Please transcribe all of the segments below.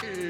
It's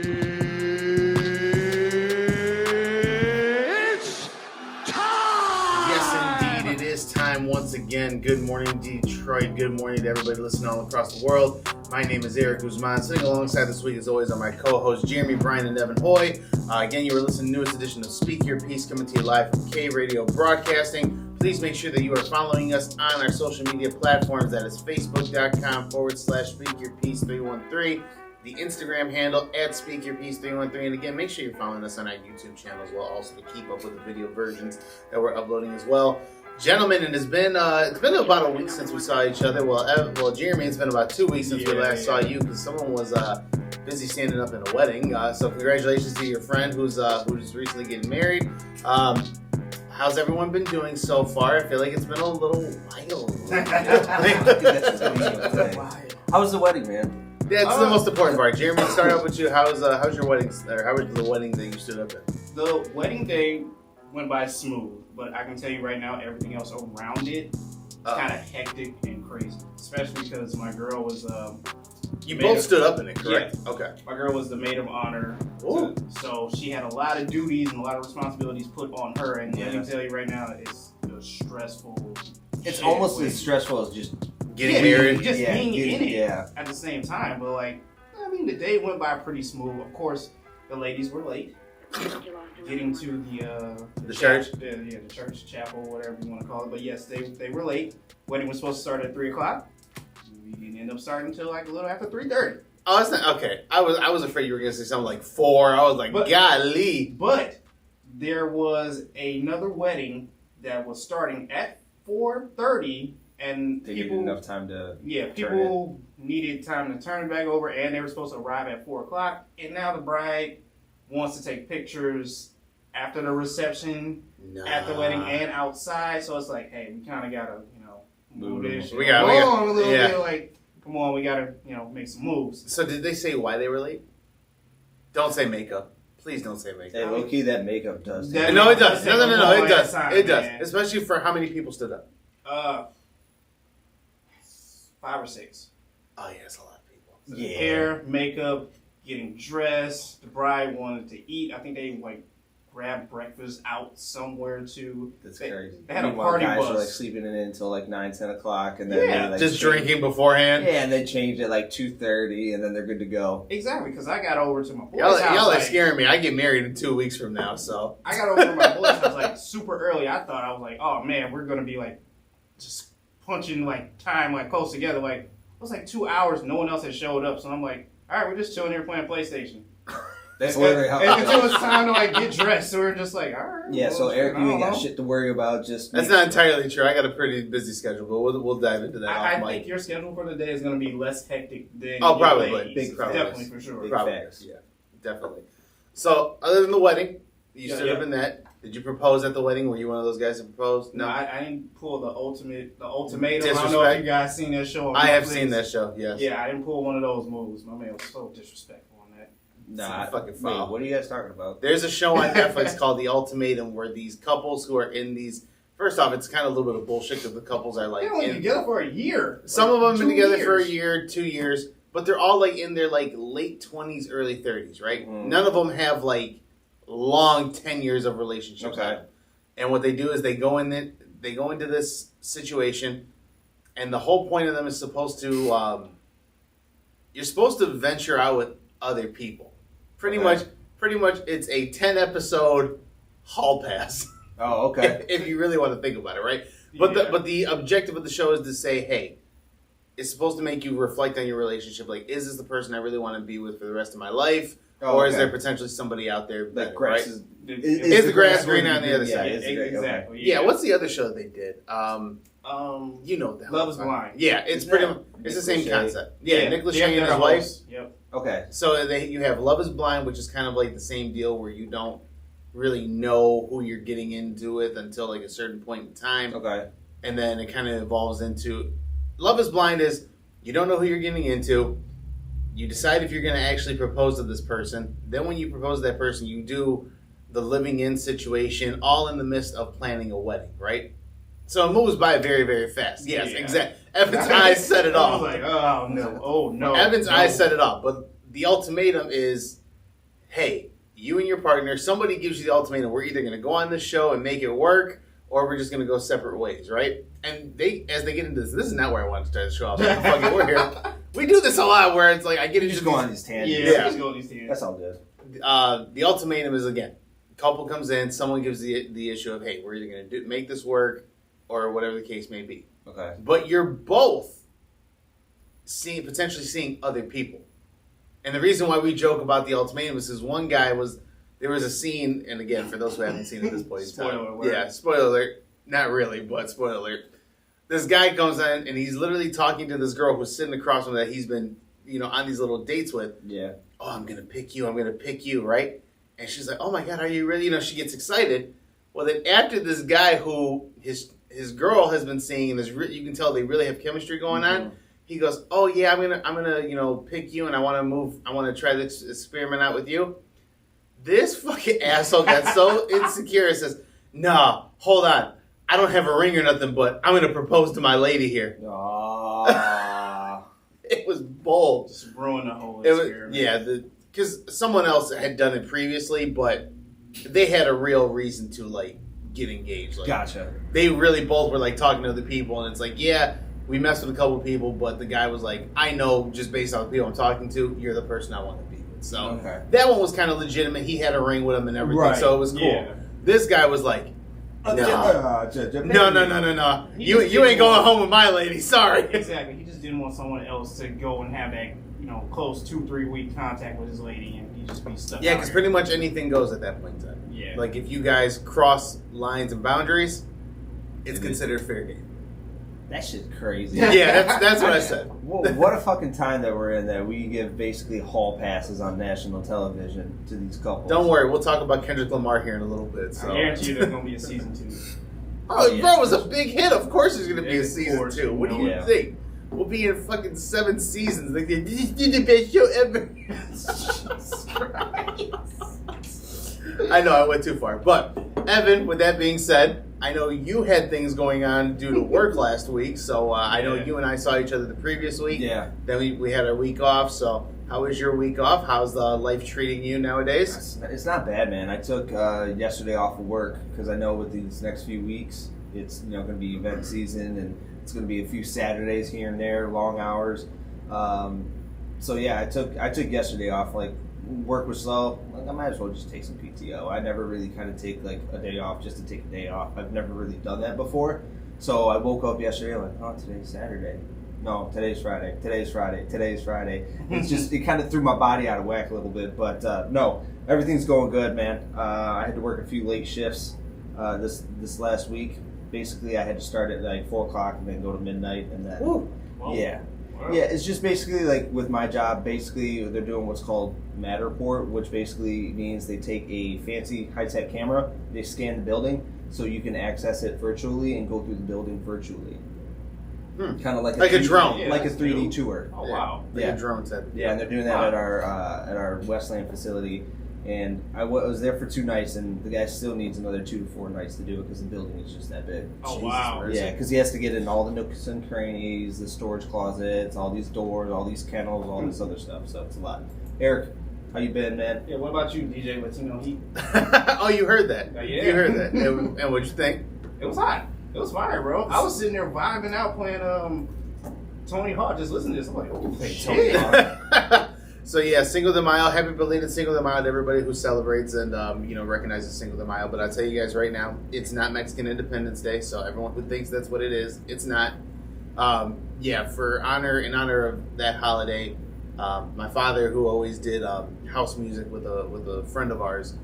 time! Yes, indeed, it is time once again. Good morning, Detroit. Good morning to everybody listening all across the world. My name is Eric Guzman. Sitting alongside this week, as always, are my co-hosts Jeremy, Brian, and Evan Hoy. Again, you are listening to the newest edition of Speak Your Piece, coming to you live from K Radio Broadcasting. Please make sure that you are following us on our social media platforms. That is facebook.com/SpeakYourPiece313. The Instagram handle @SpeakYourPiece313. And again, make sure you're following us on our YouTube channel as well, also to keep up with the video versions that we're uploading as well. Gentlemen, it's been about a week since we saw each other. Well, Jeremy, it's been about 2 weeks since we last saw you because someone was busy standing up in a wedding. So congratulations to your friend who's recently getting married. How's everyone been doing so far? I feel like it's been a little wild. How was the wedding, man? That's the most important part. Jeremy, let's start out with you. How's your wedding? Or how was the wedding that you stood up in? The wedding day went by smooth, but I can tell you right now, everything else around it kind of hectic and crazy. Especially because my girl was. You both stood up in it, correct? Yeah. Okay. My girl was the maid of honor, so she had a lot of duties and a lot of responsibilities put on her. And let me tell you right now, it's a stressful. It's almost as stressful as just getting married. Just being in it yeah. at the same time. But the day went by pretty smooth. Of course, the ladies were late. Getting to the church? The church, chapel, whatever you want to call it. But yes, they were late. Wedding was supposed to start at 3 o'clock. We didn't end up starting until a little after 3:30. Oh, that's not okay. I was afraid you were gonna say something like 4. I was like, golly. But there was another wedding that was starting at 4:30, and they needed enough time to. Yeah, people needed time to turn it back over, and they were supposed to arrive at 4 o'clock. And now the bride wants to take pictures after the reception, at the wedding, and outside. So it's like, hey, we kind of gotta, move this. We got a little bit. Come on, we gotta, make some moves. So did they say why they were late? Don't say makeup. Please don't say makeup. Hey, low key, that makeup does. No, it does. No, it does. It does. Especially for how many people stood up. 5 or 6. Oh yeah, that's a lot of people. Yeah. Hair, makeup, getting dressed. The bride wanted to eat. I think they grabbed breakfast out somewhere too. That's crazy. They had a party guys bus. were sleeping in until 9, 10 o'clock, and then they, just drinking beforehand. Yeah, and then changed at 2:30, and then they're good to go. Exactly, because I got over to my boy's house. Y'all are scaring me. I get married in 2 weeks from now, so I got over to my boy's house super early. I was oh man, we're gonna be just punching time close together. It was 2 hours. No one else had showed up, so I'm all right, we're just chilling here playing PlayStation. That's literally how. Until it's time to get dressed, so we're just all right. Yeah, so Eric, you ain't got shit to worry about. That's not entirely true. I got a pretty busy schedule, but we'll dive into that. I think your schedule for the day is going to be less hectic than probably definitely for sure. Big facts. Yeah, definitely. So other than the wedding, you stood up in that. Did you propose at the wedding? Were you one of those guys that proposed? No, I didn't pull the ultimatum. Disrespect. I don't know if you guys seen that show. I have seen that show. Yes. Yeah, I didn't pull one of those moves. My man was so disrespectful on that. Nah, fucking foul. What are you guys talking about? There's a show on Netflix called The Ultimatum where these couples who are in these. First off, it's kind of a little bit of bullshit because the couples are they're only together for a year. Some of them have been together for a year, 2 years, but they're all in their late 20s, early 30s, right? Mm. None of them have long 10 years of relationships. Okay. And what they do is they go into this situation, and the whole point of them is supposed to you're supposed to venture out with other people. Pretty much it's a 10 episode hall pass. Oh, okay. If you really want to think about it, right? But the objective of the show is to say, hey, it's supposed to make you reflect on your relationship. Is this the person I really want to be with for the rest of my life? Or is there potentially somebody out there better, grass right? Is the grass green on the other side? Exactly. Yeah, what's the other show that they did? You know that. Love is Blind. Yeah, it's pretty much the same concept. Yeah, Nick Lachey and his wife. Yep. Okay. So you have Love is Blind, which is kind of the same deal where you don't really know who you're getting into with until a certain point in time. Okay. And then it kind of evolves into Love is Blind is you don't know who you're getting into. You decide if you're going to actually propose to this person. Then when you propose to that person, you do the living in situation all in the midst of planning a wedding, right? So it moves by very, very fast. Yes, exactly. Evan's eyes set it off. I was oh no. Evan's eyes set it off. But the ultimatum is hey, you and your partner, somebody gives you the ultimatum. We're either going to go on this show and make it work, or we're just going to go separate ways, right? And as they get into this is not where I wanted to start the show off. Fuck it, we're here. We do this a lot where it's like I get into just go on these tangents. Yeah, just go on these tangents. That's all good. The ultimatum is, again, couple comes in, someone gives the issue of, hey, we're either going to make this work or whatever the case may be. Okay. But you're both potentially seeing other people. And the reason why we joke about the ultimatum is one guy there was a scene, and again, for those who haven't seen it at this point in time. Spoiler alert. Yeah, spoiler alert. Not really, but spoiler alert. This guy comes in, and he's literally talking to this girl who's sitting across from him that he's been, on these little dates with. Yeah. Oh, I'm going to pick you, right? And she's like, oh my God, are you really? She gets excited. Well, then after this guy who his girl has been seeing, and you can tell they really have chemistry going on, he goes, oh yeah, I'm gonna pick you, and I want to try this experiment out with you. This fucking asshole got so insecure and says, nah, hold on. I don't have a ring or nothing, but I'm going to propose to my lady here. It was bold. Just ruined the whole experiment. Because someone else had done it previously, but they had a real reason to, get engaged. Gotcha. They really both were, talking to other people, and it's yeah, we messed with a couple people, but the guy was like, I know, just based on the people I'm talking to, you're the person I want to be with. So that one was kind of legitimate. He had a ring with him and everything, so it was cool. Yeah. This guy was like, no. You ain't going home with my lady. Sorry. Exactly. He just didn't want someone else to go and have that, close 2-3 week contact with his lady, and he just be stuck. Yeah, because pretty much anything goes at that point in time. Yeah. If you guys cross lines and boundaries, it's considered fair game. That shit's crazy. Yeah, that's what I said. What a fucking time that we're in, that we give basically hall passes on national television to these couples. Don't worry, we'll talk about Kendrick Lamar here in a little bit. So. I guarantee you there's going to be a season 2. Bro, it was a big hit. Of course there's going to be a season 2. What do you think? We'll be in fucking 7 seasons. This is the best show ever. Jesus Christ. I know, I went too far. But, Evan, with that being said, I know you had things going on due to work last week, so I know you and I saw each other the previous week. Yeah. Then we had our week off, so how was your week off? How's life treating you nowadays? It's not bad, man. I took yesterday off of work because I know with these next few weeks, it's going to be event season, and it's going to be a few Saturdays here and there, long hours. So yeah, I took yesterday off. Work was slow. I might as well just take some PTO. I never really kind of take a day off just to take a day off. I've never really done that before. So I woke up yesterday today's Saturday. No, today's Friday. Today's Friday. It's just, it kind of threw my body out of whack a little bit. But no, everything's going good, man. I had to work a few late shifts this last week. Basically, I had to start at 4 o'clock and then go to midnight, and then yeah. Wow. Yeah, it's just basically with my job, basically they're doing what's called Matterport, which basically means they take a fancy high-tech camera, they scan the building so you can access it virtually and go through the building virtually. Kind of like a drone. Yeah, like a 3D tour. Oh, wow. A drone type. Yeah, and they're doing that at our Westland facility. And I was there for 2 nights, and the guy still needs another 2 to 4 nights to do it because the building is just that big. Oh, Jesus, wow. Yeah, because he has to get in all the nooks and crannies, the storage closets, all these doors, all these kennels, all this other stuff. So it's a lot. Eric, how you been, man? Yeah, what about you, DJ Latino Heat? Oh, you heard that. Yeah. You heard that. And what'd you think? It was hot. It was fire, bro. I was sitting there vibing out playing Tony Hawk, just listening to this. I'm like, oh, shit. Tony Hawk. So yeah, Cinco de Mayo. Happy belated Cinco de Mayo to everybody who celebrates and recognizes Cinco de Mayo. But I'll tell you guys right now, it's not Mexican Independence Day. So everyone who thinks that's what it is, it's not. For in honor of that holiday, my father, who always did house music with a friend of ours,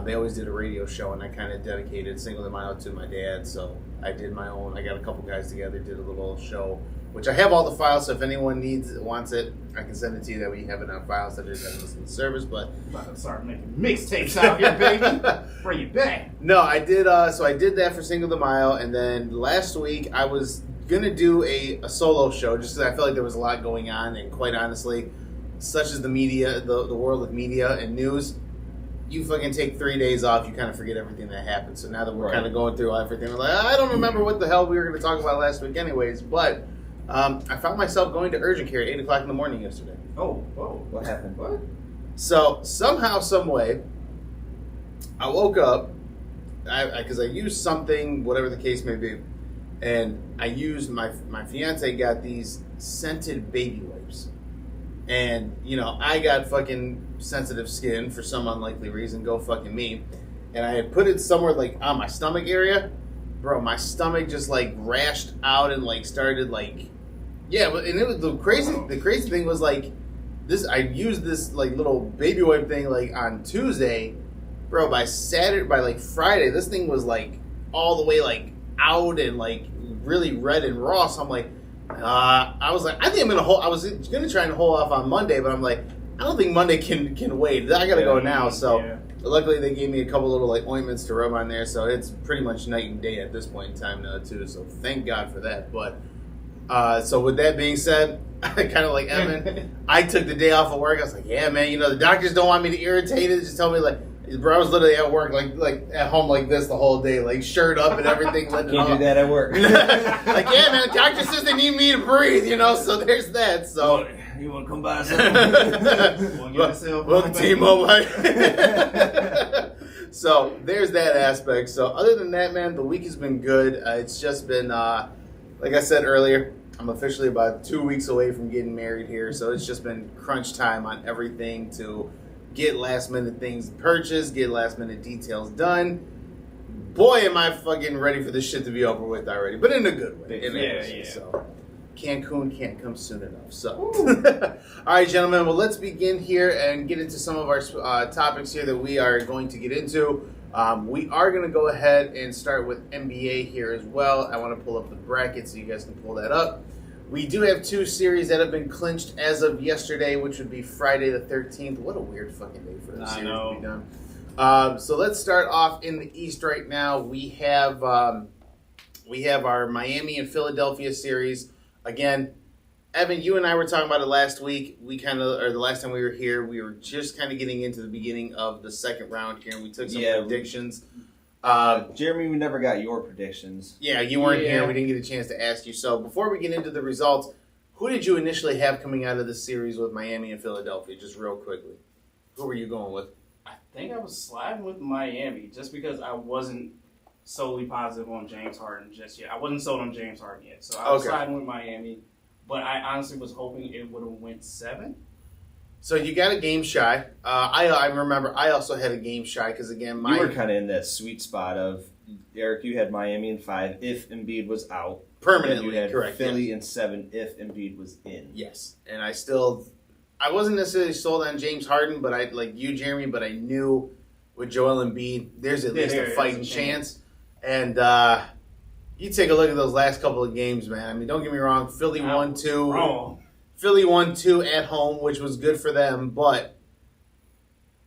they always did a radio show, and I kind of dedicated Cinco de Mayo to my dad. So I did my own. I got a couple guys together, did a little show. Which I have all the files, so if anyone wants it, I can send it to you. That way you have it on files that is in the service. But I'm about to start making mixtapes out here, baby. Bring it back. No, I did. So I did that for Cinco de Mayo, and then last week I was gonna do a solo show just because I felt like there was a lot going on, and quite honestly, such as the media, the world of media and news. You fucking take 3 days off, you kind of forget everything that happened. So now that we're kind of going through everything, we're like, I don't remember what the hell we were going to talk about last week anyways, but I found myself going to urgent care at 8 o'clock in the morning yesterday. Oh, whoa. What happened? What? So somehow, some way, I woke up because I used something, whatever the case may be, and I used my fiance got these scented baby wipes, and I got fucking sensitive skin for some unlikely reason. Go fucking me. And I had put it somewhere like on my stomach area, bro. My stomach just like rashed out and like started like, yeah. But and it was the crazy thing was like this. I used this like little baby wipe thing like on Tuesday, bro. By like Friday, this thing was like all the way like out and like really red and raw. So I'm like, I was like, I think I'm gonna hold. I was gonna try and hold off on Monday, but I'm like, I don't think Monday can wait. I gotta go now. So. Yeah. Luckily, they gave me a couple little like ointments to rub on there, so it's pretty much night and day at this point in time now too. So thank God for that. But so with that being said, I kind of like Evan. I took the day off of work. I was like, yeah, man. The doctors don't want me to irritate it. Just tell me like, bro, I was literally at work like at home like this the whole day, like shirt up and everything. Can't do that at work. Like, yeah, man. The doctor says they need me to breathe. So there's that. So. You want to come by something? Welcome to T-Mobile. So there's that aspect. So other than that, man, the week has been good. It's just been, like I said earlier, I'm officially about 2 weeks away from getting married here. So it's just been crunch time on everything to get last minute things purchased, get last minute details done. Boy, am I fucking ready for this shit to be over with already, but in a good way. Yeah. So. Cancun can't come soon enough. So, all right, gentlemen. Well, let's begin here and get into some of our topics here that we are going to get into. We are going to go ahead and start with NBA here as well. I want to pull up the bracket so you guys can pull that up. We do have 2 series that have been clinched as of yesterday, which would be Friday the 13th. What a weird fucking day for the series to be done. So let's start off in the East right now. We have our Miami and Philadelphia series. Again, Evan, you and I were talking about it last week. The last time we were here, we were just kind of getting into the beginning of the second round here, and we took some predictions. Jeremy, we never got your predictions. Yeah, you weren't here. We didn't get a chance to ask you. So before we get into the results, who did you initially have coming out of this series with Miami and Philadelphia? Just real quickly. Who were you going with? I think I was sliding with Miami just because I wasn't solely positive on James Harden just yet. I wasn't sold on James Harden yet. So I was siding with Miami. But I honestly was hoping it would have went 7. So you got a game shy. I remember I also had a game shy because, again, you were kind of in that sweet spot of, Eric, you had Miami in 5 if Embiid was out. Permanently, you had correct. Philly in 7 if Embiid was in. Yes. And I wasn't necessarily sold on James Harden, but I like you, Jeremy, but I knew with Joel Embiid, there's at least a fighting chance. And you take a look at those last couple of games, man. I mean, don't get me wrong. Philly won 2. Philly won 2 at home, which was good for them. But,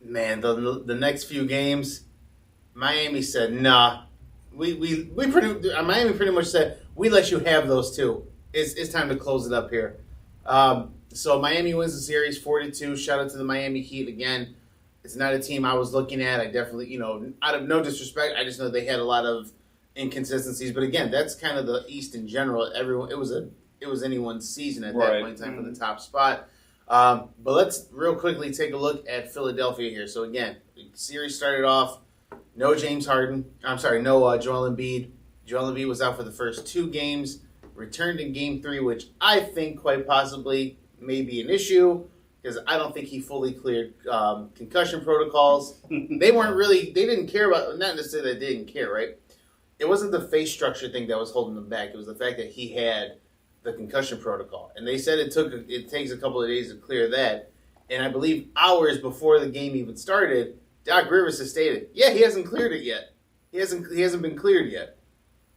man, the next few games, Miami said, nah. Miami pretty much said, we let you have those 2. It's time to close it up here. So Miami wins the series 4-2. Shout out to the Miami Heat again. It's not a team I was looking at. I definitely, out of no disrespect, I just know they had a lot of inconsistencies. But again, that's kind of the East in general. Everyone, it was anyone's season at that point in time for the top spot. But let's real quickly take a look at Philadelphia here. So again, the series started off no James Harden. I'm sorry, no Joel Embiid. Joel Embiid was out for the first 2 games. Returned in Game 3, which I think quite possibly may be an issue. Because I don't think he fully cleared concussion protocols. They didn't care about, not necessarily they didn't care, right? It wasn't the face structure thing that was holding them back. It was the fact that he had the concussion protocol. And they said it takes a couple of days to clear that. And I believe hours before the game even started, Doc Rivers has stated, yeah, he hasn't cleared it yet. He hasn't been cleared yet.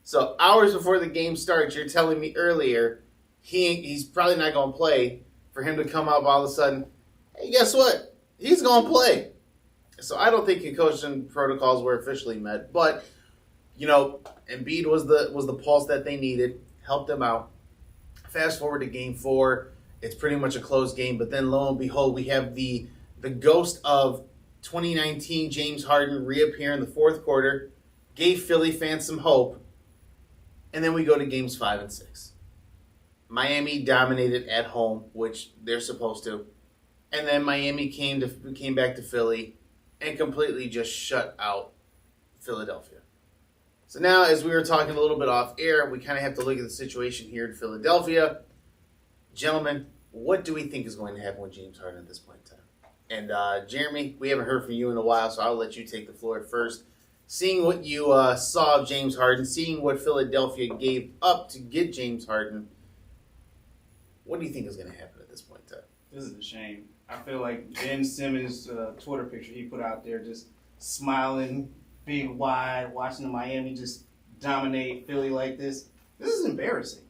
So hours before the game starts, you're telling me earlier he's probably not going to play. For him to come up all of a sudden, hey, guess what? He's going to play. So I don't think concussion protocols were officially met. But, Embiid was the pulse that they needed, helped them out. Fast forward to Game 4, it's pretty much a close game. But then, lo and behold, we have the ghost of 2019 James Harden reappear in the fourth quarter, gave Philly fans some hope. And then we go to Games 5 and 6. Miami dominated at home, which they're supposed to. And then Miami came back to Philly and completely just shut out Philadelphia. So now, as we were talking a little bit off air, we kind of have to look at the situation here in Philadelphia. Gentlemen, what do we think is going to happen with James Harden at this point in time? And Jeremy, we haven't heard from you in a while, so I'll let you take the floor first. Seeing what you saw of James Harden, seeing what Philadelphia gave up to get James Harden, what do you think is going to happen at this point in time? This is a shame. I feel like Ben Simmons' Twitter picture he put out there, just smiling, big wide, watching the Miami just dominate Philly like this. This is embarrassing.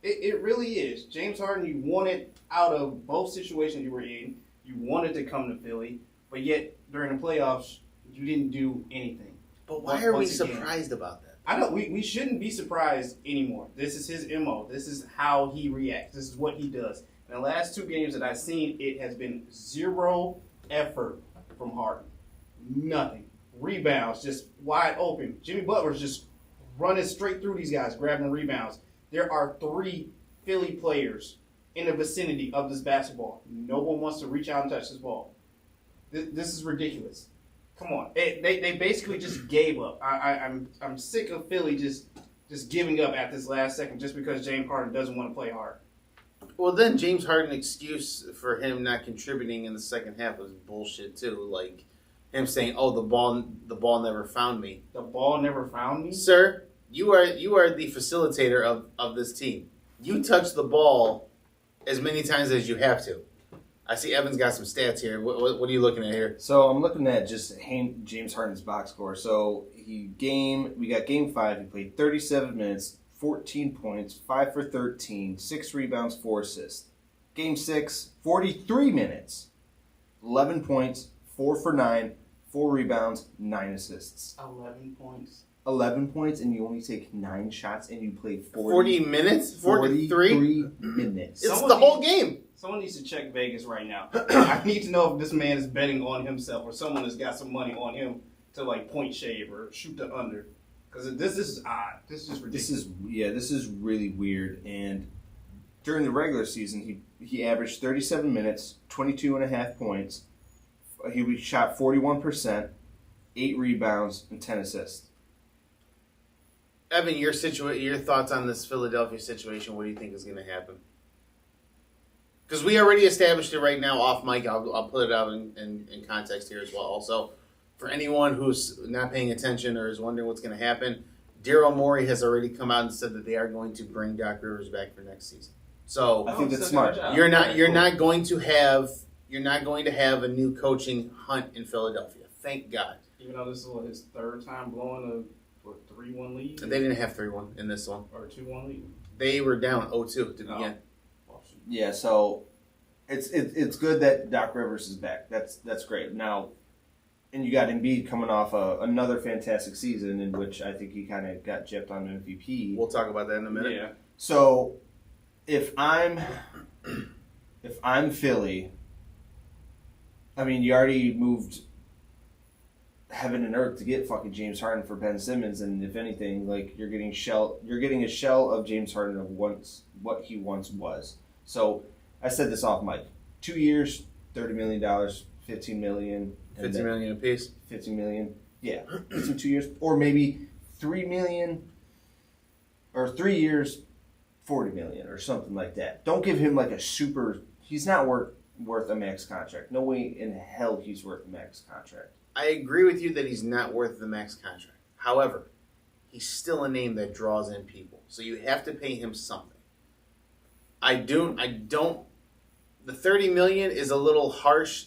It really is. James Harden, you wanted out of both situations you were in. You wanted to come to Philly, but yet during the playoffs, you didn't do anything. But why are we surprised about that? I know we shouldn't be surprised anymore. This is his MO. This is how he reacts. This is what he does. In the last 2 games that I've seen, it has been zero effort from Harden. Nothing. Rebounds, just wide open. Jimmy Butler's just running straight through these guys, grabbing rebounds. There are 3 Philly players in the vicinity of this basketball. No one wants to reach out and touch this ball. This is ridiculous. Come on. They basically just gave up. I'm sick of Philly just giving up at this last second just because James Harden doesn't want to play hard. Well, then James Harden's excuse for him not contributing in the second half was bullshit too. Like him saying, "Oh, the ball never found me." The ball never found me? Sir, you are the facilitator of this team. You touch the ball as many times as you have to. I see Evan's got some stats here. What are you looking at here? So I'm looking at just James Harden's box score. So we got game 5. He played 37 minutes, 14 points, 5 for 13, 6 rebounds, 4 assists. Game 6, 43 minutes, 11 points, 4 for 9, 4 rebounds, 9 assists. 11 points. 11 points, and you only take 9 shots, and you play 40 minutes? 43 minutes. It's the whole game. Someone needs to check Vegas right now. I need to know if this man is betting on himself or someone has got some money on him to like point shave or shoot the under. Because this is odd. This is ridiculous. This is really weird. And during the regular season, he averaged 37 minutes, 22.5 points. He shot 41%, 8 rebounds, and 10 assists. Evan, your thoughts on this Philadelphia situation? What do you think is going to happen? Because we already established it right now off mic. I'll put it out in context here as well. Also, for anyone who's not paying attention or is wondering what's going to happen, Daryl Morey has already come out and said that they are going to bring Doc Rivers back for next season. So I think that's smart. You're not going to have a new coaching hunt in Philadelphia. Thank God. Even though this is his 3rd time blowing a 3-1 lead. They didn't have 3-1 in this one. Or 2-1 lead. They were down 0-2 to begin. Yeah, so it's good that Doc Rivers is back. That's great. Now, and you got Embiid coming off another fantastic season in which I think he kind of got gypped on MVP. We'll talk about that in a minute. Yeah. So if I'm Philly, I mean, you already moved heaven and earth to get fucking James Harden for Ben Simmons, and if anything, like you're getting a shell of James Harden of what he once was. So I said this off mic. 2 years, $30 million, $15 million. $15 million apiece. $15 million. Yeah. It's in 2 years. Or maybe $3 million or 3 years, $40 million or something like that. Don't give him like a super. He's not worth a max contract. No way in hell he's worth a max contract. I agree with you that he's not worth the max contract. However, he's still a name that draws in people. So you have to pay him something. I don't. The $30 million is a little harsh,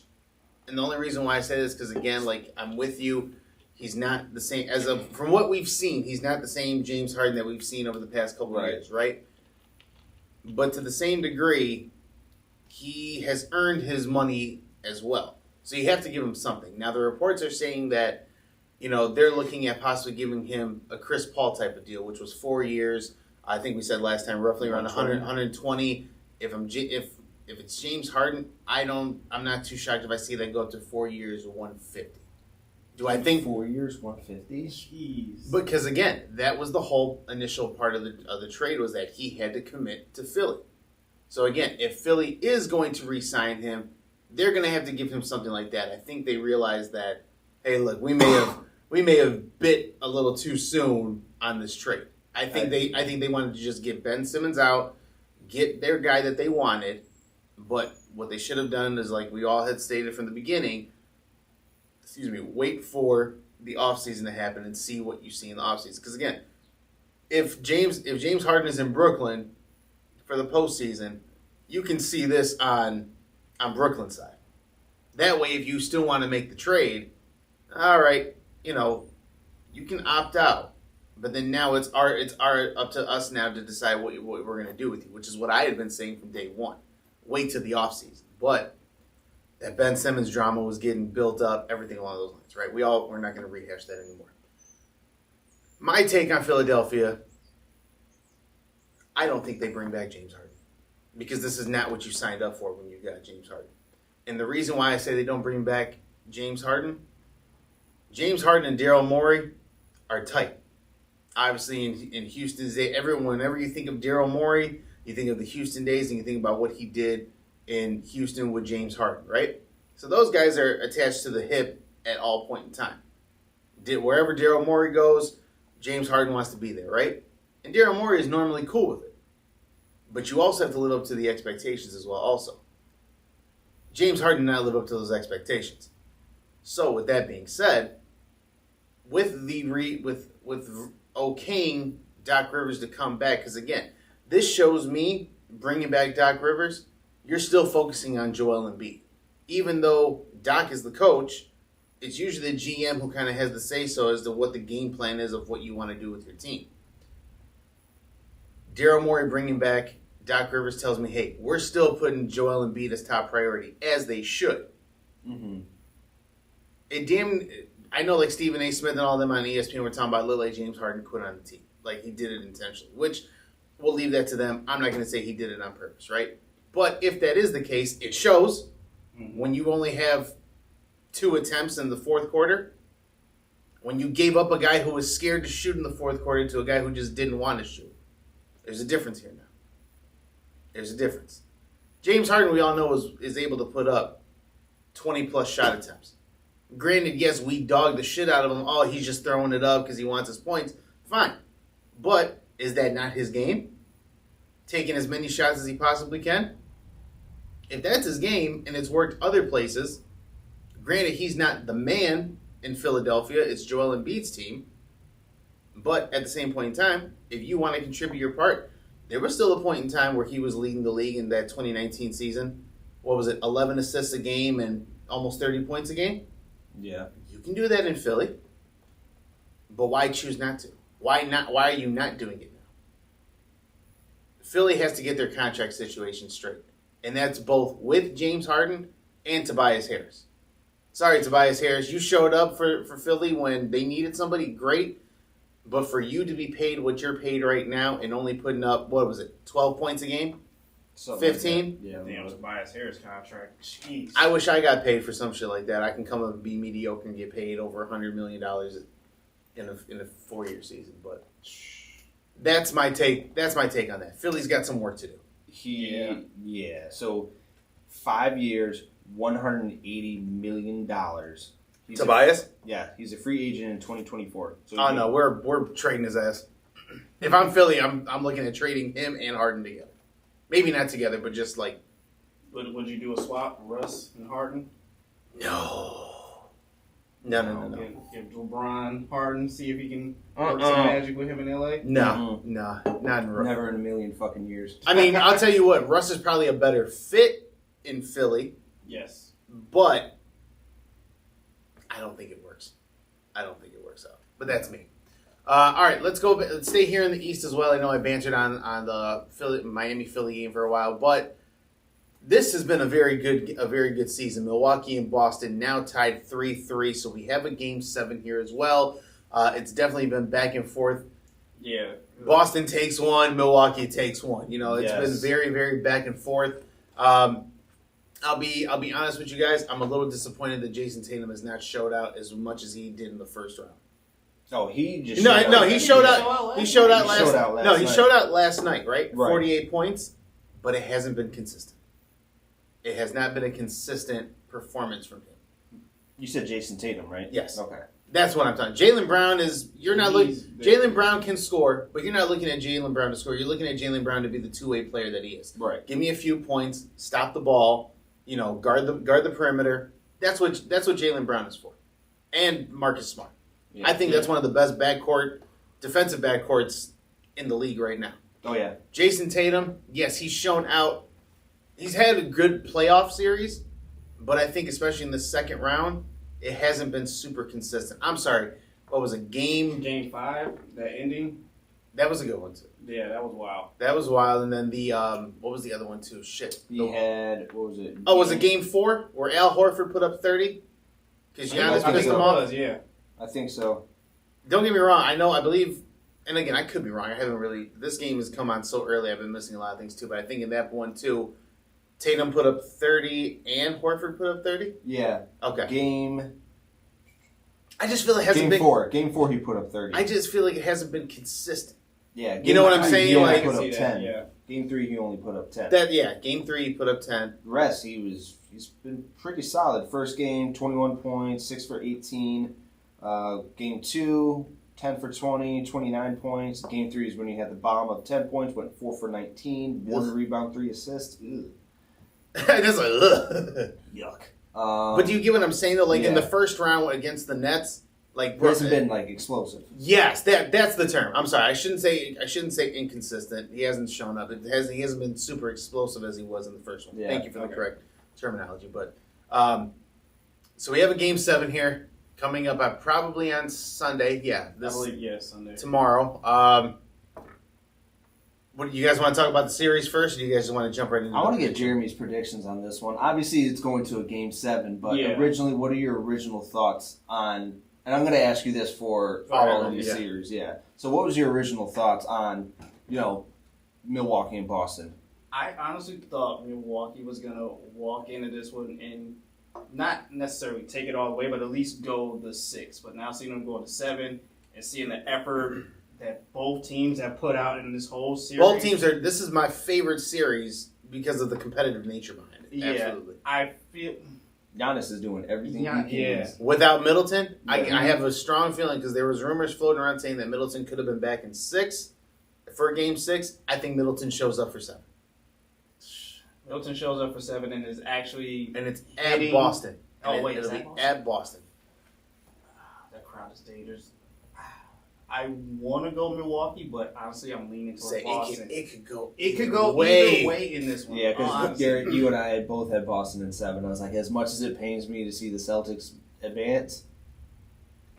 and the only reason why I say this is because again, like I'm with you, he's not the same from what we've seen. He's not the same James Harden that we've seen over the past couple of years, right? But to the same degree, he has earned his money as well. So you have to give him something. Now the reports are saying that, they're looking at possibly giving him a Chris Paul type of deal, which was 4 years. I think we said last time roughly around 120. If it's James Harden, I'm not too shocked if I see that go up to 4 years or 150. Do I think 4 years, 150? Jeez. Because again, that was the whole initial part of the trade was that he had to commit to Philly. So again, if Philly is going to re-sign him, they're going to have to give him something like that. I think they realize that, hey, look, we may have bit a little too soon on this trade. I think they wanted to just get Ben Simmons out, get their guy that they wanted, but what they should have done is, like we all had stated from the beginning, wait for the offseason to happen and see what you see in the offseason. Because again, if James Harden is in Brooklyn for the postseason, you can see this on Brooklyn's side. That way, if you still want to make the trade, all right, you can opt out. But then now it's up to us now to decide what we're going to do with you, which is what I had been saying from day one. Wait till the offseason. But that Ben Simmons drama was getting built up, everything along those lines, right? We're not going to rehash that anymore. My take on Philadelphia, I don't think they bring back James Harden because this is not what you signed up for when you got James Harden. And the reason why I say they don't bring back James Harden and Daryl Morey are tight. Obviously, in Houston's day, whenever you think of Daryl Morey, you think of the Houston days and you think about what he did in Houston with James Harden, right? So those guys are attached to the hip at all point in time. Wherever Daryl Morey goes, James Harden wants to be there, right? And Daryl Morey is normally cool with it. But you also have to live up to the expectations as well also. James Harden did not live up to those expectations. So with that being said, with okaying Doc Rivers to come back, because again, this shows me bringing back Doc Rivers, you're still focusing on Joel Embiid. Even though Doc is the coach, it's usually the GM who kind of has the say-so as to what the game plan is of what you want to do with your team. Daryl Morey bringing back Doc Rivers tells me, hey, we're still putting Joel Embiid as top priority, as they should. Mm-hmm. I know like Stephen A. Smith and all them on ESPN were talking about Lil James Harden quit on the team. Like he did it intentionally, which we'll leave that to them. I'm not going to say he did it on purpose, right? But if that is the case, it shows when you only have 2 attempts in the fourth quarter, when you gave up a guy who was scared to shoot in the fourth quarter to a guy who just didn't want to shoot. There's a difference here now. There's a difference. James Harden, we all know, is able to put up 20-plus shot attempts. Granted, yes, we dogged the shit out of him. Oh, he's just throwing it up because he wants his points. Fine. But is that not his game? Taking as many shots as he possibly can? If that's his game and it's worked other places, granted, he's not the man in Philadelphia. It's Joel Embiid's team. But at the same point in time, if you want to contribute your part, there was still a point in time where he was leading the league in that 2019 season. What was it, 11 assists a game and almost 30 points a game? Yeah. You can do that in Philly. But why choose not to? Why are you not doing it now? Philly has to get their contract situation straight. And that's both with James Harden and Tobias Harris. Sorry, Tobias Harris, you showed up for Philly when they needed somebody, great. But for you to be paid what you're paid right now and only putting up, 12 points a game? 15? Like yeah. Damn, Tobias Harris contract. Jeez. I wish I got paid for some shit like that. I can come up and be mediocre and get paid over $100 million in a 4-year season. But that's my take. That's my take on that. Philly's got some work to do. Yeah. So 5 years, $180 million. Tobias? He's a free agent in 2024. So no, we're trading his ass. If I'm Philly, I'm looking at trading him and Harden together. Maybe not together, but just like. Would you do a swap, Russ and Harden? No. Give LeBron Harden, see if he can work some magic with him in LA? No, not in Russ. Never in a million fucking years. I mean, I'll tell you what, Russ is probably a better fit in Philly. Yes. But I don't think it works. I don't think it works out. But that's me. All right, let's go. Let's stay here in the East as well. I know I bantered on the Miami-Philly game for a while, but this has been a very good season. Milwaukee and Boston now tied 3-3, so we have a Game 7 here as well. It's definitely been back and forth. Yeah. Boston takes one, Milwaukee takes one. It's been very, very back and forth. I'll be honest with you guys. I'm a little disappointed that Jason Tatum has not showed out as much as he did in the first round. Oh, he just he showed out. He showed out last night. He showed out last night, right? 48 points, but it hasn't been consistent. It has not been a consistent performance from him. You said Jason Tatum, right? Yes. Okay. That's what I'm talking. Jaylen Brown is. You're not looking. Jaylen Brown can score, but you're not looking at Jaylen Brown to score. You're looking at Jaylen Brown to be the two-way player that he is. Right. Give me a few points, stop the ball, guard the perimeter. That's what Jaylen Brown is for, and Marcus Smart. Yeah. I think that's one of the best defensive backcourts in the league right now. Oh yeah. Jason Tatum, yes, he's shown out. He's had a good playoff series, but I think especially in the second round, it hasn't been super consistent. I'm sorry. What was it? Game 5, that ending? That was a good one, too. Yeah, that was wild. That was wild. And then what was the other one, too? Shit. He had, what was it? Oh, was it Game 4 where Al Horford put up 30? Because Giannis I pissed think him it off? Yeah. I think so. Don't get me wrong. I believe, and again, I could be wrong. I haven't really, this game has come on so early. I've been missing a lot of things, too. But I think in that one, too, Tatum put up 30 and Horford put up 30? Yeah. Okay. I just feel it hasn't been. Game 4 he put up 30. I just feel like it hasn't been consistent. Yeah. You know what I'm saying? He only Like, put up 10. Yeah. Game 3 he only put up 10. Game 3 he put up 10. The rest he's been pretty solid. First game 21 points, 6 for 18. Game 2 10 for 20, 29 points. Game 3 is when he had the bomb of 10 points, went 4 for 19, 1 rebound, 3 assists. Ew. That's like, ugh. Yuck. But do you get what I'm saying though? Like in the first round against the Nets, like he hasn't been like explosive. Yes, that's the term. I'm sorry, I shouldn't say inconsistent. He hasn't shown up. He hasn't been super explosive as he was in the first one. Yeah, Thank you for the correct terminology. But so we have a Game 7 here coming up. Probably on Sunday. Yeah, I believe Sunday. Tomorrow. What do you guys want to talk about the series first, or do you guys just want to jump right into? I want to get Jeremy's predictions on this one. Obviously, it's going to a Game 7, but originally, what are your original thoughts on? And I'm going to ask you this for all of the series. Yeah. So, what was your original thoughts on, Milwaukee and Boston? I honestly thought Milwaukee was going to walk into this one and not necessarily take it all the way, but at least go the 6. But now seeing them go to 7 and seeing the effort that both teams have put out in this whole series. Both teams are. This is my favorite series because of the competitive nature behind it. Yeah, absolutely. I feel Giannis is doing everything he can. Yeah. Without Middleton, I have a strong feeling because there was rumors floating around saying that Middleton could have been back in 6 for Game 6. I think Middleton shows up for 7. Middleton shows up for 7 and is actually and it's at Boston. Oh wait, it'll is be at Boston. That crowd is dangerous. I want to go Milwaukee, but honestly, I'm leaning towards Boston. It could go. Either way in this one. Yeah, because Garrett, you and I both had Boston in 7. I was like, as much as it pains me to see the Celtics advance,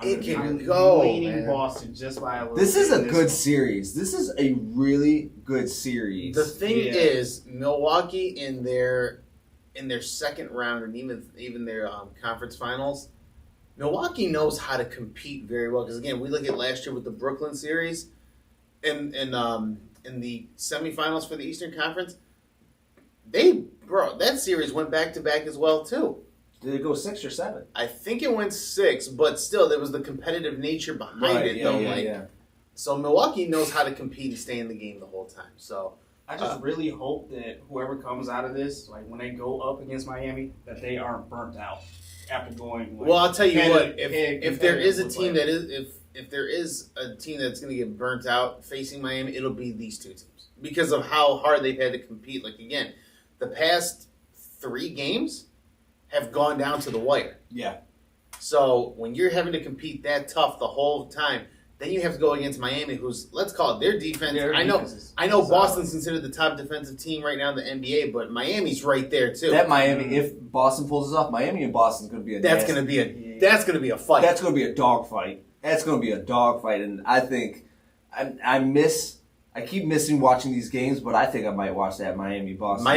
I'm leaning Boston just by a little. This is a good series. This is a really good series. The thing is, Milwaukee in their second round and even their conference finals. Milwaukee knows how to compete very well because again, we look at last year with the Brooklyn series, in the semifinals for the Eastern Conference. That series went back to back as well too. Did it go 6 or 7? I think it went 6, but still there was the competitive nature behind it though. So Milwaukee knows how to compete and stay in the game the whole time. So I just really hope that whoever comes out of this, like when they go up against Miami, that they aren't burnt out. After going, well, I'll tell you what. If there is a team that is if there is a team that's going to get burnt out facing Miami, it'll be these two teams because of how hard they've had to compete. Like again, the past 3 games have gone down to the wire. Yeah. So when you're having to compete that tough the whole time, then you have to go against Miami, who's let's call it their defense. I know Boston's considered the top defensive team right now in the NBA, but Miami's right there too. That Miami, if Boston pulls this off, Miami and Boston's going to be a that's going to be a fight. That's going to be a dogfight. That's going to be a dogfight, and I think I keep missing watching these games, but I think I might watch that Miami-Boston.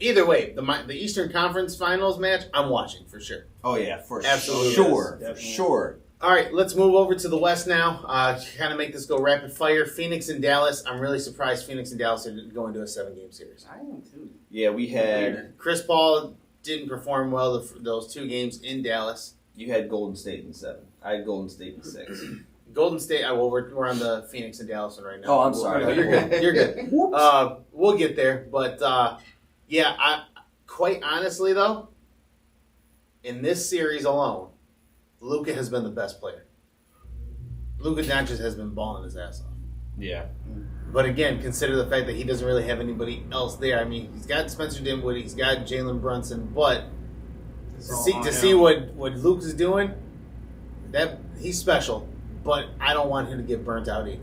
Either way, the Eastern Conference Finals match, I'm watching for sure. Oh yeah, for absolutely sure, yes, sure. All right, let's move over to the West now. To kind of make this go rapid fire. Phoenix and Dallas. I'm really surprised Phoenix and Dallas are going to a 7-game series. I am too. Yeah, we had Chris Paul didn't perform well those 2 games in Dallas. You had Golden State in 7. I had Golden State in 6. Golden State. We're on the Phoenix and Dallas one right now. Oh, I'm sorry. No, you're good. You're good. We'll get there, but quite honestly, though, in this series alone, Luka has been the best player. Luka Doncic has been balling his ass off. Yeah. But again, consider the fact that he doesn't really have anybody else there. I mean, he's got Spencer Dinwiddie, he's got Jalen Brunson, but to see what Luke is doing, that he's special. But I don't want him to get burnt out either.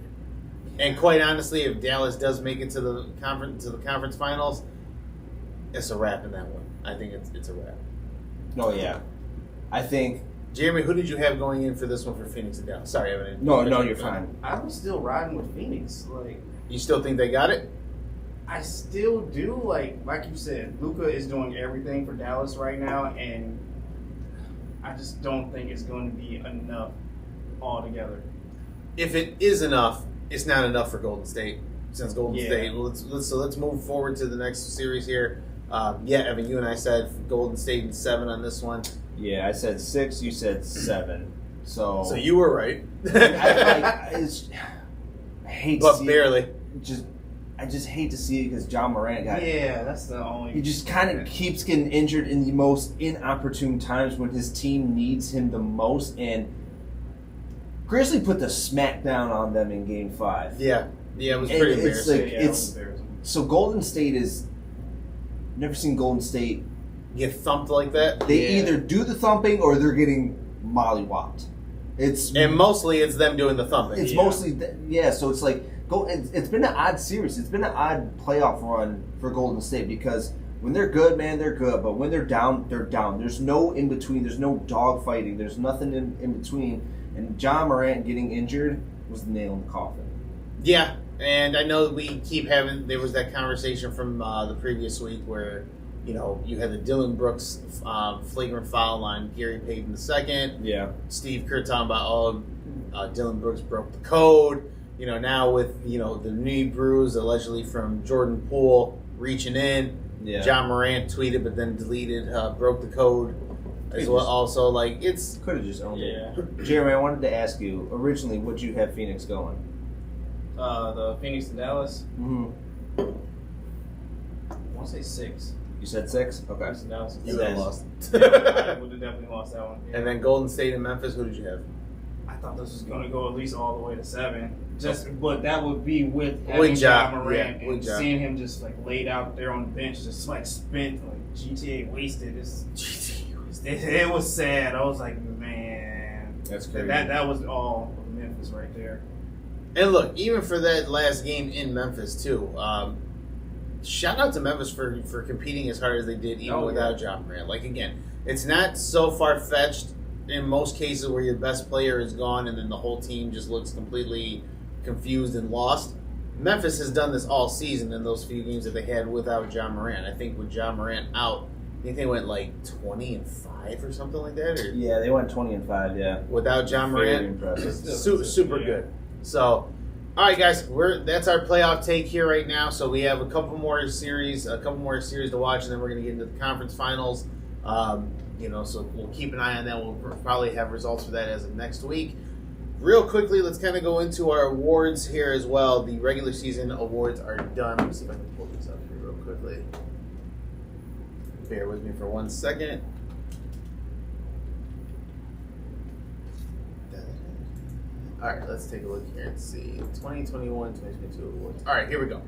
And quite honestly, if Dallas does make it to the conference finals, it's a wrap in that one. I think it's a wrap. Oh yeah, I think. Jeremy, who did you have going in for this one for Phoenix and Dallas? Sorry, Evan. No, you're fine. I was still riding with Phoenix. Like, you still think they got it? I still do. Like you said, Luka is doing everything for Dallas right now, and I just don't think it's going to be enough altogether. If it is enough, it's not enough for Golden State. Since Golden State, let's move forward to the next series here. Evan, you and I said Golden State in 7 on this one. Yeah, I said 6. You said 7. So you were right. I hate, but to see barely. It. I just hate to see it because John Morant got. Yeah, that's the only. He just kind of keeps getting injured in the most inopportune times when his team needs him the most, and Grizzly put the smackdown on them in Game 5. Yeah, it was pretty embarrassing. It was embarrassing. So Golden State is. Never seen Golden State get thumped like that. They either do the thumping or they're getting mollywopped. And mostly it's them doing the thumping. It's mostly so it's like it's been an odd series. It's been an odd playoff run for Golden State because when they're good, man, they're good. But when they're down, they're down. There's no in between. There's no dog fighting. There's nothing in between. And John Morant getting injured was the nail in the coffin. Yeah. And I know we keep having, there was that conversation from the previous week where, you had the Dylan Brooks flagrant foul on Gary Payton II. Yeah. Steve Kerr talking about, Dylan Brooks broke the code. Now with, the knee bruise allegedly from Jordan Poole reaching in. Yeah. John Morant tweeted but then deleted, broke the code as well. Also, it's... Could have just owned it. Jeremy, I wanted to ask you, originally, would you have Phoenix going? The Phoenix to Dallas. Mm-hmm. I want to say 6. You said 6? Okay. Phoenix to Dallas. You would have lost. I would have definitely lost that one. Yeah. And then Golden State and Memphis, who did you have? I thought this was going to go at least all the way to 7. But that would be with having John Morant and seeing him just laid out there on the bench, just spent, GTA wasted. It was sad. I was like, man, that's crazy. That was all of Memphis right there. And look, even for that last game in Memphis too, shout out to Memphis for competing as hard as they did even without John Morant. Again, it's not so far-fetched in most cases where your best player is gone and then the whole team just looks completely confused and lost. Memphis has done this all season in those few games that they had without John Morant. I think with John Morant out, I think they went 20-5 or something like that. Or yeah, they went 20-5. Yeah, without John Morant, impressive. Super good. So, all right, guys, that's our playoff take here right now. So we have a couple more series to watch, and then we're going to get into the conference finals. So we'll keep an eye on that. We'll probably have results for that as of next week. Real quickly, let's kind of go into our awards here as well. The regular season awards are done. Let me see if I can pull this up here real quickly. Bear with me for 1 second. All right, let's take a look here and see. 2021, 2022 awards. All right, here we go.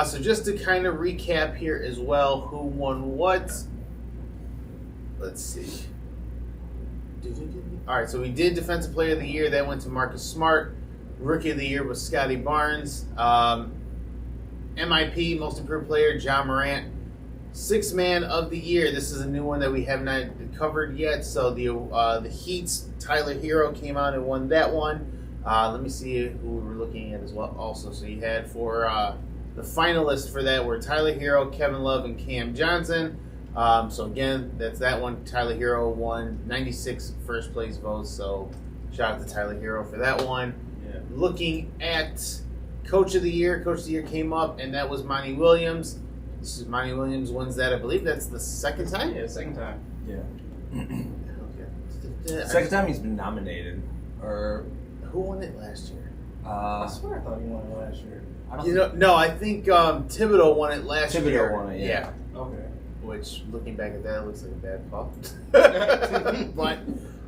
So just to kind of recap here as well, who won what? Let's see. All right, so we did Defensive Player of the Year. That went to Marcus Smart. Rookie of the Year was Scotty Barnes. MIP, Most Improved Player, John Morant. Sixth Man of the Year. This is a new one that we have not covered yet. So the Heat's Tyler Hero came out and won that one. Let me see who we were looking at as well. Also, so you had for the finalists for that were Tyler Hero, Kevin Love, and Cam Johnson. So again, that's that one. Tyler Hero won 96 first place votes. So shout out to Tyler Hero for that one. Yeah. Looking at Coach of the Year. Coach of the Year came up, and that was Monty Williams. This is Monty Williams wins that. I believe that's the second time. Yeah, second time. Yeah. Okay. Second time he's been nominated. Or who won it last year? I swear I thought he won it last year. No, I think Thibodeau won it last year. Thibodeau won it. Yeah. Okay. which, looking back at that, looks like a bad call. But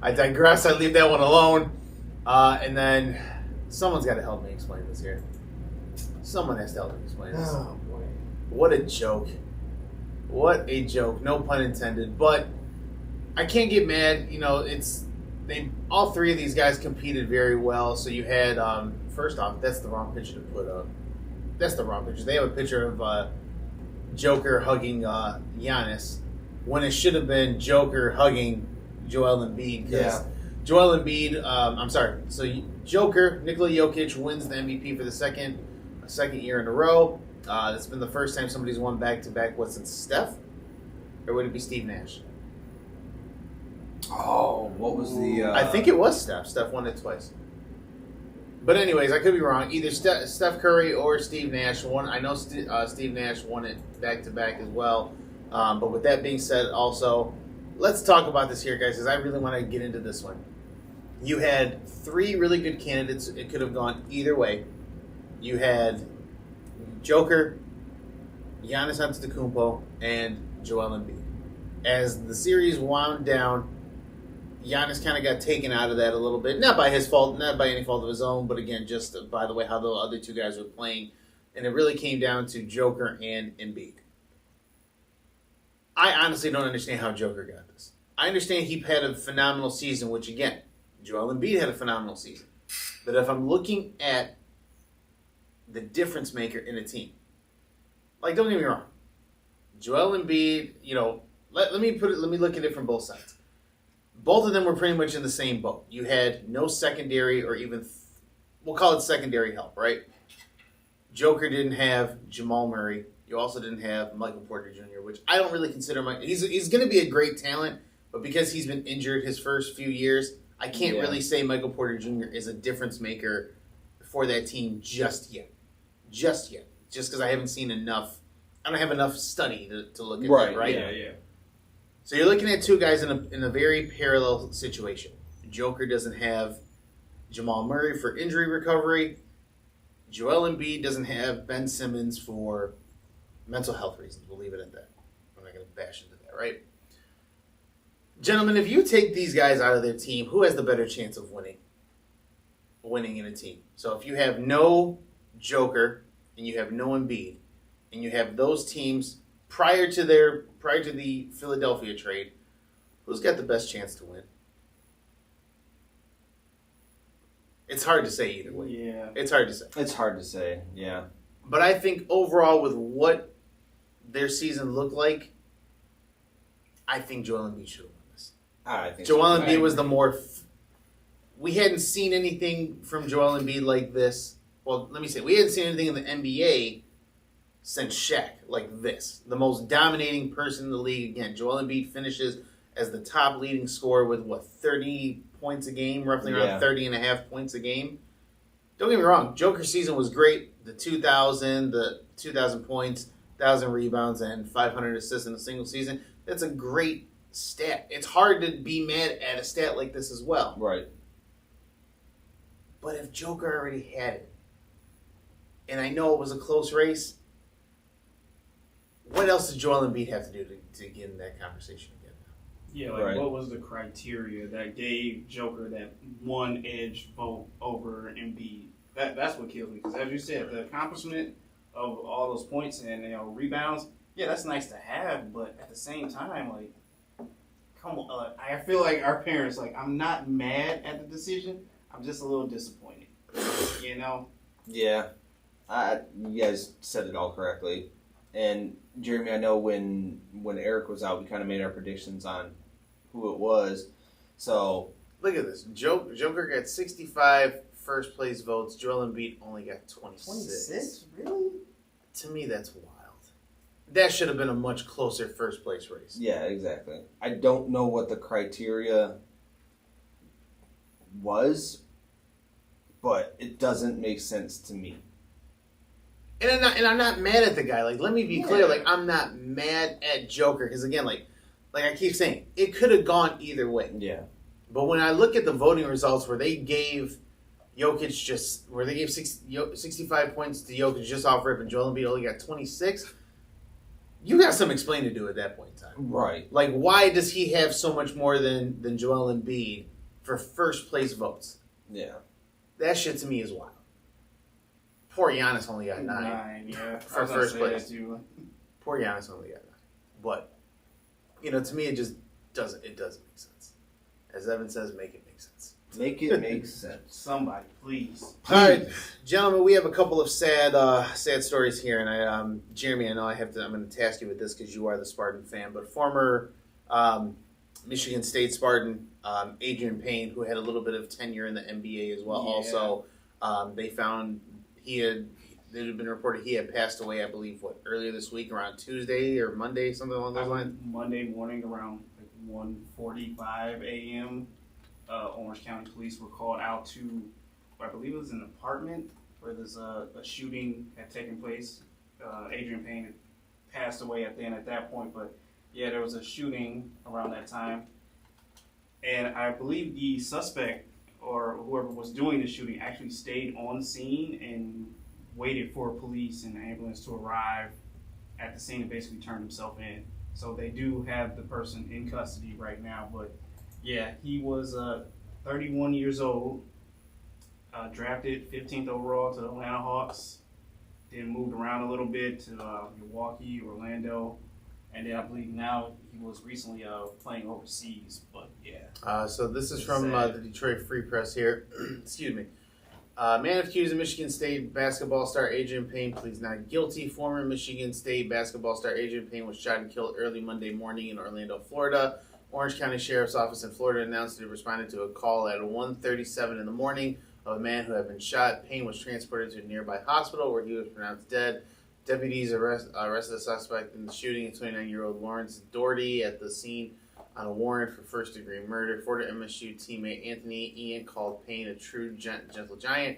I digress. I leave that one alone. And then someone's got to help me explain this here. Someone has to help me explain this. Oh, boy. What a joke. What a joke. No pun intended. But I can't get mad. You know, all three of these guys competed very well. So you had, first off, that's the wrong picture to put up. That's the wrong picture. They have a picture of Joker hugging Giannis when it should have been Joker hugging Joel Embiid. Yeah. Joel Embiid, So Joker, Nikola Jokic wins the MVP for the second year in a row. That's been the first time somebody's won back-to-back, since Steph? Or would it be Steve Nash? Oh, what was the... I think it was Steph. Steph won it twice. But anyways, I could be wrong. Either Steph Curry or Steve Nash won. I know Steve Nash won it back-to-back as well. But with that being said, also, let's talk about this here, guys, because I really want to get into this one. You had three really good candidates. It could have gone either way. You had Joker, Giannis Antetokounmpo, and Joel Embiid. As the series wound down, Giannis kind of got taken out of that a little bit. Not by his fault, not by any fault of his own, but again, just by the way how the other two guys were playing. And it really came down to Joker and Embiid. I honestly don't understand how Joker got this. I understand he had a phenomenal season, which again, Joel Embiid had a phenomenal season. But if I'm looking at the difference maker in a team, like, don't get me wrong, Joel Embiid, let me look at it from both sides. Both of them were pretty much in the same boat. You had no secondary or even, we'll call it secondary help, right? Joker didn't have Jamal Murray. You also didn't have Michael Porter Jr., which I don't really consider he's going to be a great talent, but because he's been injured his first few years, I can't really say Michael Porter Jr. is a difference maker for that team just yet. Just because I haven't seen enough. I don't have enough study to look at that, right? Yeah. So you're looking at two guys in a very parallel situation. Joker doesn't have Jamal Murray for injury recovery. Joel Embiid doesn't have Ben Simmons for mental health reasons. We'll leave it at that. I'm not going to bash into that, right? Gentlemen, if you take these guys out of their team, who has the better chance of winning in a team? So if you have no Joker and you have no Embiid, and you have those teams prior to the Philadelphia trade, who's got the best chance to win? It's hard to say either way. Yeah. It's hard to say. It's hard to say, yeah. But I think overall with what their season looked like, I think Joel Embiid should have won this. I think Joel Embiid was the more... we hadn't seen anything from Joel Embiid like this. Well, let me say, we hadn't seen anything in the NBA since Shaq like this. The most dominating person in the league. Again, Joel Embiid finishes as the top leading scorer with, 30 points a game? Roughly around 30 and a half points a game. Don't get me wrong. Joker's season was great. The 2,000 points, 1,000 rebounds, and 500 assists in a single season. That's a great stat. It's hard to be mad at a stat like this as well. Right. But if Joker already had it, and I know it was a close race, what else did Joel Embiid have to do to get in that conversation again? Yeah, what was the criteria that gave Joker that one edge vote over Embiid? That's what kills me. Because as you said, the accomplishment of all those points and rebounds, that's nice to have. But at the same time, come on, I feel like our parents, I'm not mad at the decision. I'm just a little disappointed. Yeah. You guys said it all correctly. And Jeremy, I know when Eric was out, we kind of made our predictions on who it was. So look at this. Joker got 65 first place votes. Joel Embiid only got 26. 26? Really? To me, that's wild. That should have been a much closer first place race. Yeah, exactly. I don't know what the criteria was, but it doesn't make sense to me. And I'm not mad at the guy. Let me be clear. I'm not mad at Joker because again, like I keep saying, it could have gone either way. Yeah. But when I look at the voting results where they gave Jokic 65 points to Jokic just off rip, and Joel Embiid only got 26, You got some explaining to do at that point in time. Right. Like, why does he have so much more than Joel Embiid for first place votes? Yeah. That shit to me is wild. Poor Giannis only got 9. 9, yeah. For first place. Too. Poor Giannis only got 9. But, to me it just doesn't make sense. As Evan says, make it make sense. Make it make sense. Somebody, please. All right, gentlemen, we have a couple of sad stories here, and Jeremy, I know I'm going to task you with this because you are the Spartan fan, but former Michigan State Spartan Adrian Payne, who had a little bit of tenure in the NBA as well. Yeah. Also, they found it had been reported he had passed away, I believe, earlier this week, around Tuesday or Monday, something along those lines. Monday morning around 1:45 a.m. Orange County Police were called out to, I believe it was an apartment where there's a shooting had taken place. Adrian Payne had passed away at that point, but yeah, there was a shooting around that time. And I believe the suspect or whoever was doing the shooting actually stayed on scene and waited for police and the ambulance to arrive at the scene and basically turned himself in. So they do have the person in custody right now, but yeah, he was 31 years old, drafted 15th overall to the Atlanta Hawks, then moved around a little bit to Milwaukee, Orlando, and then I believe now he was recently playing overseas, but yeah. So this is from the Detroit Free Press here. Excuse me. Man accused of Michigan State basketball star Adrian Payne pleads not guilty. Former Michigan State basketball star Adrian Payne was shot and killed early Monday morning in Orlando, Florida. Orange County Sheriff's Office in Florida announced it responded to a call at 1:37 in the morning of a man who had been shot. Payne was transported to a nearby hospital where he was pronounced dead. Deputies arrested the suspect in the shooting, 29-year-old Lawrence Doherty, at the scene on a warrant for first-degree murder. Florida MSU teammate Anthony Ian called Payne a true gentle giant.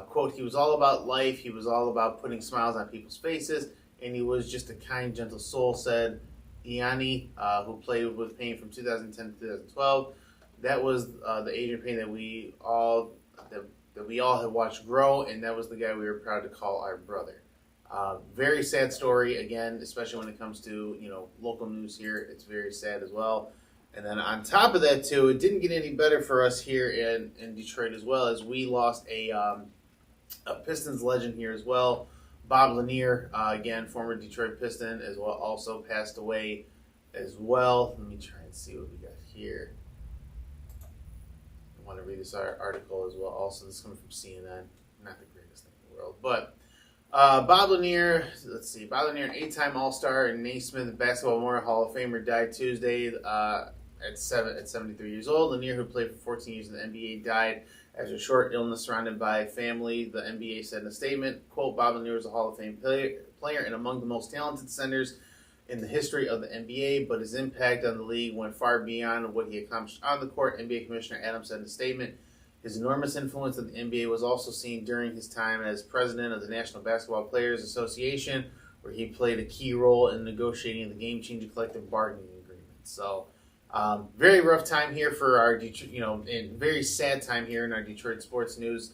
Quote, he was all about life, he was all about putting smiles on people's faces, and he was just a kind, gentle soul, said Iani, who played with Payne from 2010 to 2012. That was the Adrian Payne that we all had watched grow, and that was the guy we were proud to call our brother. Very sad story, again, especially when it comes to, local news here. It's very sad as well. And then on top of that, too, it didn't get any better for us here in Detroit as well, as we lost a Pistons legend here as well. Bob Lanier, again, former Detroit Piston, as well, also passed away as well. Let me try and see what we got here. I want to read this article as well. Also, this is coming from CNN. Not the greatest thing in the world, but Bob Lanier, Bob Lanier, an 8-time All-Star and Naismith Basketball Memorial Hall of Famer, died Tuesday at 73 years old. Lanier, who played for 14 years in the NBA, died after a short illness surrounded by family. The NBA said in a statement, quote, Bob Lanier was a Hall of Fame player and among the most talented centers in the history of the NBA, but his impact on the league went far beyond what he accomplished on the court. NBA Commissioner Adams said in a statement, his enormous influence in the NBA was also seen during his time as president of the National Basketball Players Association, where he played a key role in negotiating the game-changing collective bargaining agreement. So, very rough time here for our Detroit, and very sad time here in our Detroit sports news.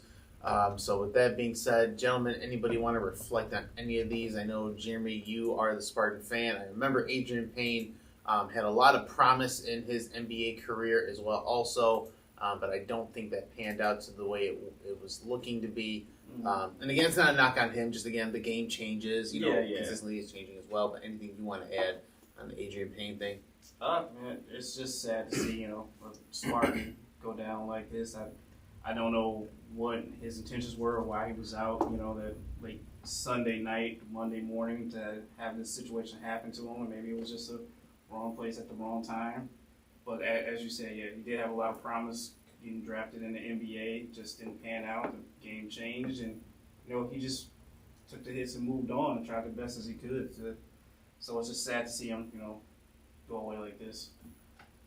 So, with that being said, gentlemen, anybody want to reflect on any of these? I know, Jeremy, you are the Spartan fan. I remember Adrian Payne had a lot of promise in his NBA career as well, also. But I don't think that panned out to the way it was looking to be. And again, it's not a knock on him. Just again, the game changes. Consistently is changing as well. But anything you want to add on the Adrian Payne thing? Man, it's just sad to see a Spartan go down like this. I don't know what his intentions were or why he was out. That late Sunday night, Monday morning to have this situation happen to him, or maybe it was just a wrong place at the wrong time. But as you said, he did have a lot of promise getting drafted in the NBA. Just didn't pan out. The game changed, and he just took the hits and moved on and tried the best as he could. So it's just sad to see him, go away like this.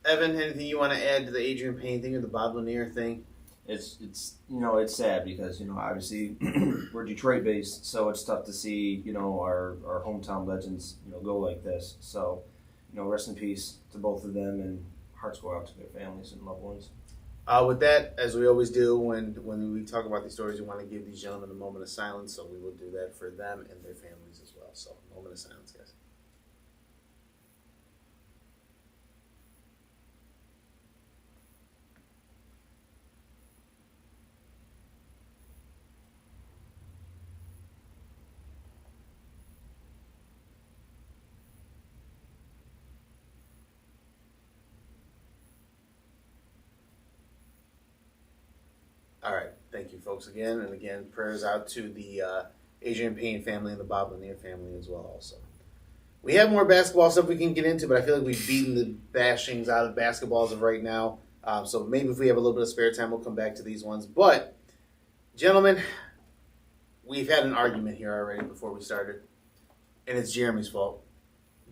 Evan, anything you want to add to the Adrian Payne thing or the Bob Lanier thing? It's sad because obviously we're Detroit based, so it's tough to see our hometown legends go like this. So rest in peace to both of them, and hearts go out to their families and loved ones. With that, as we always do when we talk about these stories, we want to give these gentlemen a moment of silence, so we will do that for them and their families as well. So, moment of silence, guys. Thank you, folks, again. And again, prayers out to the Adrian Payne family and the Bob Lanier family as well also. We have more basketball stuff we can get into, but I feel like we've beaten the bashings out of basketball as of right now. So maybe if we have a little bit of spare time, we'll come back to these ones. But, gentlemen, we've had an argument here already before we started, and it's Jeremy's fault.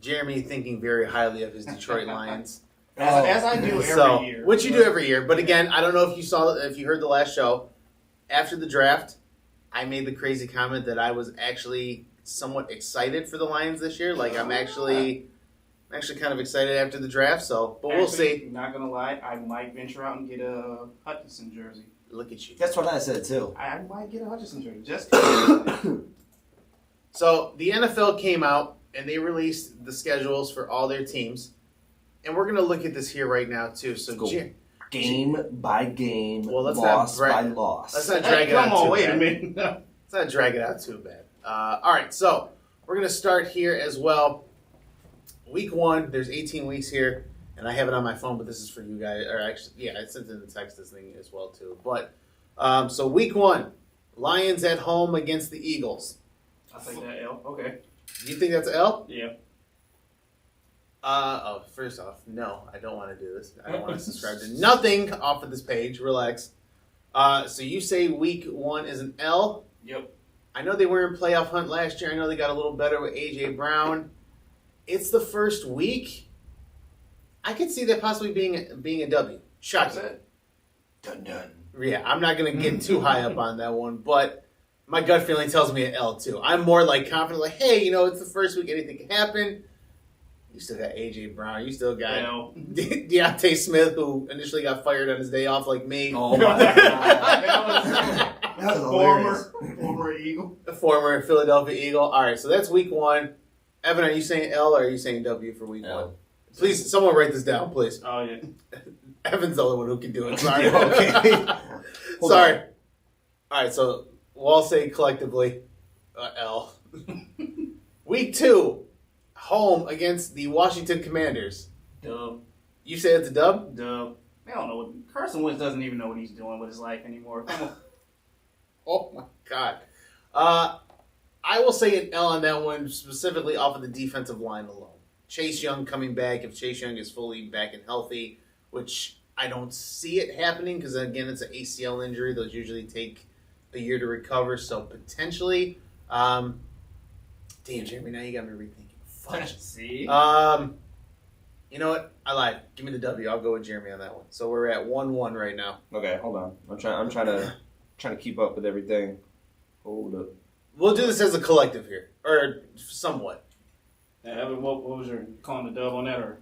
Jeremy thinking very highly of his Detroit Lions. As I do every year. Which you do every year. But again, I don't know if you heard the last show. After the draft, I made the crazy comment that I was actually somewhat excited for the Lions this year. Like I'm actually kind of excited after the draft. So, but we'll see. Not gonna lie, I might venture out and get a Hutchinson jersey. Look at you. That's what I said too. I might get a Hutchinson jersey just. So the NFL came out and they released the schedules for all their teams, and we're gonna look at this here right now too. So cool. Game by game, loss by loss. Let's not drag it out. Come on, too wait bad. a minute. Let's not drag it out too bad. All right, so we're going to start here as well. Week 1, there's 18 weeks here, and I have it on my phone, but this is for you guys. Or actually, yeah, I sent it in the text this thing as well too. But so week 1, Lions at home against the Eagles. I'll take that L. Okay. You think that's an L? Yeah. First off, no, I don't want to do this. I don't want to subscribe to nothing off of this page. Relax. So you say week 1 is an L? Yep. I know they were in playoff hunt last year. I know they got a little better with A.J. Brown. It's the first week. I could see that possibly being a W. Shocking. Dun dun. Yeah, I'm not going to get too high up on that one, but my gut feeling tells me an L too. I'm more like confident, like, hey, it's the first week. Anything can happen. You still got A.J. Brown. You still got Deontay Smith, who initially got fired on his day off like me. Oh, my God. That was former Eagle. A former Philadelphia Eagle. All right, so that's week 1. Evan, are you saying L or are you saying W for week 1? Please, someone write this down, please. Oh, yeah. Evan's the only one who can do it. Sorry. Okay. Sorry. All right, so we'll all say collectively L. Week 2. Home against the Washington Commanders. Dub. You say it's a dub? Dub. They don't know what Carson Wentz doesn't even know what he's doing with his life anymore. Oh my God. I will say an L on that one, specifically off of the defensive line alone. Chase Young coming back, if Chase Young is fully back and healthy, which I don't see it happening because, again, it's an ACL injury. Those usually take a year to recover, so potentially. Damn, Jeremy, now you got me rethinking. See? You know what? I lied. Give me the W. I'll go with Jeremy on that one. So we're at 1-1 right now. Okay, hold on. I'm trying to keep up with everything. Hold up. We'll do this as a collective here, or somewhat. Evan, what was your calling the dub on that, or?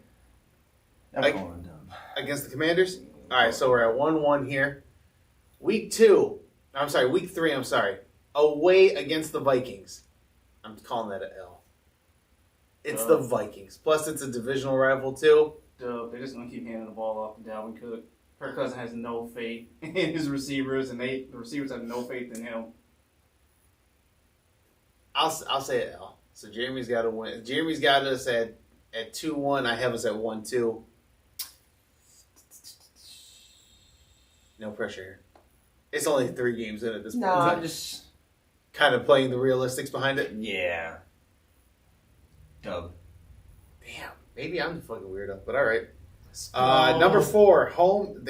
I'm going dumb. Against the Commanders? All right, so we're at 1-1 here. Week 3, away against the Vikings. I'm calling that an L. It's the Vikings. Plus, it's a divisional rival, too. Dub. They're just going to keep handing the ball off to Dalvin Cook. Kirk Cousins has no faith in his receivers, and the receivers have no faith in him. I'll say an L. So Jeremy's got to win. Jeremy's got us at 2-1. I have us at 1-2. No pressure here. It's only 3 games in at this point. No, I'm just kind of playing the realistics behind it. Yeah. Dub. Damn, maybe I'm the fucking weirdo, but all right. Number 4, home.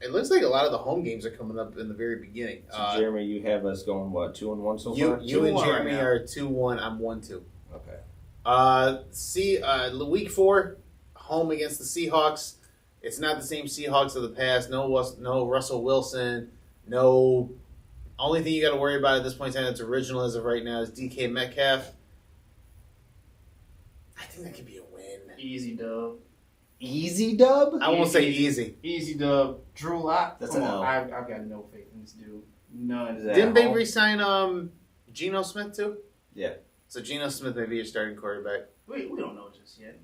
It looks like a lot of the home games are coming up in the very beginning. So Jeremy, you have us going what, 2-1 so far? You and Jeremy are 2-1. I'm 1-2. Okay. Week 4, home against the Seahawks. It's not the same Seahawks of the past. No Russell Wilson. No. Only thing you got to worry about at this point in time that's original as of right now is DK Metcalf. I think that could be a win. Easy dub. Easy dub? I won't say easy. Easy dub. Drew Lock. That's an L. I've got no faith in this dude. None. Didn't they re-sign Geno Smith too? Yeah. So Geno Smith may be your starting quarterback. We don't know just yet.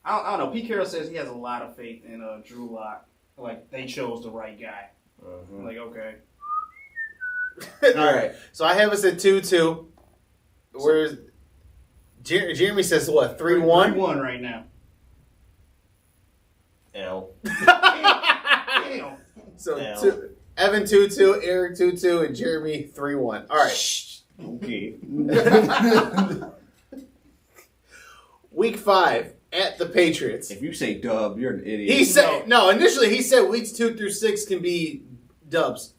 I don't know. Pete Carroll says he has a lot of faith in Drew Lock. Like, they chose the right guy. Mm-hmm. Like, okay. All right. So I have us at 2-2. Where's Jeremy says what? 3-1? 3-1 right now. L. Damn. So L. Evan 2-2, Eric 2-2, and Jeremy 3-1. All right. Okay. Week 5 at the Patriots. If you say dub, you're an idiot. He said initially he said weeks 2 through 6 can be dubs.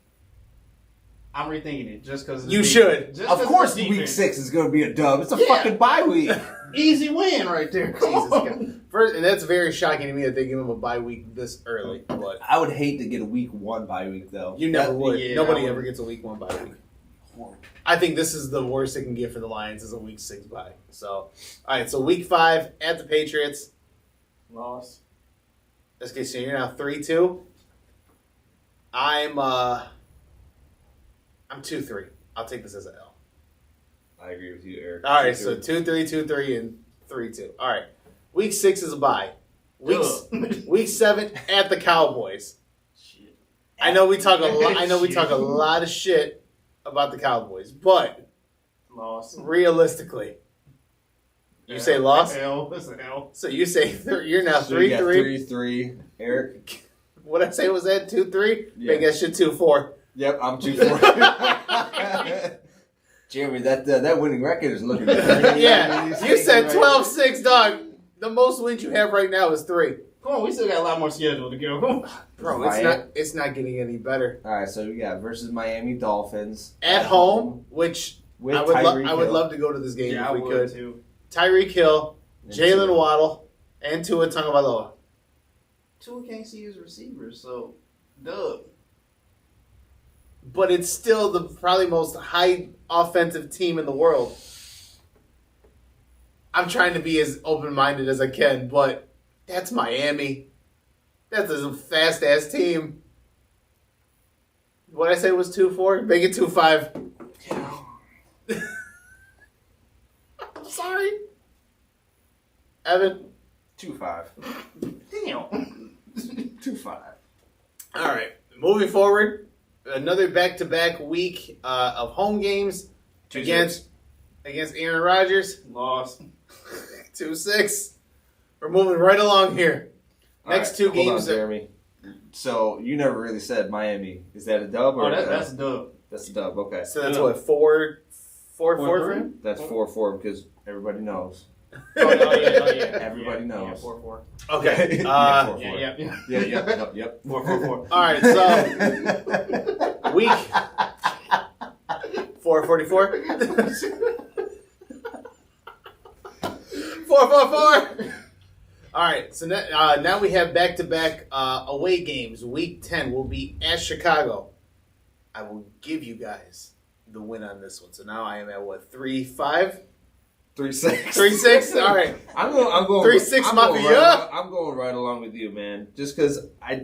I'm rethinking it just because. You should. Of course, week 6 is going to be a dub. It's a fucking bye week. Easy win right there. Jesus God. First, and that's very shocking to me that they give him a bye week this early. But I would hate to get a week 1 bye week, though. you never would. yeah, Nobody ever gets a week 1 bye week. I think this is the worst they can get for the Lions is a week 6 bye. So, all right. So week 5 at the Patriots. Loss. Okay, so you're now 3-2. I'm 2-3. I'll take this as an L. I agree with you, Eric. All right, so 2-3, 2-3, and 3-2. All right, week 6 is a bye. Week 7 at the Cowboys. Shit. I know we talk a lot. I know we talk a lot of shit about the Cowboys, but Loss. realistically, you say loss. L. That's an L. So you say you're now So you got 3-3. 3-3. Eric? What I say was that 2-3? Yeah. Make that shit 2-4. Yep, I'm 2-4. Jeremy, that winning record is looking pretty. Yeah, you said 12-6, dog. The most wins you have right now is 3. Come on, we still got a lot more schedule to go. Bro, it's not getting any better. All right, so we got versus Miami Dolphins At home, which with I would Tyreek would Hill. love to go to this game Yeah, if I we would could. too. Tyreek Hill, And Jalen Tua. Waddle, and Tua Tagovailoa. Tua can't see his receivers, so dub. But it's still the probably most high offensive team in the world. I'm trying to be as open-minded as I can, but that's Miami. That's a fast-ass team. What I say was 2-4? Make it 2-5. I'm sorry. Evan? 2-5. Damn. 2-5. All right. Moving forward, another back-to-back week of home games against Aaron Rodgers. Loss. 2-6. We're moving right along here. Next two hold games on, are- Jeremy. So you never really said Miami. Is that a dub or That's dub. that's a dub? Okay, So that's what, 4 for 4-3? him? that's 4-4 because everybody knows. Oh, yeah. Everybody Yeah, knows. 4-4. Okay. Yeah, 4-4. Yeah. Yep. 4-4. All right, so week 444. 444. All right, so now we have back-to-back away games. Week 10 will be at Chicago. I will give you guys the win on this one. So now I am at what, 3-5? 3-6. 3-6? All right. I'm going 3-6 I'm Mafia. going right, I'm going right along with you, man. Just because I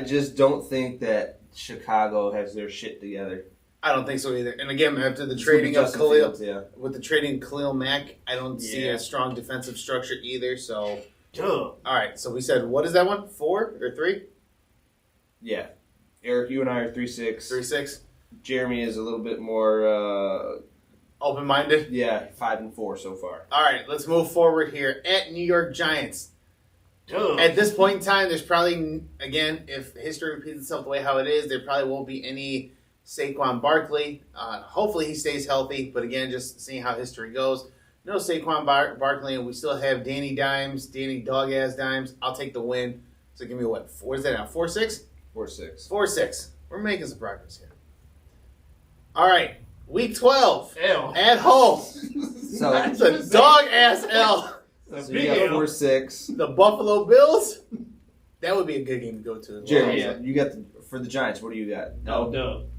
just don't think that Chicago has their shit together. I don't think so either. And again, after the It's gonna be trading of Justin Khalil, Fields, yeah. with the trading Khalil Mack, I don't see Yeah. a strong defensive structure either. So, Dub. all right. So we said, what is that one? 4 or 3? Yeah. Eric, you and I are 3-6. 3-6. Jeremy is a little bit more, Open-minded. 5-4 so far. All right. Let's move forward here at New York Giants. Dub. At this point in time, there's probably, again, if history repeats itself the way how it is, there probably won't be any Saquon Barkley. Hopefully he stays healthy, but again, just seeing how history goes. No Saquon Barkley, and we still have Danny Dog-Ass Dimes. I'll take the win. So give me what? What is that now? 4-6? 4-6. 4-6. We're making some progress here. All right. Week 12. L. At home. So, That's a dog-ass L. That's so you got 4-6. The Buffalo Bills. That would be a good game to go to as well. Jeremy, Yeah. you got for the Giants. What do you got? Dub.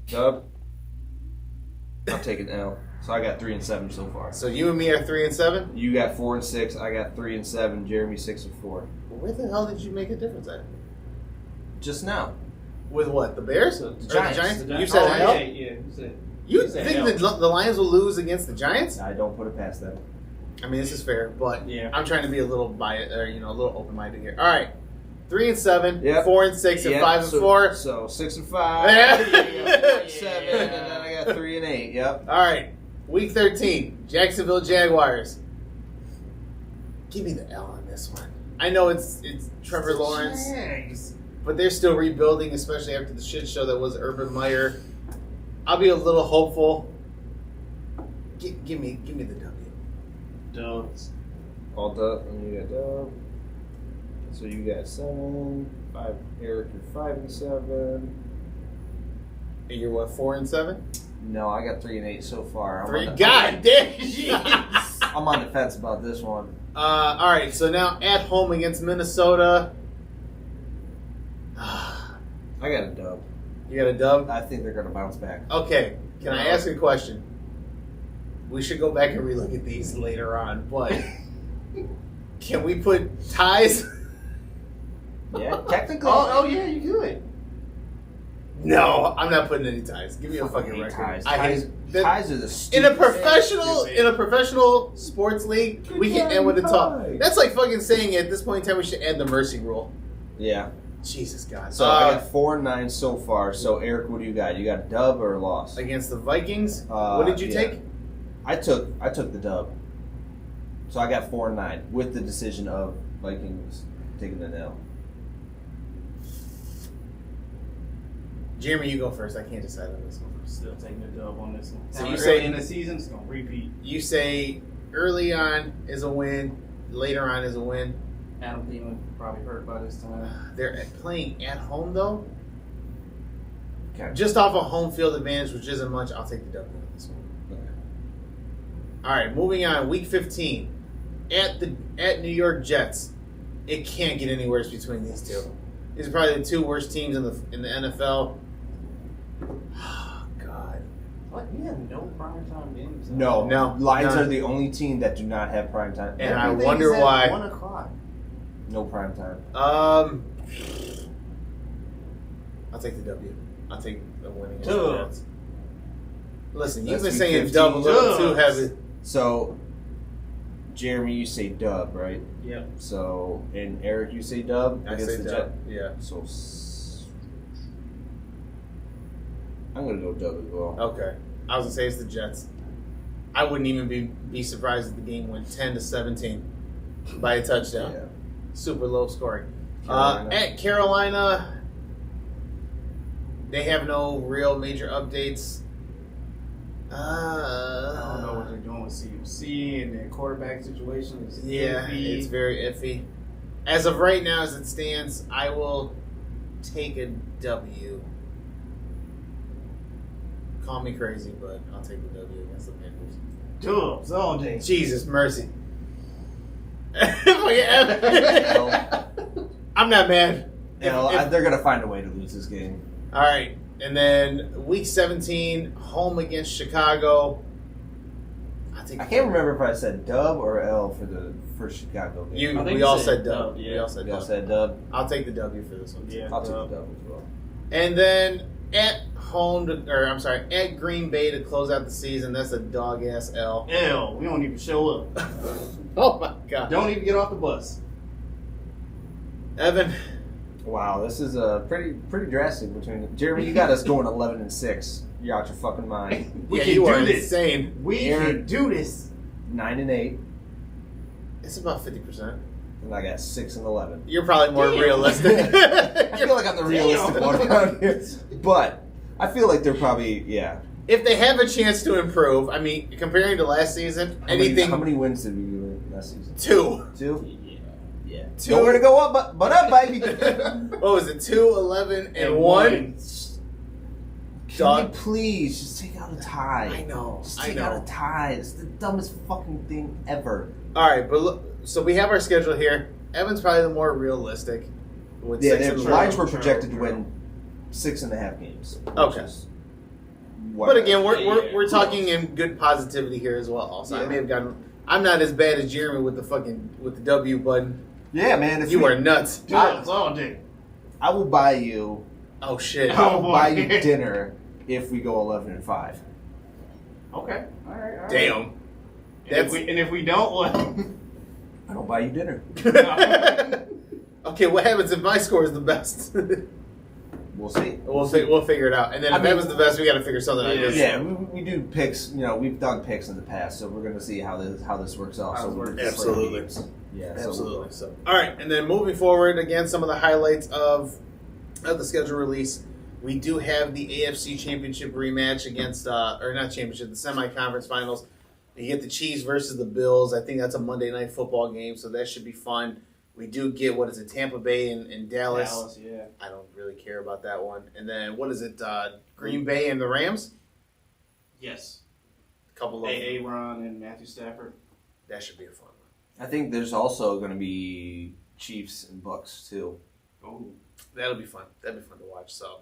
Dub. I'm taking L. So I got 3-7 so far. So you and me are 3-7. You got 4-6. I got 3-7. Jeremy 6-4. Where the hell did you make a difference at? Just now. With what? The Bears? The Or Giants. You said L? Yeah. You said. You said think L. the Lions will lose against the Giants? I don't put it past them. I mean, this is fair, but Yeah. I'm trying to be a little biased, or a little open-minded here. All right, 3-7, Yep. 4-6, and 5-4. So 6-5. Yeah. 7, and then I got 3-8. Yep. All right, week 13, Jacksonville Jaguars. Give me the L on this one. I know it's Trevor Lawrence. Jags. but they're still rebuilding, especially after the shit show that was Urban Meyer. I'll be a little hopeful. Give me the W. Dubs. All dub, and you got dub. So you got 7, 5. Eric, you're 5 and 7. And you're what, 4 and 7? No, I got 3 and 8 so far. God damn! I'm on the fence about this one. All right, so now at home against Minnesota. I got a dub. You got a dub? I think they're going to bounce back. Okay, can I ask you a question? We should go back and relook at these later on, but can we put ties? Yeah, technically. Oh yeah, you could. No, I'm not putting any ties. Give me a fucking record. Ties. I hate Ties are the in stupid. a professional sports league, we can end with a talk. That's like fucking saying at this point in time we should add the mercy rule. Yeah. Jesus God. So I got 4 and 9 so far. So Eric, what do you got? You got a dub or a loss? Against the Vikings. What did you take? I took the dub. So I got 4 and 9 with the decision of Vikings taking the L. Jeremy, you go first. I can't decide on this one. Still taking the dub on this one. So Now, you early say- in the season, it's gonna repeat. You say early on is a win, later on is a win. Adam Thielen probably hurt by this time. They're playing at home though. Okay. Just off a home field advantage, which isn't much. I'll take the W on this one. Okay. All right, moving on. Week 15 at New York Jets. It can't get any worse between these two. These are probably the 2 worst teams in the NFL. Oh, God. What? You have no primetime games? No, No, Lions none. are the only team that do not have prime time. And I Everything's wonder at why. 1 o'clock. No prime time. I'll take the W. I'll take the winning against the Dub. Jets. Listen, you've That's been week saying 15. dub a little too Dubs. heavy. So, Jeremy, you say dub, right? Yep. So, and Eric, you say dub I against say the dub. Jets. Yeah. So, I'm gonna go dub as well. Okay. I was gonna say it's the Jets. I wouldn't even be surprised if the game went 10-17 by a touchdown. Yeah. Super low scoring. Carolina. At Carolina, they have no real major updates. I don't know what they're doing with CMC and their quarterback situation. Is Yeah, iffy. it's very iffy. As of right now, as it stands, I will take a W. Call me crazy, but I'll take the W against the Panthers. Dubs all day. Jesus mercy. L. I'm not mad. They're gonna find a way to lose this game. All right, and then week 17, home against Chicago. I can't remember if I said dub or L for the first Chicago game. I think We you all said said dub. dub, yeah. We all said Y'all dub. said dub. I'll take the W for this one. Too. Yeah. I'll take the dub as well. And then at at Green Bay to close out the season. That's a dog ass L. L. We don't even show up. Oh my God. Don't even get off the bus. Evan. Wow, this is pretty drastic between Jeremy. You got us going 11 and 6. You're out your fucking mind. We Yeah, can you do are this. insane. We can do this. 9 and 8, It's about 50%. and I got 6 and 11. You're probably more Damn. realistic. I feel like I'm the realistic Damn. one around here, but I feel like they're probably If they have a chance to improve, I mean, comparing to last season, How many wins did we win last season? 2. 2. Yeah. Two. Don't want to go up, but up, baby. What was it? 2, 11, and 1. Can Dog. you please just take out a tie? I know. Just I take out know. a tie. It's the dumbest fucking thing ever. All right, but look, so we have our schedule here. Evan's probably the more realistic. With Yeah, 6 the and Lions were True, projected to true. win 6.5 games. which Okay. is But again, we're Yeah. talking in good positivity here as well. Also, I Yeah. may have gotten. I'm not as bad as Jeremy with the W button. yeah, man. If You are nuts. Dubs all day. I will buy you. Oh shit. I will boy. buy you dinner if we go 11 and 5. Okay. All right. Damn. And if we don't, what? I don't buy you dinner. Okay, what happens if my score is the best? We'll see. we'll figure it out. And then I if mean- Evan's the best, we got to figure something out. Yeah, we do picks. You know, we've done picks in the past, so we're going to see how this works out. How So it works. we can play Absolutely. games. Yeah, Absolutely. So, all right, and then moving forward, again, some of the highlights of of the schedule release, we do have the AFC Championship rematch against, or not championship, the semi-conference finals. You get the Chiefs versus the Bills. I think that's a Monday Night Football game, so that should be fun. We do get, what is it, Tampa Bay and Dallas. Dallas, yeah. I don't really care about that one. And then, what is it, Green Bay and the Rams? Yes. A couple of Aaron and Matthew Stafford. That should be a fun one. I think there's also going to be Chiefs and Bucks too. Oh. That'll be fun. That'll be fun to watch. So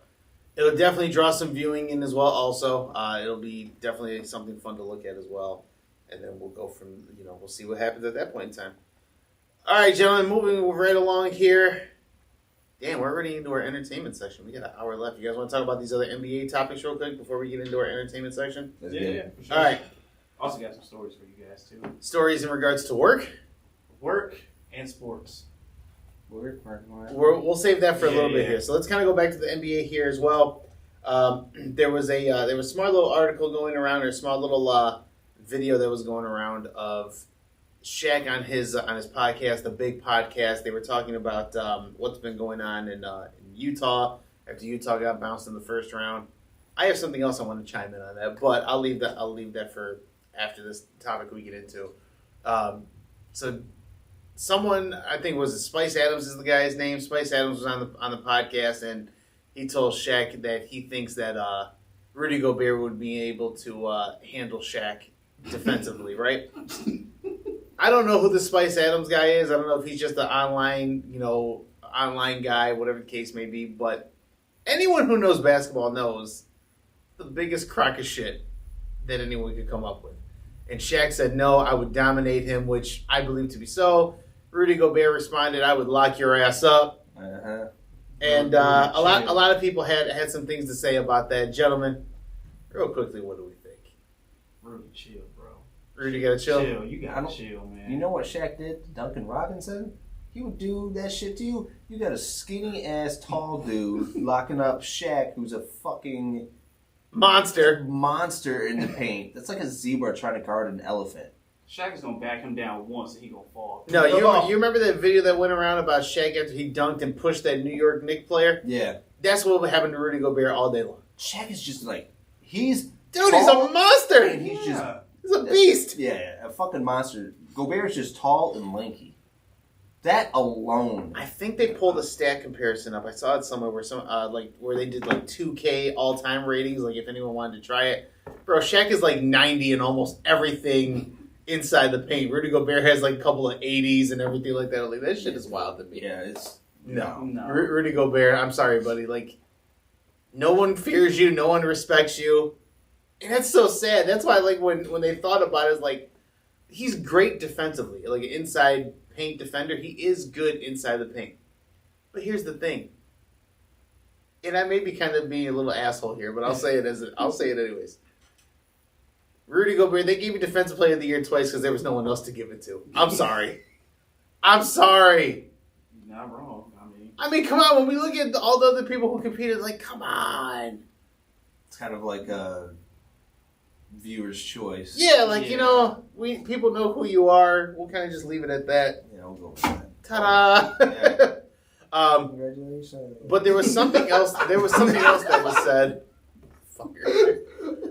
it'll definitely draw some viewing in as well. Also, it'll be definitely something fun to look at as well. And then we'll go from, we'll see what happens at that point in time. All right, gentlemen, moving right along here. Damn, we're already into our entertainment section. We got an hour left. You guys want to talk about these other NBA topics real quick before we get into our entertainment section? Yeah, for sure. All right. Also got some stories for you guys, too. Stories in regards to work? Work and sports. We'll save that for a little bit here. So let's kind of go back to the NBA here as well. There was a smart little article going around, or a small little video that was going around of Shaq on his podcast, the Big Podcast. They were talking about what's been going on in Utah after Utah got bounced in the first round. I have something else I want to chime in on that, but I'll leave that for after this topic we get into. So someone, I think was it Spice Adams is the guy's name. Spice Adams was on the podcast, and he told Shaq that he thinks that Rudy Gobert would be able to handle Shaq defensively, right? I don't know who the Spice Adams guy is. I don't know if he's just an online guy, whatever the case may be. But anyone who knows basketball knows the biggest crock of shit that anyone could come up with. And Shaq said, no, I would dominate him, which I believe to be so. Rudy Gobert responded, I would lock your ass up. Uh-huh. And a lot of people had some things to say about that. Gentlemen, real quickly, what do we think? Rudy, chill, bro. Rudy, gotta chill? Chill, you gotta chill, man. You know what Shaq did to Duncan Robinson? He would do that shit to you. You got a skinny-ass, tall dude locking up Shaq, who's a fucking monster in the paint. That's like a zebra trying to guard an elephant. Shaq is gonna back him down once and he gonna fall. No, you remember that video that went around about Shaq after he dunked and pushed that New York Knicks player? Yeah. That's what would happen to Rudy Gobert all day long. Shaq is just like, he's Dude, he's a monster! and he's just... He's a beast! Yeah, a fucking monster. Gobert's just tall and lanky. That alone. I think they pulled a stat comparison up. I saw it somewhere where where they did 2K all-time ratings, if anyone wanted to try it. Bro, Shaq is 90 in almost everything inside the paint. Rudy Gobert has a couple of 80s and everything like that. That shit is wild to me. Yeah, it's... No. No. Rudy Gobert, I'm sorry, buddy. No one fears you. No one respects you. And that's so sad. That's why, when they thought about it, it's he's great defensively. An inside paint defender. He is good inside the paint. But here's the thing. And I may be kind of being a little asshole here, but I'll say it anyways. Rudy Gobert, they gave you Defensive Player of the Year twice because there was no one else to give it to. I'm sorry. I'm sorry. You're not wrong. I mean, come on. When we look at all the other people who competed, come on. It's kind of like a viewer's choice. Yeah, people know who you are. We'll kind of just leave it at that. Yeah, we'll go with that. Ta-da! Yeah. Congratulations. But there was something else. That was said. Fucker.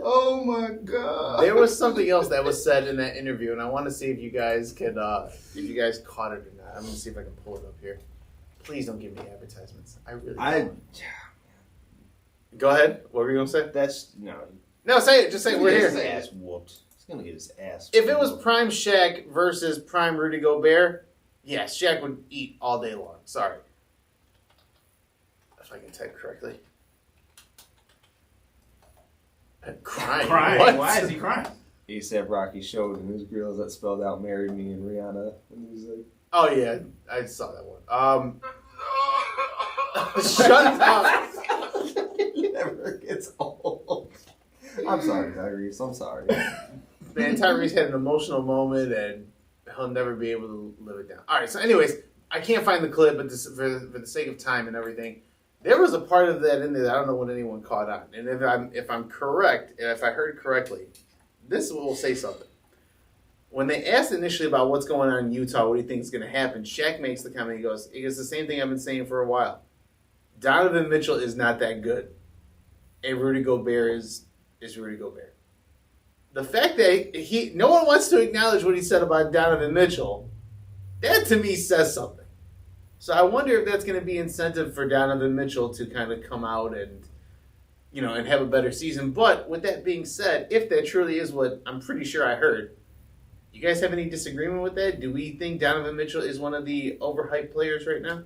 Oh my god. There was something else that was said in that interview, and I want to see if you guys caught it or not. I'm gonna see if I can pull it up here. Please don't give me advertisements. I really don't. Go ahead. What were you gonna say? That's no. No, say it. Just say it. We're here. His ass whooped. He's gonna get his ass. If it was prime Shaq versus prime Rudy Gobert, yes, Shaq would eat all day long. Sorry. If I can type correctly. Crying. Crying? Why is he crying? He said Rocky showed him his girls that spelled out "Marry Me" and Rihanna, and he was like, "Oh yeah, I saw that one." Shut up. It never gets old. I'm sorry, Tyrese. I'm sorry. Man, Tyrese had an emotional moment, and he'll never be able to live it down. All right. So, anyways, I can't find the clip, but for the sake of time and everything, there was a part of that in there that I don't know when anyone caught on. And if I'm correct, and if I heard correctly, this will say something. When they asked initially about what's going on in Utah, what do you think is going to happen? Shaq makes the comment. He goes, "It's the same thing I've been saying for a while. Donovan Mitchell is not that good, and Rudy Gobert is Rudy Gobert. The fact that no one wants to acknowledge what he said about Donovan Mitchell, that to me says something. So I wonder if that's going to be incentive for Donovan Mitchell to kind of come out and have a better season. But with that being said, if that truly is what I'm pretty sure I heard, you guys have any disagreement with that? Do we think Donovan Mitchell is one of the overhyped players right now?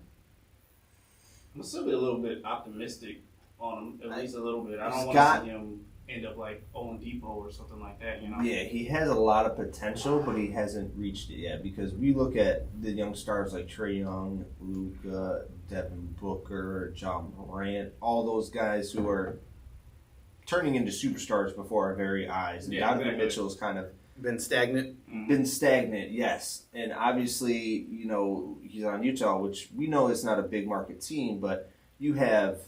I'm still be a little bit optimistic on him, at least a little bit. I don't want to see him end up like Olin Depot or something like that, Yeah, he has a lot of potential, but he hasn't reached it yet. Because we look at the young stars like Trae Young, Luka, Devin Booker, John Morant, all those guys who are turning into superstars before our very eyes. And Donovan Mitchell's kind of been stagnant. Been stagnant, yes. And obviously, he's on Utah, which we know is not a big market team, but you have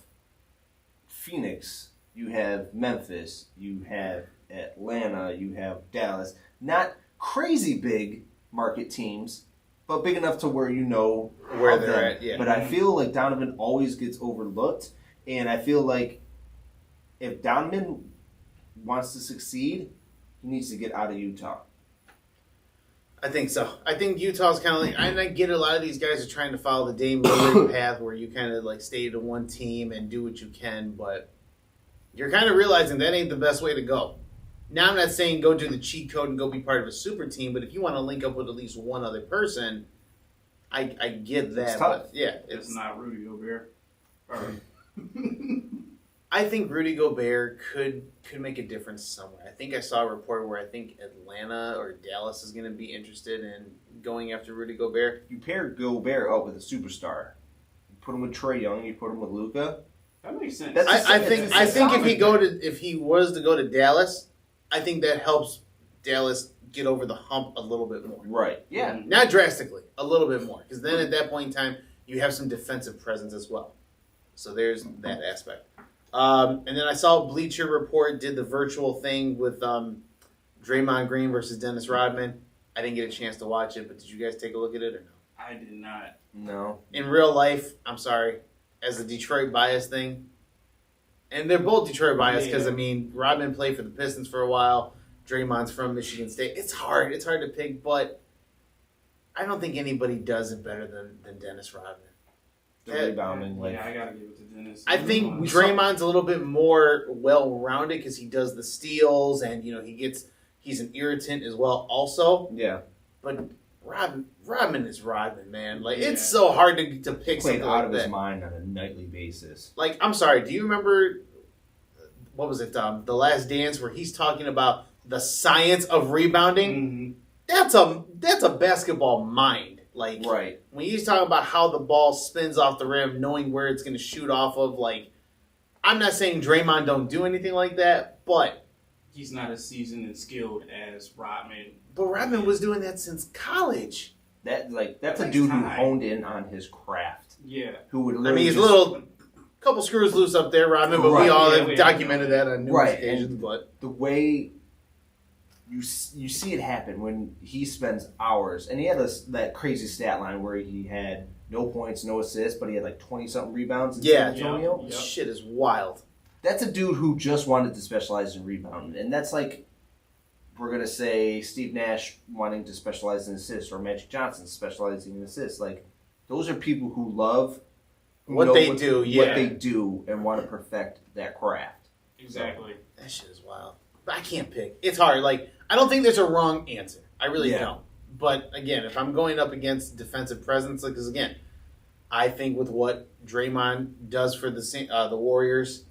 Phoenix, you have Memphis, you have Atlanta, you have Dallas. Not crazy big market teams, but big enough to where where they're at. Yeah. But I feel like Donovan always gets overlooked, and I feel like if Donovan wants to succeed, he needs to get out of Utah. I think so. I think Utah's kind of like, and I get a lot of these guys are trying to follow the Dame Lillard path where you kind of like stay to one team and do what you can, but you're kind of realizing that ain't the best way to go. Now, I'm not saying go do the cheat code and go be part of a super team, but if you want to link up with at least one other person, I get that. It's tough. But yeah, it's not Rudy Gobert. I think Rudy Gobert could make a difference somewhere. I think I saw a report where I think Atlanta or Dallas is going to be interested in going after Rudy Gobert. You pair Gobert up with a superstar. You put him with Trae Young. You put him with Luka. That makes sense. I think if he was to go to Dallas, I think that helps Dallas get over the hump a little bit more. Right. Yeah. Not drastically, a little bit more, because then at that point in time you have some defensive presence as well. So there's that aspect. And then I saw Bleacher Report did the virtual thing with Draymond Green versus Dennis Rodman. I didn't get a chance to watch it, but did you guys take a look at it or no? I did not. No. In real life, I'm sorry, as a Detroit bias thing, and they're both Detroit bias because, Rodman played for the Pistons for a while. Draymond's from Michigan State. It's hard. It's hard to pick, but I don't think anybody does it better than Dennis Rodman. The rebounding. I got to give it to Dennis. I think Draymond's a little bit more well-rounded because he does the steals and, he's an irritant as well also. Yeah. But Rodman is Rodman, man. It's so hard to pick something out like of that. His mind on a nightly basis. I'm sorry, do you remember, what was it, The Last Dance, where he's talking about the science of rebounding? Mm-hmm. That's a basketball mind. Right. When he's talking about how the ball spins off the rim, knowing where it's going to shoot off of, I'm not saying Draymond don't do anything like that, but he's not as seasoned and skilled as Rodman. But Rodman was doing that since college. That's a dude who honed in on his craft. Yeah. Who would literally he's a little couple screws loose up there, Rodman, but we all have documented that on numerous occasions. And but the way you see it happen when he spends hours, and he had that crazy stat line where he had no points, no assists, but he had 20-something rebounds in San Antonio. Yep. Shit is wild. That's a dude who just wanted to specialize in rebounding, and that's we're going to say Steve Nash wanting to specialize in assists, or Magic Johnson specializing in assists. Those are people who love what they do and want to perfect that craft. Exactly. So, that shit is wild. But I can't pick. It's hard. I don't think there's a wrong answer. I really don't. But again, if I'm going up against defensive presence, because again, I think with what Draymond does for the Warriors,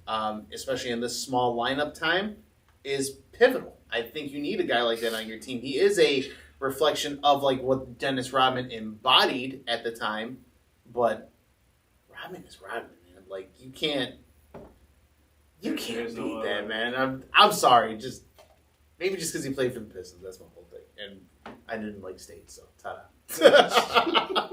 especially in this small lineup time, is pivotal. I think you need a guy like that on your team. He is a reflection of what Dennis Rodman embodied at the time, but Rodman is Rodman, man. You can't beat that, man. I'm sorry, maybe just because he played for the Pistons. That's my whole thing, and I didn't like State, so ta-da.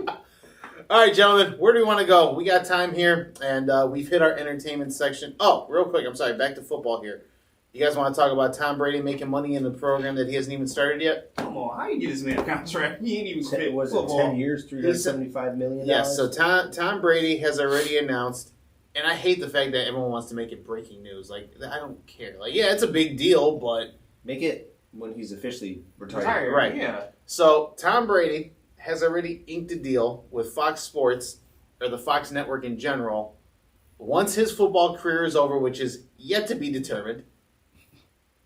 All right, gentlemen, where do we want to go? We got time here, and we've hit our entertainment section. Oh, real quick, I'm sorry, back to football here. You guys want to talk about Tom Brady making money in the program that he hasn't even started yet? Come on, how you get this man a contract? He ain't even fit football. 10 years, $375 million? Yes, so Tom Brady has already announced And I hate the fact that everyone wants to make it breaking news. Like, I don't care. Like, yeah, it's a big deal, but... Make it when he's officially retired. Right. Yeah. So, Tom Brady has already inked a deal with Fox Sports, or the Fox network in general. Once his football career is over, which is yet to be determined,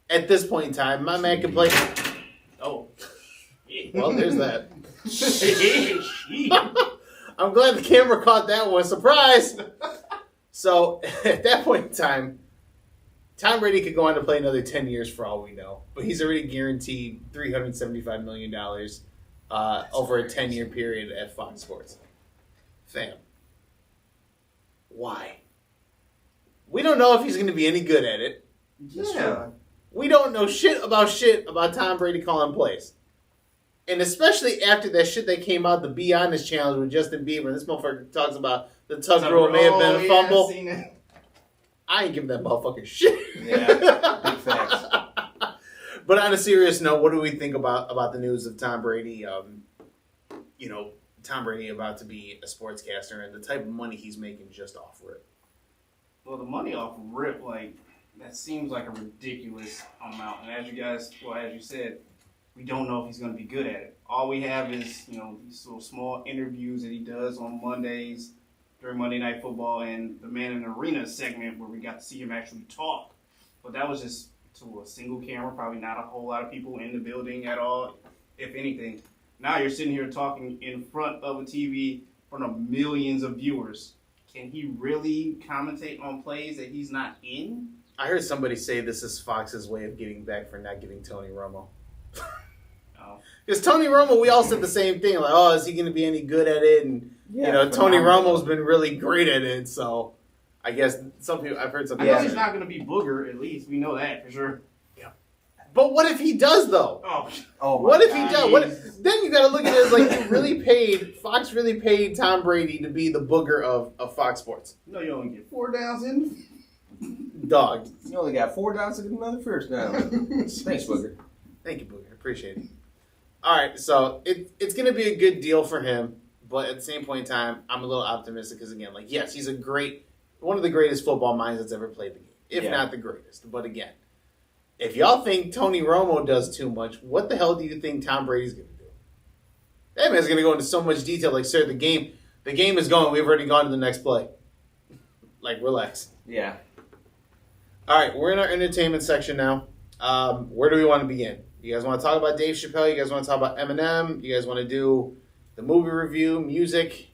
at this point in time, my man can play... Oh. Well, there's that. I'm glad the camera caught that one. Surprise! So, at that point in time, Tom Brady could go on to play another 10 years for all we know. But he's already guaranteed $375 million over a 10-year period at Fox Sports. Fam. Why? We don't know if he's going to be any good at it. Yeah. We don't know shit about Tom Brady calling plays. And especially after that shit that came out, the Be Honest challenge with Justin Bieber. This motherfucker talks about the tug rule may have been a fumble. I ain't giving that motherfucker shit. Yeah, big facts. But on a serious note, what do we think about the news of Tom Brady? Tom Brady about to be a sportscaster and the type of money he's making just off RIP. Well, the money off RIP, that seems like a ridiculous amount. And as you said, we don't know if he's going to be good at it. All we have is, these little small interviews that he does on Mondays during Monday Night Football and the Man in the Arena segment where we got to see him actually talk. But that was just to a single camera, probably not a whole lot of people in the building at all, if anything. Now you're sitting here talking in front of a TV in front of millions of viewers. Can he really commentate on plays that he's not in? I heard somebody say this is Fox's way of getting back for not giving Tony Romo. Because Tony Romo, we all said the same thing. Like, is he going to be any good at it? And, Tony Romo's been really great at it. So, I guess I've heard some people. I know he's not going to be Booger, at least. We know that for sure. Yeah. But what if he does, though? What if he does? Then you got to look at it as like Fox really paid Tom Brady to be the Booger of Fox Sports. No, you only get 4 downs in. Dog. You only got 4 downs to get another first down. Thanks, Booger. Thank you, Booger. Appreciate it. All right, so it's going to be a good deal for him, but at the same point in time, I'm a little optimistic because, again, yes, he's one of the greatest football minds that's ever played the game, if not the greatest. But again, if y'all think Tony Romo does too much, what the hell do you think Tom Brady's going to do? That man's going to go into so much detail, like, sir, the game is going. We've already gone to the next play. Relax. Yeah. All right, we're in our entertainment section now. Where do we want to begin? You guys want to talk about Dave Chappelle? You guys want to talk about Eminem? You guys want to do the movie review, music?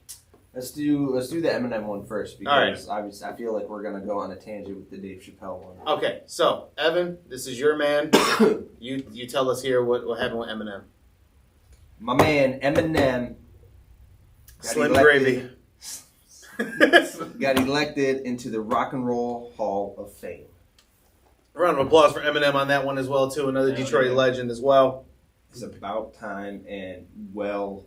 Let's do the Eminem one first because obviously I feel like we're gonna go on a tangent with the Dave Chappelle one. Okay, so Evan, this is your man. you tell us here what happened with Eminem. My man Eminem, Slim Gravy, got elected into the Rock and Roll Hall of Fame. A round of applause for Eminem on that one as well, too. Another Detroit legend as well. It's about time and well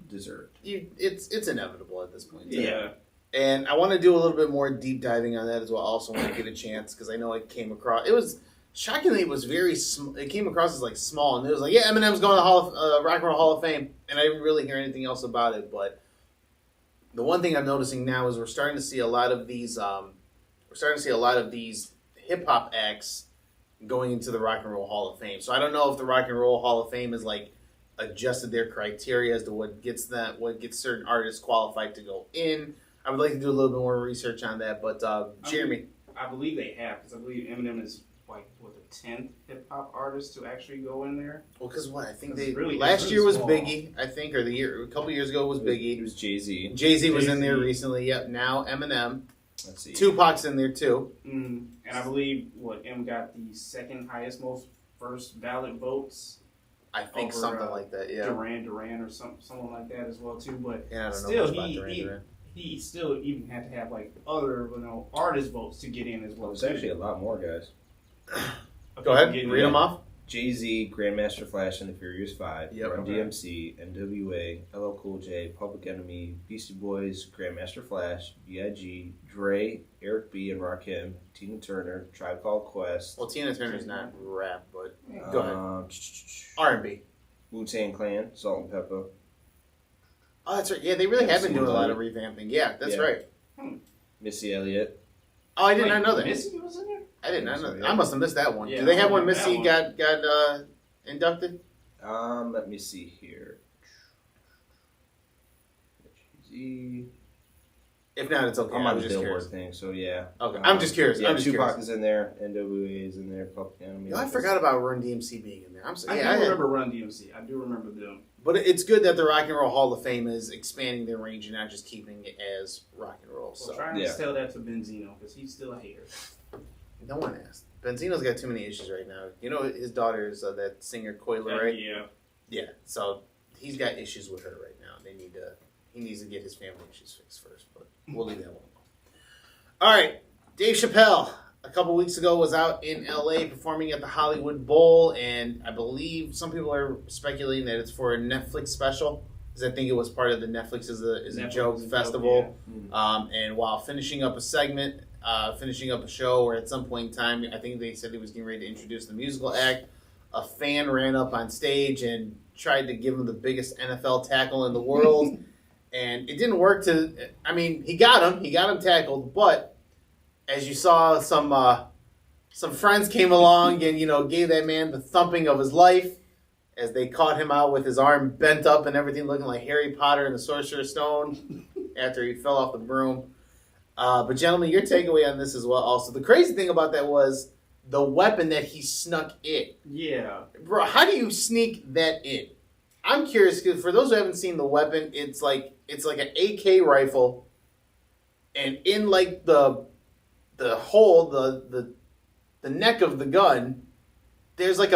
deserved. It's inevitable at this point. Yeah. And I want to do a little bit more deep diving on that as well. Also, when I get a chance, because I know it came across. It was shockingly, it was very. It came across as small, and it was Eminem's going to Rock and Roll Hall of Fame, and I didn't really hear anything else about it. But the one thing I'm noticing now is we're starting to see a lot of these. Hip hop acts going into the Rock and Roll Hall of Fame. So I don't know if the Rock and Roll Hall of Fame is adjusted their criteria as to what gets certain artists qualified to go in. I would like to do a little bit more research on that, but Jeremy, I believe they have because I believe Eminem is the 10th hip hop artist to actually go in there. Well, because I think last year was Biggie, I think, or a couple years ago was Biggie. It was Jay-Z. Jay-Z was in there recently. Yep. Now Eminem. Let's see. Tupac's in there too. And I believe M got the second highest, most first ballot votes. I think over, something like that. Yeah. Duran or someone like that as well too. But I don't still, know much about Duran. He still even had to have other artist votes to get in as well. There's actually a lot more guys. Go ahead, read them off. Jay-Z, Grandmaster Flash and the Furious 5, Yep. Run DMC, NWA, LL Cool J, Public Enemy, Beastie Boys, Grandmaster Flash, B.I.G., Dre, Eric B. and Rakim, Tina Turner, Tribe Called Quest. Well, Tina Turner's not rap, but go ahead. R&B. Wu-Tang Clan, Salt and Pepper. Oh, that's right. Yeah, they really have been doing a lot of revamping. Yeah, that's right. Missy Elliott. Oh, I did not know that. Missy was in there? I did not know that. I must have missed that one. Yeah, Do they have when that Missy one. got inducted? Let me see here. If not, it's okay. I'm on the just Billboard curious. thing, so yeah. Okay, I'm just curious. Yeah, I'm just Tupac curious. is in there. NWA is in there. Public Enemy. I forgot about Run DMC being in there. I'm I sorry. do Yeah, remember Run DMC. I do remember them. but it's good that the Rock and Roll Hall of Fame is expanding their range and not just keeping it as rock and roll. Well, So trying to tell that to Benzino because he's still a hater. no one asked. Benzino's got too many issues right now. You know, his daughter is that singer Coyle, right? Yeah. Yeah. So he's got issues with her right now. He needs to get his family issues fixed first. But we'll leave that one alone. All right, Dave Chappelle. A couple weeks ago was out in L.A. performing at the Hollywood Bowl, and I believe some people are speculating that it's for a Netflix special, because I think it was part of the Netflix is a Joke festival. And while finishing up a segment, finishing up a show, or at some point in time, I think they said he was getting ready to introduce the musical act, a fan ran up on stage and tried to give him the biggest NFL tackle in the world. And it didn't work he got him tackled, but as you saw, some friends came along and, gave that man the thumping of his life as they caught him out with his arm bent up and everything looking like Harry Potter and the Sorcerer's Stone after he fell off the broom. But gentlemen, your takeaway on this as well. Also, the crazy thing about that was the weapon that he snuck in. Yeah. Bro, how do you sneak that in? I'm curious, because for those who haven't seen the weapon, it's like an AK rifle, and in like the hole, the neck of the gun, there's like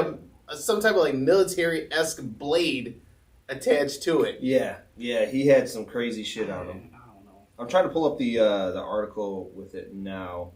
some type of like military-esque blade attached to it. Yeah, he had some crazy shit on him. I don't know. I'm trying to pull up the article with it now.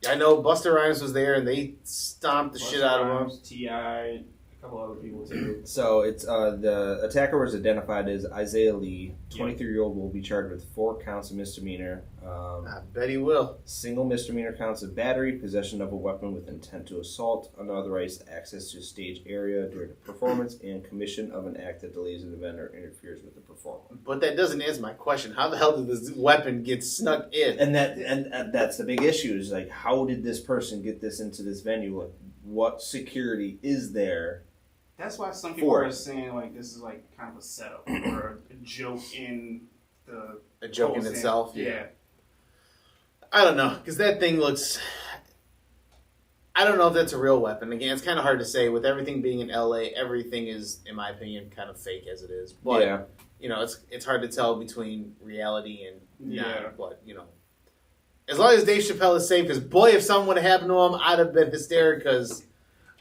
I know Busta Rhymes was there, and they stomped the shit out of him. T.I., a couple other people too. So it's the attacker was identified as Isaiah Lee. 23-year-old will be charged with 4 counts of misdemeanor. I bet he will. Single misdemeanor counts of battery, possession of a weapon with intent to assault, unauthorized access to a stage area during a performance, and commission of an act that delays an event or interferes with the performance. But that doesn't answer my question. How the hell did this weapon get snuck in? And that's the big issue. Is like, how did this person get this into this venue? Like, what security is there? That's why some people are saying like this is like kind of a setup or a joke in the A joke in whole itself? thing. Yeah. I don't know, because that thing looks... I don't know if that's a real weapon. Again, it's kind of hard to say. With everything being in L.A., everything is, in my opinion, kind of fake as it is. But, Yeah. It's hard to tell between reality and Yeah. not. But, as long as Dave Chappelle is safe, because, boy, if something would have happened to him, I'd have been hysterical, because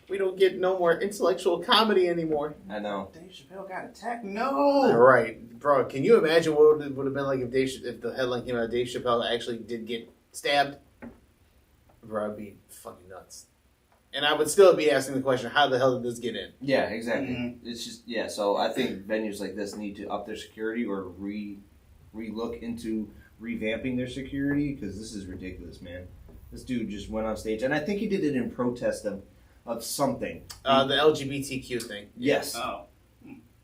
we don't get no more intellectual comedy anymore. I know. Dave Chappelle got attacked? No! Right. Bro, can you imagine what it would have been like if the headline came out Dave Chappelle actually did get stabbed? Bro, I'd be fucking nuts. And I would still be asking the question, how the hell did this get in? Yeah, exactly. Mm-hmm. It's just so I think venues like this need to up their security or re-look into revamping their security, because this is ridiculous, man. This dude just went on stage, and I think he did it in protest of something. The LGBTQ thing. Yes. Oh.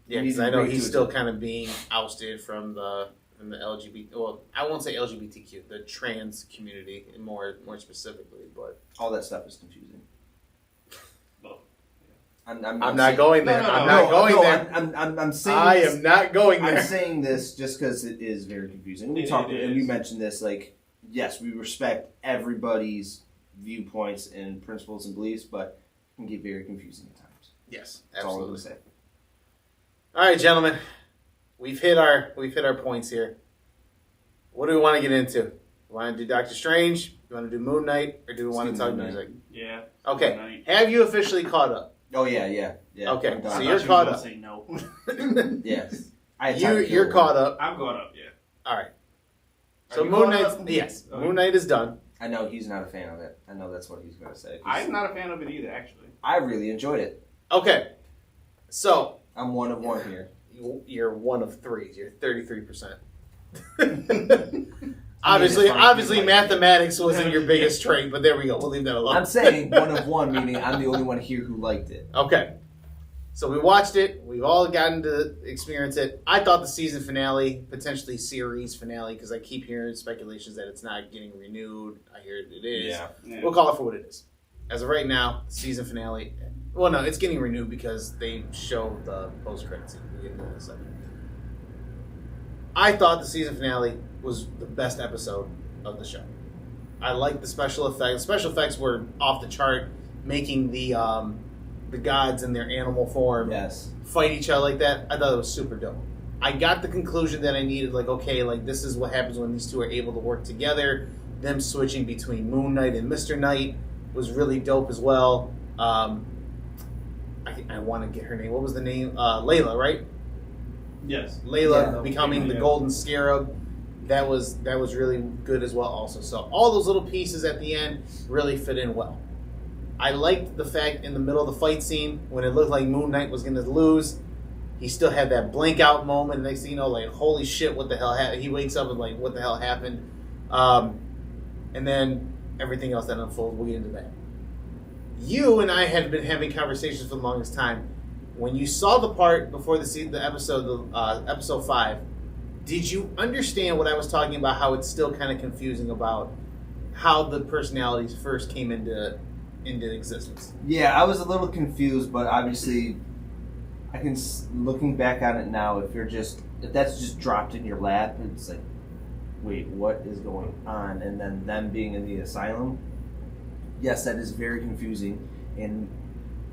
Yeah, because I know he's still kind of being ousted from the LGBT. Well, I won't say LGBTQ, the trans community, more specifically. But All that stuff is confusing. Well, I'm not going there. No, I'm not going there. I'm saying I this, am not going there. I'm saying this just because it is very confusing. We talked and we mentioned this. Like, yes, we respect everybody's viewpoints and principles and beliefs, but it can get very confusing at times. Yes, That's all I'm absolutely. gonna say. All right, gentlemen, we've hit our points here. What do we want to get into? Want to do Doctor Strange? You want to do Moon Knight, or do we want to talk music? yeah. Okay. Have you officially caught up? Oh yeah. Okay, I'm done. so I you're thought you caught were up. gonna say no. Yes. I had time to You're kill caught one. up. I'm going up, yeah. All right. Are So you Moon caught Knight's up? yes, Okay. Moon Knight is done. I know he's not a fan of it. I know that's what he's going to say. I'm not a fan of it either, actually. I really enjoyed it. Okay, so I'm one of one here. you're one of three. You're 33%. It's funny. Obviously, mathematics wasn't your biggest trait, but there we go. We'll leave that alone. I'm saying one of one, meaning I'm the only one here who liked it. Okay. So we watched it. We've all gotten to experience it. I thought the season finale, potentially series finale, because I keep hearing speculations that it's not getting renewed. I hear it is. Yeah. We'll call it for what it is. As of right now, season finale. Well, no, it's getting renewed because they show the post-credit scene. We'll get into that in a second. I thought the season finale was the best episode of the show. I liked the special effects. The special effects were off the chart, making the gods in their animal form fight each other like that. I thought it was super dope. I got the conclusion that I needed, like, okay, like, this is what happens when these two are able to work together. Them switching between Moon Knight and Mr. Knight was really dope as well. I want to get her name. What was the name? Layla, right? Yes. Layla becoming the Golden Scarab. That was really good as well also. So all those little pieces at the end really fit in well. I liked the fact in the middle of the fight scene when it looked like Moon Knight was going to lose, he still had that blank out moment. Next thing you know, like, holy shit, what the hell happened? He wakes up and like, what the hell happened? And then everything else that unfolds, we'll get into that. You and I had been having conversations for the longest time. When you saw the part before the episode, episode 5, did you understand what I was talking about? How it's still kind of confusing about how the personalities first came into existence. Yeah, I was a little confused, but obviously, I can, looking back on it now, if that's just dropped in your lap, it's like, wait, what is going on? And then them being in the asylum, yes, that is very confusing. And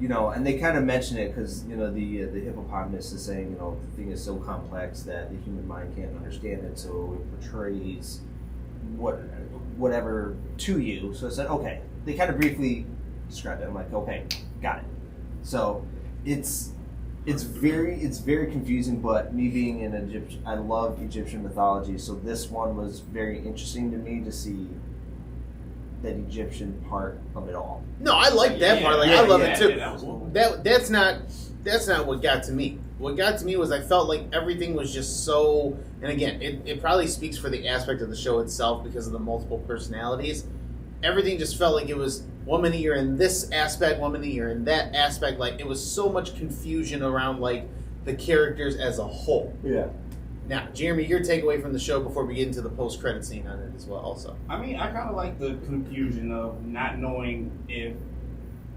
and they kind of mention it because the hippopotamus is saying the thing is so complex that the human mind can't understand it, so it portrays whatever to you. So it's like, okay, they kind of briefly describe it. I'm like, okay, got it. So it's very confusing, but me being an Egyptian, I love Egyptian mythology, so this one was very interesting to me to see that Egyptian part of it all. No, I like that part. Like, I love it too. Yeah, that was cool. That's not what got to me. What got to me was I felt like everything was just so. And again, it probably speaks for the aspect of the show itself because of the multiple personalities. Everything just felt like it was 1 minute you're in this aspect, 1 minute you're in that aspect. Like, it was so much confusion around like the characters as a whole. Yeah. Now, Jeremy, your takeaway from the show before we get into the post-credit scene on it as well also. I mean, I kind of like the confusion of not knowing if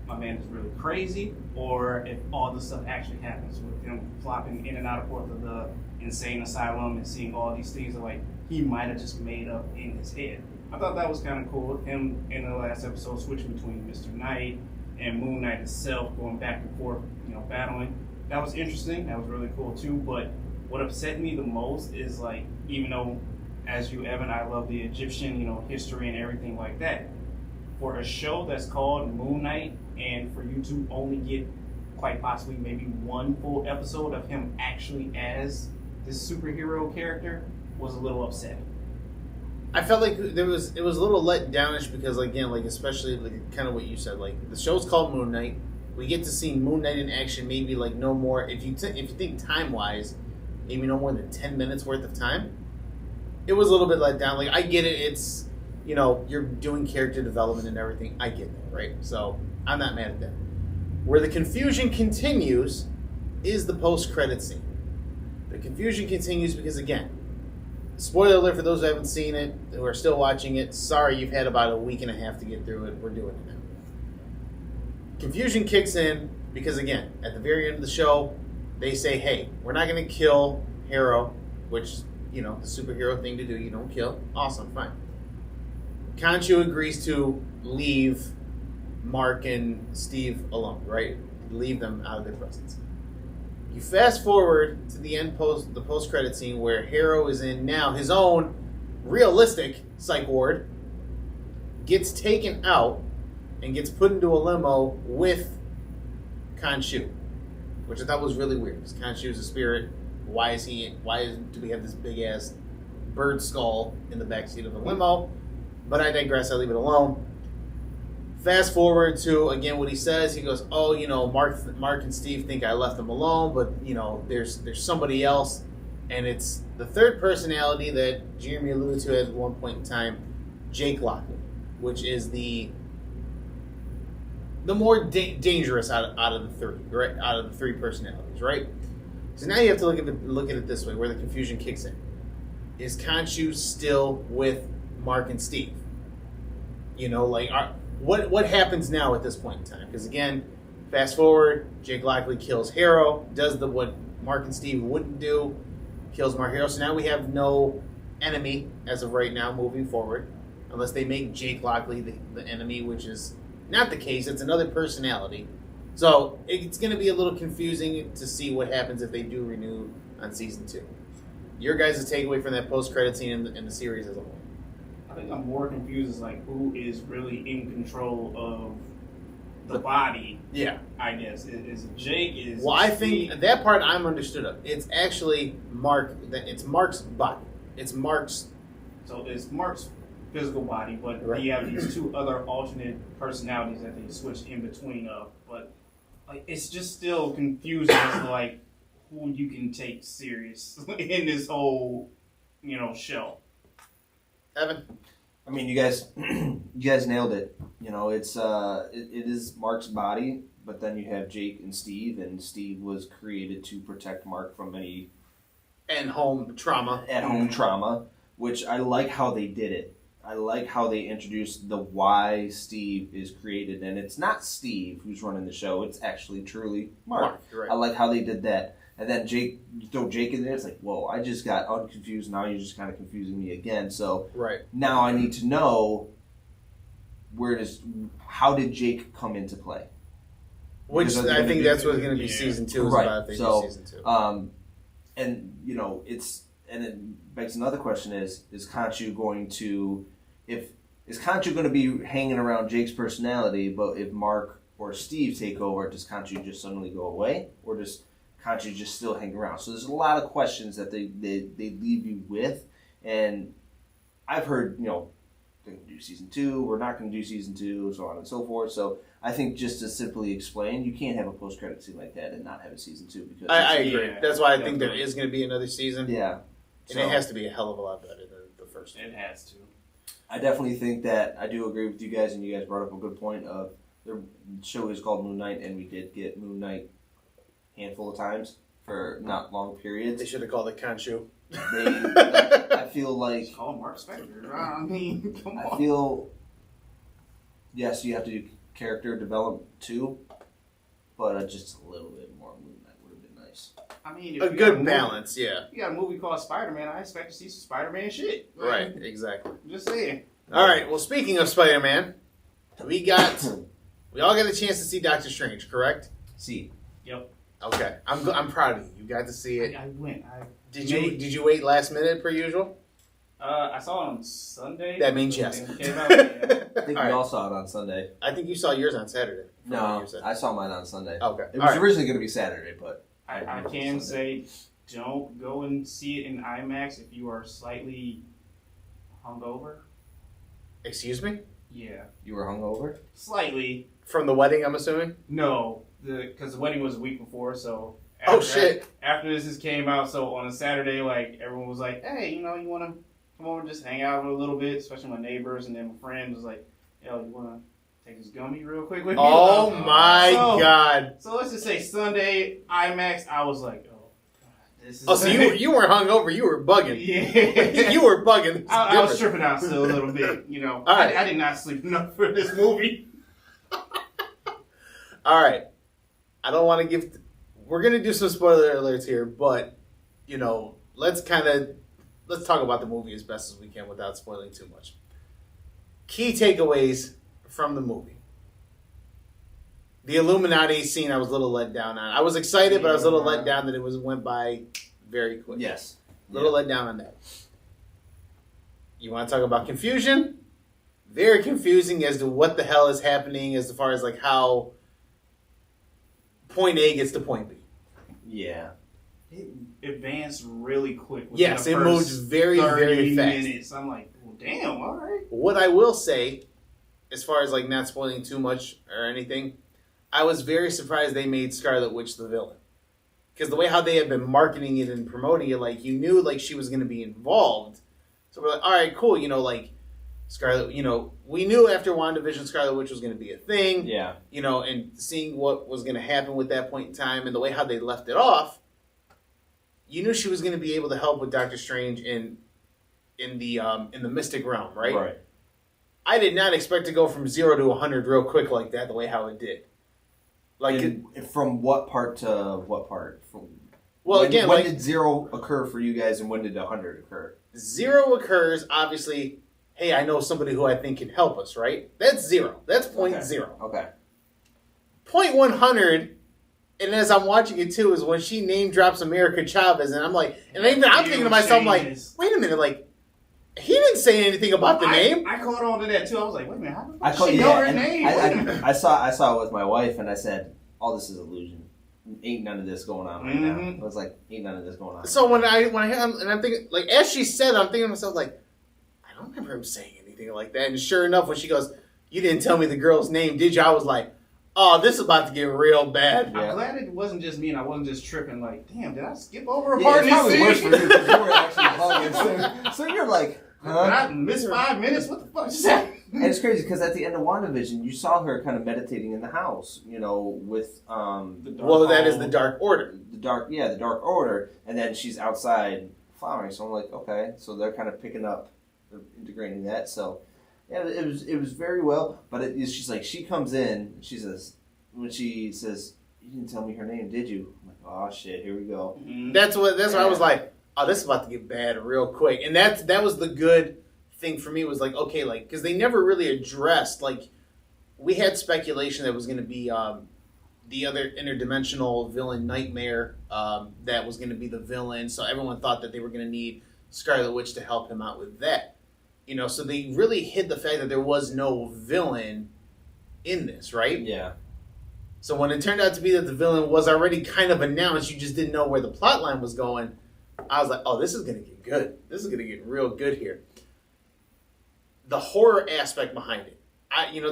my man is really crazy or if all this stuff actually happens with him flopping in and out of the insane asylum and seeing all these things that, like, he might have just made up in his head. I thought that was kind of cool. Him in the last episode switching between Mr. Knight and Moon Knight itself, going back and forth, battling. That was interesting. That was really cool too. But what upset me the most is, like, even though, as you, Evan, I love the Egyptian, history and everything like that, for a show that's called Moon Knight and for you to only get quite possibly maybe one full episode of him actually as this superhero character was a little upsetting. I felt like it was a little let downish because, again, like, especially like kind of what you said, like, the show's called Moon Knight. We get to see Moon Knight in action maybe like no more, if you think time-wise, maybe no more than 10 minutes worth of time. It was a little bit let down. Like, I get it. It's, you're doing character development and everything. I get that, right? So I'm not mad at that. Where the confusion continues is the post-credit scene. The confusion continues because, again, spoiler alert for those who haven't seen it, who are still watching it. Sorry, you've had about a week and a half to get through it. We're doing it now. Confusion kicks in because, again, at the very end of the show, they say, hey, we're not going to kill Hero, which, the superhero thing to do. You don't kill. Awesome, fine. Khonshu agrees to leave Mark and Steve alone, right? Leave them out of their presence. You fast forward to the the post-credit scene where Hero is in now his own realistic psych ward, gets taken out, and gets put into a limo with Khonshu, which I thought was really weird because Khonshu is a spirit. Why do we have this big ass bird skull in the backseat of the limo? But I digress. I leave it alone. Fast forward to, again, what he says. He goes, oh, Mark and Steve think I left them alone, but, there's somebody else. And it's the third personality that Jeremy alluded to at one point in time, Jake Lockley, which is the the more dangerous out of the three, right? Out of the three personalities, right? So now you have to look at it this way, where the confusion kicks in. Is Khonshu still with Mark and Steve? You know, like, what happens now at this point in time? Because again, fast forward, Jake Lockley kills Hero, does what Mark and Steve wouldn't do, kills Mark Hero. So now we have no enemy as of right now moving forward, unless they make Jake Lockley the enemy, which is not the case. It's another personality. So it's going to be a little confusing to see what happens if they do renew on season 2. Your guys' takeaway from that post-credit scene in the series as a whole? I think I'm more confused as like who is really in control of the body. Yeah, I guess is it Jake? Is well, I Steve? think that part I'm understood of. It's actually Mark. It's Mark's body. It's Mark's. So it's Mark's physical body, but Right. you have these two other alternate personalities that they switch in between of. But like it's just still confusing as to like who you can take serious in this whole show. Evan. I mean, you guys nailed it. You know, it is Mark's body, but then you have Jake and Steve was created to protect Mark from any And home trauma. at-home trauma, which I like how they did it. I like how they introduced the why Steve is created, and it's not Steve who's running the show. It's actually truly Mark. You're right. I like how they did that. And then Jake, you throw Jake in there, it's like, whoa, I just got unconfused. Now you're just kind of confusing me again. So Right. now I need to know how did Jake come into play? Which Because I think that's what's going to be Yeah. season 2 is Right. about. If they So, do season 2. And it begs another question: is Khonshu going to be hanging around Jake's personality? But if Mark or Steve take over, does Khonshu just suddenly go away, or does Khonshu just still hang around? So there's a lot of questions that they leave you with, and I've heard they're going to do season 2, we're not going to do season 2, so on and so forth. So I think just to simply explain, you can't have a post-credit scene like that and not have a season 2 because I agree. yeah, That's why I think there definitely. is going to be another season. yeah. And it has to be a hell of a lot better than the first one. It has to. I definitely think that I do agree with you guys, and you guys brought up a good point of the show is called Moon Knight, and we did get Moon Knight a handful of times for not long periods. They should have called it Khonshu. I feel like Call him Mark Spector. I mean, come I on. feel yes, you have to do character development too, but just a little bit more Moon Knight would have been nice. I mean, if A you got good movie- balance, yeah. You got a movie called Spider-Man. I expect to see some Spider-Man shit. Right, exactly. Just saying. All right, well, speaking of Spider-Man, we all got a chance to see Doctor Strange, correct? See, Yep. Okay, I'm proud of you. You got to see it. I went. Did you wait last minute per usual? I saw it on Sunday. That means yes. It came out, yeah. I think All we right. all saw it on Sunday. I think you saw yours on Saturday. from what No, you said. I saw mine on Sunday. Okay. It All was right. originally going to be Saturday, but I can say don't go and see it in IMAX if you are slightly hungover. Excuse me? Yeah, you were hungover. slightly. From the wedding, I'm assuming? No, because the wedding was a week before, so. Oh, shit. After this came out, so on a Saturday, like everyone was like, "Hey, you want to come over and just hang out a little bit?" Especially my neighbors, and then my friend was like, "Yo, you want to take this gummy real quick with me?" Oh my So- God! So let's just say Sunday IMAX. I was like, "Oh, God, this is." Oh, so you weren't hungover? You were bugging. Yeah. You were bugging. It's I was different. tripping out still a little bit. All right. I did not sleep enough for this movie. All right. I don't want to give. We're gonna do some spoiler alerts here, but let's talk about the movie as best as we can without spoiling too much. Key takeaways from the movie. The Illuminati scene, I was a little let down on. I was excited, but I was a little let down that it went by very quick. Yes. Little let down on that. You want to talk about confusion? Very confusing as to what the hell is happening as far as like how point A gets to point B. Yeah. It advanced really quick. within Yes, the it first moves very, 30 very fast. minutes. I'm like, well, damn, all right. What I will say, as far as like not spoiling too much or anything, I was very surprised they made Scarlet Witch the villain. Because the way how they had been marketing it and promoting it, like you knew like she was going to be involved. So we're like, all right, cool. Scarlet, we knew after WandaVision Scarlet Witch was going to be a thing. Yeah. And seeing what was going to happen with that point in time and the way how they left it off, you knew she was going to be able to help with Doctor Strange in the mystic realm, right? Right. I did not expect to go from 0 to 100 real quick like that, the way how it did. From what part to what part? When did 0 occur for you guys, and when did 100 occur? 0 occurs, obviously, hey, I know somebody who I think can help us, right? That's 0. That's point 0. Okay. Point 100, and as I'm watching it too, is when she name drops America Chavez, and I'm like, I'm thinking to myself, I'm like, wait a minute, like, he didn't say anything about the name. I caught on to that too. I was like, wait a minute, how did she know her name? I saw it with my wife, and I said, "Oh, this is illusion. Ain't none of this going on right now." I was like, "Ain't none of this going on." So when I'm thinking, like, as she said, I'm thinking to myself, like, I don't remember him saying anything like that. And sure enough, when she goes, "You didn't tell me the girl's name, did you?" I was like, "Oh, this is about to get real bad." I'm glad it wasn't just me and I wasn't just tripping. Like, damn, did I skip over a part? part? It's probably worse for you because you were actually hugging. So you're like, huh? Did I miss 5 minutes? What the fuck just happened? And it's crazy because at the end of WandaVision, you saw her kind of meditating in the house, with that is the Dark Order. The Dark Order, and then she's outside flowering. So I'm like, okay, so they're kind of picking up, they're integrating that. So yeah, it was very well. But she's like, she comes in, she says, when she says, "You didn't tell me her name, did you?" I'm like, oh shit, here we go. Mm-hmm. That's what I was like. Oh, this is about to get bad real quick. And that was the good thing for me, was like, okay, like, because they never really addressed, like, we had speculation that was going to be the other interdimensional villain, Nightmare, that was going to be the villain. So everyone thought that they were going to need Scarlet Witch to help him out with that. So they really hid the fact that there was no villain in this, right? Yeah. So when it turned out to be that the villain was already kind of announced, you just didn't know where the plot line was going, I was like, oh, this is going to get good. This is going to get real good here. The horror aspect behind it.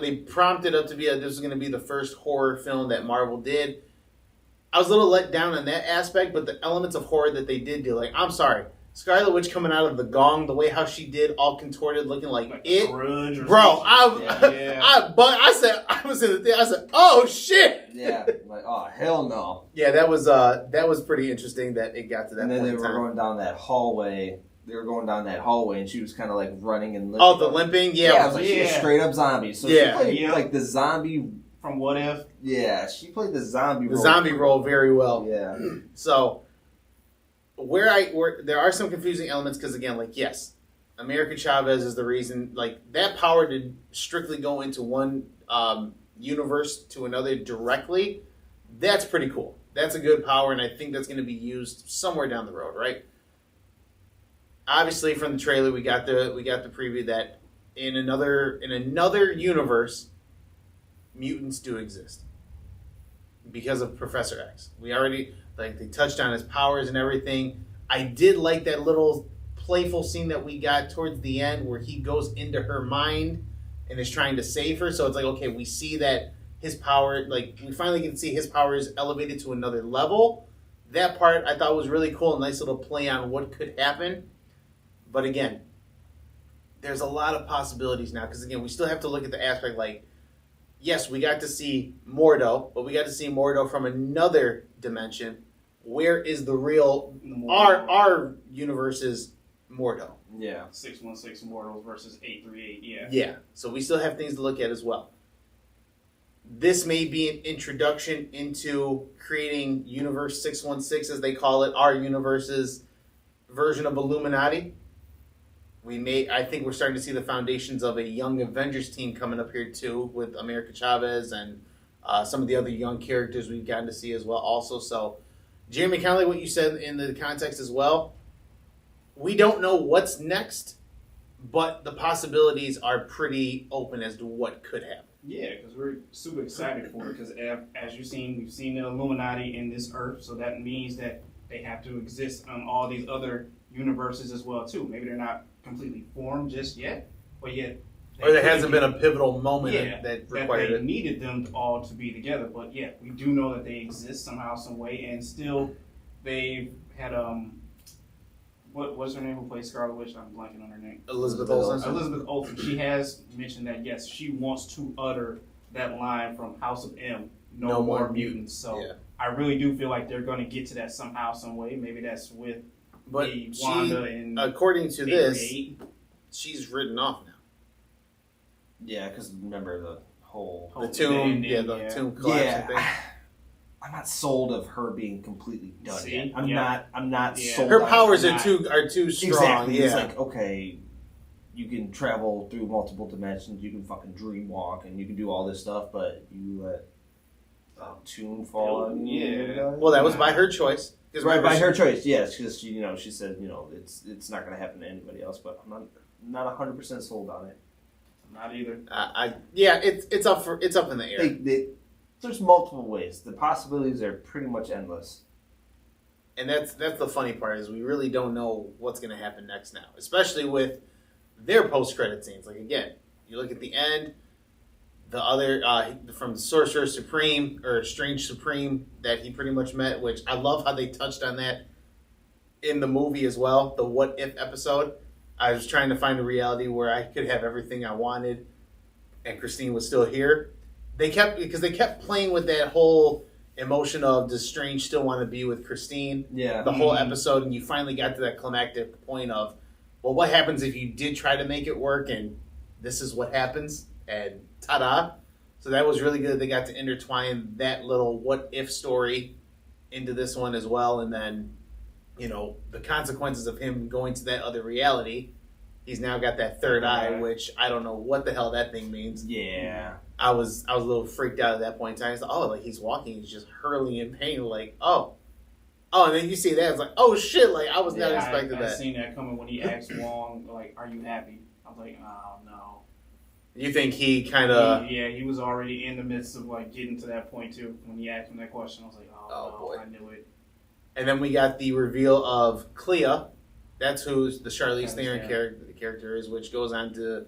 They prompted up to be this was going to be the first horror film that Marvel did. I was a little let down on that aspect, but the elements of horror that they did do, like, I'm sorry, Scarlet Witch coming out of the gong, the way how she did, all contorted, looking like it, bro. I said, oh shit. Yeah, like, oh hell no. Yeah, that was pretty interesting that it got to that. And then point they were going down that hallway. And she was kind of like running and limping. Oh, the limping, yeah. It was like she was straight up zombie. So she played like the zombie from What If. Yeah, she played the zombie role very well. Yeah. So where there are some confusing elements because again, like, yes, America Chavez is the reason, like, that power to strictly go into one universe to another directly. That's pretty cool. That's a good power, and I think that's going to be used somewhere down the road, right? Obviously, from the trailer, we got the preview that in another universe, mutants do exist because of Professor X. We already, like, they touched on his powers and everything. I did like that little playful scene that we got towards the end where he goes into her mind and is trying to save her. So it's like, okay, we see that his power, like, we finally can see his power is elevated to another level. That part I thought was really cool, a nice little play on what could happen. But again, there's a lot of possibilities now because, again, we still have to look at the aspect like, yes, we got to see Mordo, but we got to see Mordo from another dimension. Where is the real, our universe's Mordo? Yeah. 616 Mortals versus 838, yeah. Yeah, so we still have things to look at as well. This may be an introduction into creating Universe 616, as they call it, our universe's version of Illuminati. I think we're starting to see the foundations of a young Avengers team coming up here too, with America Chavez and some of the other young characters we've gotten to see as well also. So, Jeremy, kind of like what you said in the context as well, we don't know what's next, but the possibilities are pretty open as to what could happen. Yeah, because we're super excited for it because as you've seen, we've seen the Illuminati in this Earth, so that means that they have to exist on all these other universes as well too. Maybe they're not completely formed just yet, but yet... Or there hasn't been a pivotal moment that required that they needed them all to be together, but yeah, we do know that they exist somehow, some way, and still they've had What's her name who plays Scarlet Witch? I'm blanking on her name. Elizabeth Olsen. Elizabeth Olsen. She has mentioned that, yes, she wants to utter that line from House of M, no more mutants. So yeah. I really do feel like they're going to get to that somehow, some way. Maybe that's with Wanda and according to this, she's written off now. Yeah, because remember the whole tomb, tomb collapse thing. I'm not sold of her being completely done See? yet. I'm not sold. Her on powers it. are too strong. Exactly. Yeah. It's like, okay, you can travel through multiple dimensions, you can fucking dream walk, and you can do all this stuff, but you let a tomb fall on you. Yeah. Well, that was by her choice. Right, by her choice, yes, because she said, it's not going to happen to anybody else, but I'm not 100% sold on it. Not either. It's up in the air. There's multiple ways. The possibilities are pretty much endless. And that's the funny part is we really don't know what's going to happen next now, especially with their post-credit scenes. Like, again, you look at the end, the other from Sorcerer Supreme or Strange Supreme that he pretty much met, which I love how they touched on that in the movie as well. The What If episode. I was trying to find a reality where I could have everything I wanted, and Christine was still here. They kept playing with that whole emotion of does Strange still want to be with Christine? Yeah. The whole episode, and you finally got to that climactic point of, well, what happens if you did try to make it work, and this is what happens, and ta-da! So that was really good. They got to intertwine that little what if story into this one as well, and then, the consequences of him going to that other reality. He's now got that third eye, which I don't know what the hell that thing means. Yeah. I was a little freaked out at that point in time. I thought, like he's walking, he's just hurling in pain, like, oh, and then you see that, it's like, oh shit, like I was not expecting that. I seen that coming when he asked Wong, like, are you happy? I was like, oh no. You think he kind of? Yeah, he was already in the midst of like getting to that point too. When he asked him that question, I was like, oh no, boy. I knew it. And then we got the reveal of Clea. That's who the Charlize Theron character is, which goes on to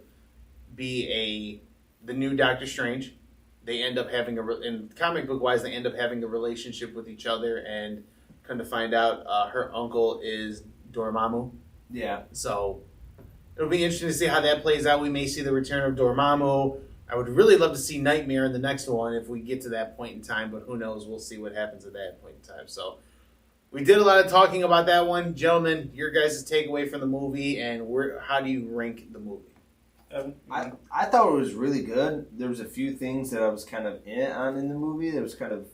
be the new Doctor Strange. They end up having in comic book wise, they end up having a relationship with each other, and come to find out, her uncle is Dormammu. Yeah. So it'll be interesting to see how that plays out. We may see the return of Dormammu. I would really love to see Nightmare in the next one if we get to that point in time, but who knows? We'll see what happens at that point in time. So we did a lot of talking about that one. Gentlemen, your guys' takeaway from the movie, and how do you rank the movie? I thought it was really good. There was a few things that I was kind of on in the movie. There was kind of,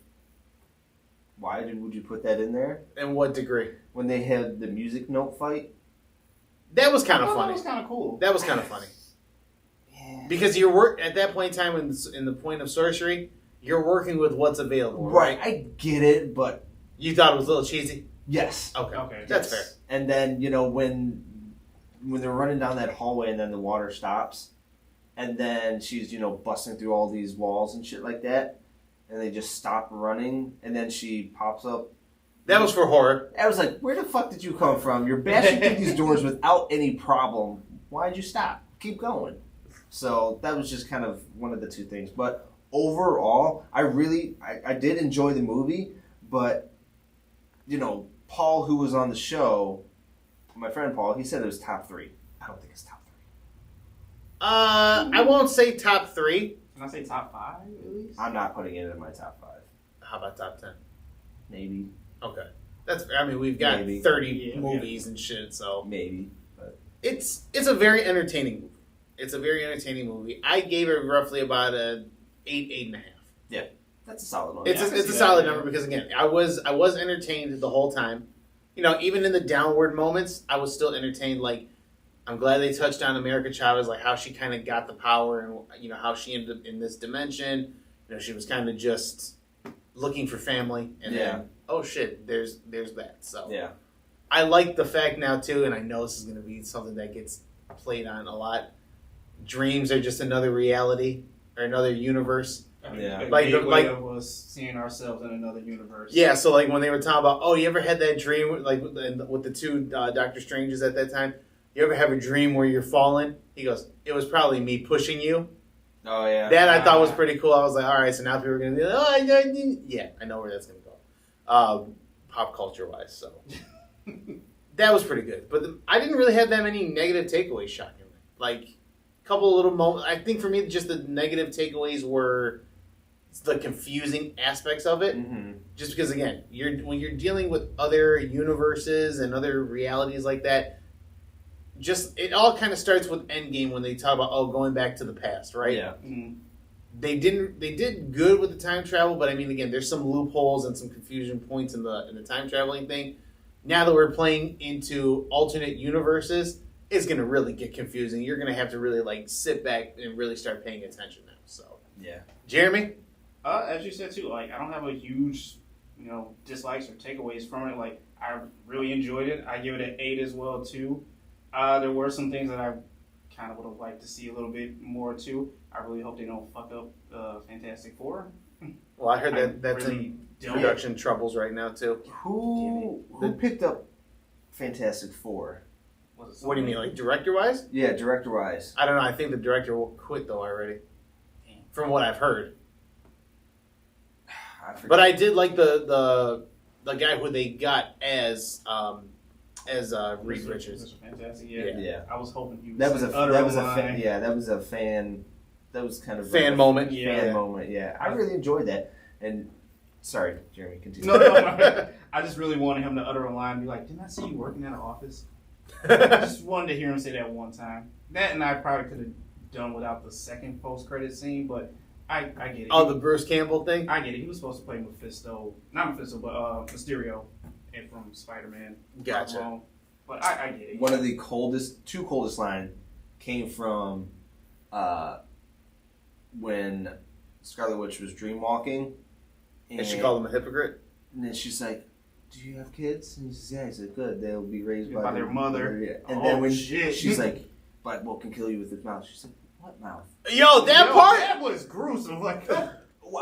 why would you put that in there? In what degree? When they had the music note fight. That was kind of funny. That was kind of cool. That was kind of funny. Yeah. Because at that point in time in the point of sorcery, you're working with what's available. Right, I get it, but... You thought it was a little cheesy? Yes. Okay. That's fair. And then, when they're running down that hallway and then the water stops, and then she's, busting through all these walls and shit like that, and they just stop running, and then she pops up. That was for horror. I was like, where the fuck did you come from? You're bashing through these doors without any problem. Why'd you stop? Keep going. So that was just kind of one of the two things. But overall, I did enjoy the movie, but... Paul, who was on the show, my friend Paul, he said it was top 3. I don't think it's top 3. I won't say top 3. Can I say top 5 at least? I'm not putting it in my top 5. How about top 10? Maybe. Okay. That's fair. I mean, we've got 30 movies and shit, so... Maybe. But It's a very entertaining movie. It's a very entertaining movie. I gave it roughly about a 8.5. Yeah. That's a solid one. It's a solid number because, again, I was entertained the whole time. Even in the downward moments, I was still entertained. Like, I'm glad they touched on America Chavez, like how she kind of got the power and, how she ended up in this dimension. She was kind of just looking for family. And then, oh, shit, there's that. So yeah. I like the fact now, too, and I know this is going to be something that gets played on a lot. Dreams are just another reality or another universe. A like of us seeing ourselves in another universe. Yeah, so like when they were talking about, oh, you ever had that dream like with the two Doctor Stranges at that time? You ever have a dream where you're falling? He goes, it was probably me pushing you. Oh yeah. That I thought was pretty cool. I was like, all right, so now people are gonna be like, oh, yeah, I know where that's gonna go. Pop culture wise, so That was pretty good. But I didn't really have that many negative takeaways, shockingly. Like, a couple of little moments. I think for me, just the negative takeaways were the confusing aspects of it. Mm-hmm. Just because, again, when you're dealing with other universes and other realities like that, just it all kind of starts with Endgame when they talk about going back to the past, right? Yeah. Mm-hmm. They did good with the time travel, but I mean, again, there's some loopholes and some confusion points in the time traveling thing. Now that we're playing into alternate universes, it's gonna really get confusing. You're gonna have to really like sit back and really start paying attention now. So Yeah. Jeremy, As you said too, like I don't have a huge, dislikes or takeaways from it. Like I really enjoyed it. I give it an 8 as well too. There were some things that I kind of would have liked to see a little bit more too. I really hope they don't fuck up Fantastic Four. well, I heard that's really in don't. production troubles right now too. Who picked up Fantastic Four? Was it What do you mean, like director wise? Yeah, director wise. I don't know. I think the director will quit though already, from what I've heard. But I did like the guy who they got as Reed Richards. Mr. Fantastic, yeah. Yeah. I was hoping he was That was a fan. That was kind of Fan moment. Yeah. Fan moment. Yeah, I really enjoyed that. And sorry, Jeremy, continue. No, I just really wanted him to utter a line and be like, didn't I see you working at an office? I just wanted to hear him say that one time. That and I probably could have done without the second post-credit scene, but I get it. Oh, the Bruce Campbell thing? I get it. He was supposed to play Mephisto. Not Mephisto, but Mysterio from Spider-Man. Gotcha. But I get it. One of the two coldest line came from when Scarlet Witch was dreamwalking. And she called him a hypocrite? And then she's like, do you have kids? And he says, yeah. He said, good. They'll be raised By their mother. Yeah. And Oh, then when shit. she's like, Black Bolt can kill you with his mouth. She said, what mouth? Yo, that part? That was gruesome. Like, I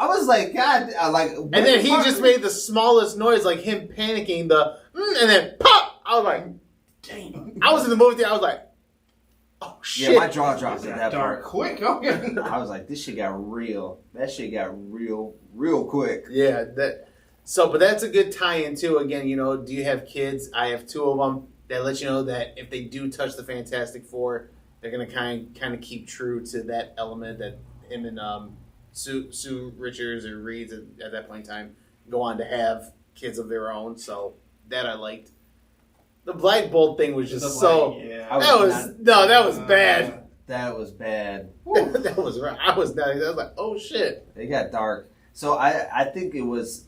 was like, God, And then he just made the smallest noise, like him panicking, and then pop! I was like, damn. I was in the movie theater, I was like, oh shit. Yeah, my jaw dropped at that Dark part. quick. Okay. I was like, this shit got real. That shit got real quick. Yeah, but that's a good tie-in too. Again, do you have kids? I have 2 of them. That let you know that if they do touch the Fantastic Four, they're gonna kind of keep true to that element that him and Sue Richards or Reed at that point in time go on to have kids of their own. So that I liked. The Black Bolt thing was just Yeah. that was bad. That was bad. That was right. I was like, oh shit. It got dark. So I think it was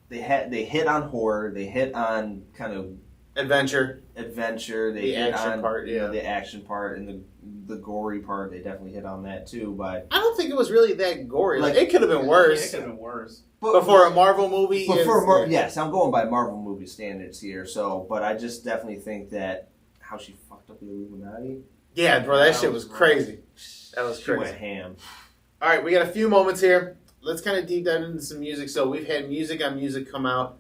they hit on horror. They hit on kind of Adventure. They The hit action on part, yeah. the action part and the gory part. They definitely hit on that too. But I don't think it was really that gory. Like, Like, it could have been Yeah, worse. it could have been worse. But for a Marvel movie, yes, I'm going by Marvel movie standards here. So, but I just definitely think that how she fucked up the Illuminati. yeah, bro, that shit was crazy. That was She went crazy. ham. All right, we got a few moments here. Let's kind of deep dive into some music. So we've had music on music come out.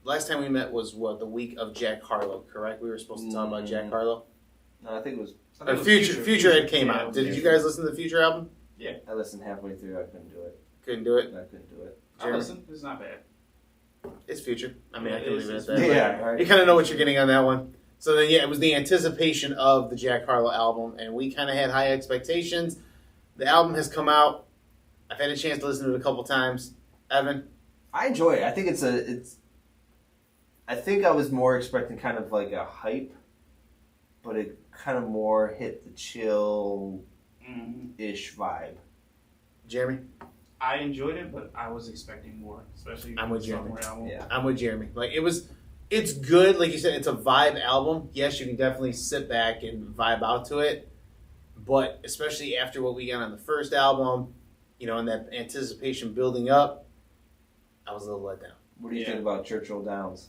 Last time we met was the week of Jack Harlow, correct? We were supposed to talk about Jack Harlow. No, I think it was. I think Or it was Future Ed came Yeah, out. it was Did you guys listen to the Future album? I listened halfway through. I couldn't do it. Couldn't do it. Listen, it's not bad. It's Future. I mean, I can It leave it is. at that. Yeah, right. You kind of know what you're getting on that one. So then, yeah, it was the anticipation of the Jack Harlow album, and we kind of had high expectations. The album has come out. I've had a chance to listen to it a couple times. Evan? I enjoy it. I think it's. I think I was more expecting kind of like a hype, but it kind of more hit the chill-ish vibe. Jeremy? I enjoyed it, but I was expecting more, especially I'm with the Jeremy. sophomore album. Yeah. I'm with Jeremy. Like, it's good. Like you said, it's a vibe album. Yes, you can definitely sit back and vibe out to it. But especially after what we got on the first album, and that anticipation building up, I was a little let down. What do you think about Churchill Downs?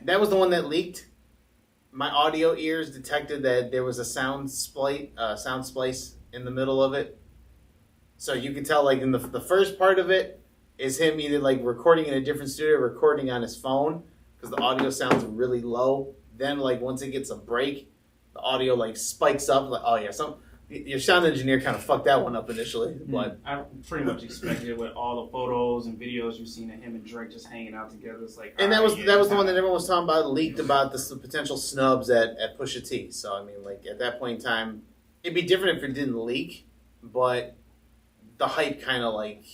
That was the one that leaked. My audio ears detected that there was a sound splice in the middle of it. So you can tell, like, in the first part of it is him either, like, recording in a different studio or recording on his phone because the audio sounds really low. Then, like, once it gets a break, the audio, like, spikes up. Like, oh, yeah, Your sound engineer kind of fucked that one up initially, but I pretty much expected it with all the photos and videos you've seen of him and Drake just hanging out together. It's like, and that was the one that everyone was talking about, leaked about the potential snubs at Pusha T. So I mean, like at that point in time, it'd be different if it didn't leak, but the hype kind of like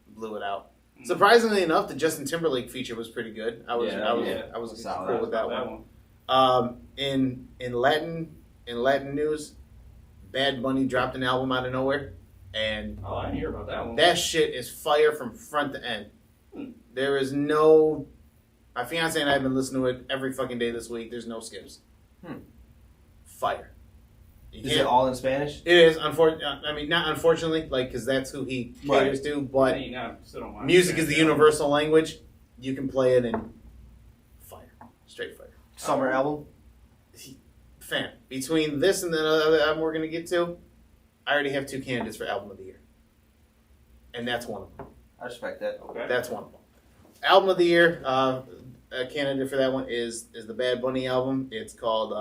blew it out. Surprisingly enough, the Justin Timberlake feature was pretty good. I was cool with that one. In Latin news, Bad Bunny dropped an album out of nowhere, and I didn't hear about that one. that shit is fire from front to end. There is no. My fiance and I have been listening to it every fucking day this week. There's no skips. Fire. Is it all in Spanish? It is. I mean, not unfortunately, like because that's who he caters to. But music is the universal language. You can play it in fire, straight fire. Summer album. Fan. Between this and the other album we're going to get to, I already have 2 candidates for Album of the Year. And that's one of them. I respect that. Okay. That's one of them. Album of the Year, a candidate for that one is the Bad Bunny album. It's called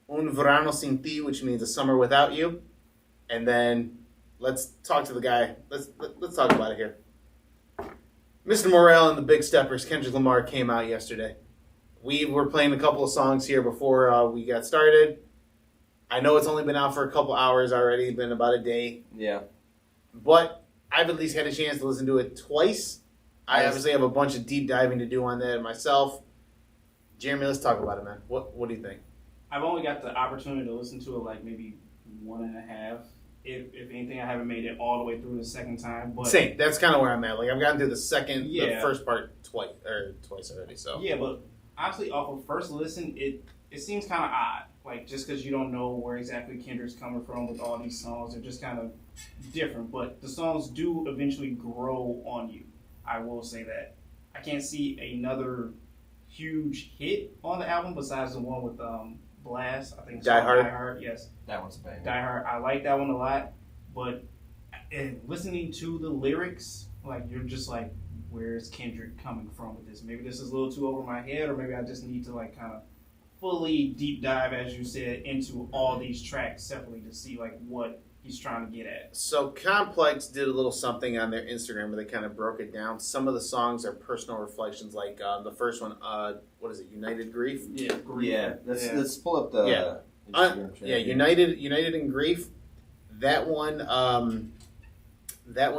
Un Verano Sin Ti, which means a summer without you. And then let's talk to the guy. Let's talk about it here. Mr. Morrell and the Big Steppers, Kendrick Lamar, came out yesterday. We were playing a couple of songs here before we got started. I know it's only been out for a couple hours already, been about a day. Yeah. But I've at least had a chance to listen to it twice. I obviously have a bunch of deep diving to do on that myself. Jeremy, let's talk about it, man. What do you think? I've only got the opportunity to listen to it like maybe 1.5. If anything, I haven't made it all the way through the second time. But same. That's kind of where I'm at. Like I've gotten through the first part twice already. So yeah, but honestly, off of first listen, it seems kind of odd. Like just because you don't know where exactly Kendrick's coming from with all these songs, they're just kind of different. But the songs do eventually grow on you. I will say that. I can't see another huge hit on the album besides the one with Blast. I think it's Die called Hard. Die Hard. Yes. That one's a banger. Die Hard. I like that one a lot, but listening to the lyrics, like you're just like, where's Kendrick coming from with this? Maybe this is a little too over my head, or maybe I just need to like kind of fully deep dive, as you said, into all these tracks separately to see like what he's trying to get at. So Complex did a little something on their Instagram where they kind of broke it down. Some of the songs are personal reflections, like the first one, what is it, United Grief? Yeah, grief. Yeah. Let's pull up the Instagram channel. United in Grief. That one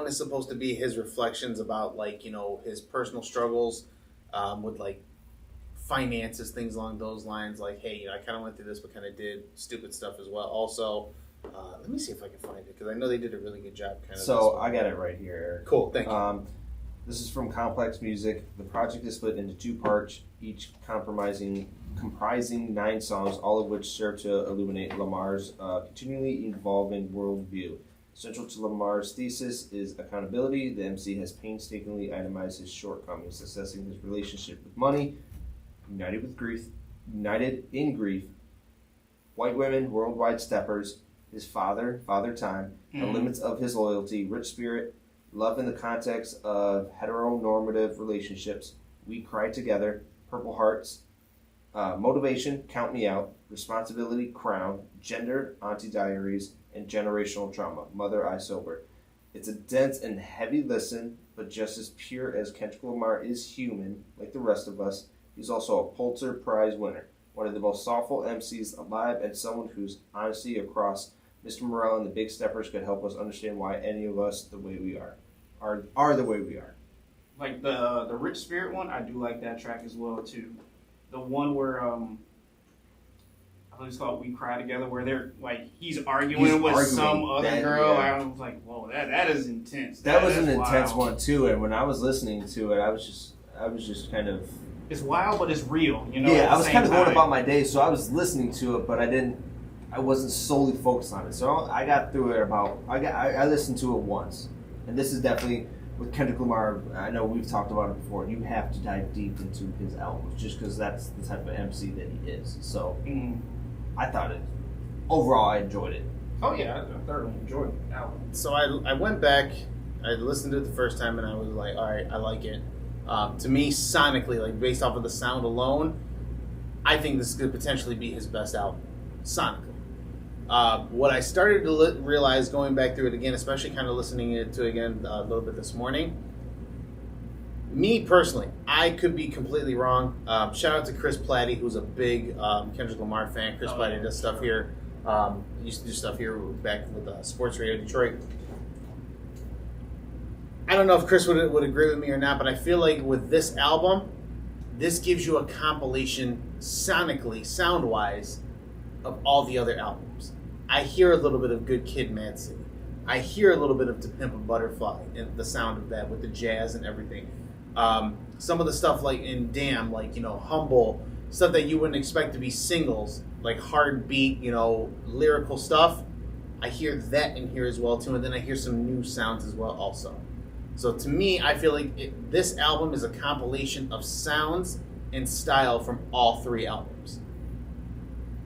is supposed to be his reflections about like, you know, his personal struggles with like finances, things along those lines. Like, hey, you know, I kind of went through this, but kind of did stupid stuff as well. Also, let me see if I can find it because I know they did a really good job. So I got it right here, Eric. Cool, thank you. This is from Complex Music. The project is split into 2 parts, each comprising 9 songs, all of which serve to illuminate Lamar's continually evolving worldview. Central to Lamar's thesis is accountability. The MC has painstakingly itemized his shortcomings, assessing his relationship with money, united in grief, white women, worldwide steppers, his father time, the limits of his loyalty, rich spirit, love in the context of heteronormative relationships, we cry together, purple hearts, motivation, count me out, responsibility, crown, gender, auntie diaries, and generational trauma, mother I sober. It's a dense and heavy listen, but just as pure as Kendrick Lamar is human, like the rest of us, he's also a Pulitzer Prize winner, one of the most thoughtful MCs alive, and someone whose honesty across Mr. Morrell and the Big Steppers could help us understand why any of us the way we are the way we are. Like the Rich Spirit one, I do like that track as well too. The one where I think it's called "We Cry Together," where they're like he's arguing with some other girl. Yeah. I was like, whoa, that is intense. That was an intense one too. And when I was listening to it, I was just kind of. It's wild, but it's real. You know. Yeah, I was kind of going about my day, so I was listening to it, but I wasn't solely focused on it. So I got through it I listened to it once. And this is definitely, with Kendrick Lamar, I know we've talked about it before, you have to dive deep into his albums just because that's the type of MC that he is. So I thought overall I enjoyed it. Oh yeah, I thoroughly enjoyed the album. So I went back, I listened to it the first time and I was like, all right, I like it. To me, sonically, like based off of the sound alone, I think this could potentially be his best album, sonically. What I started to realize going back through it again, especially kind of listening to it again a little bit this morning, me personally, I could be completely wrong. Shout out to Chris Platty, who's a big Kendrick Lamar fan. Chris Platty does stuff here. Used to do stuff here back with Sports Radio Detroit. I don't know if Chris would agree with me or not, but I feel like with this album, this gives you a compilation sonically, sound-wise, of all the other albums. I hear a little bit of Good Kid, Mad City. I hear a little bit of To Pimp a Butterfly and the sound of that with the jazz and everything. Some of the stuff like in Damn, like, Humble, stuff that you wouldn't expect to be singles, like hard beat, lyrical stuff. I hear that in here as well too, and then I hear some new sounds as well also. So to me, I feel like this album is a compilation of sounds and style from all three albums.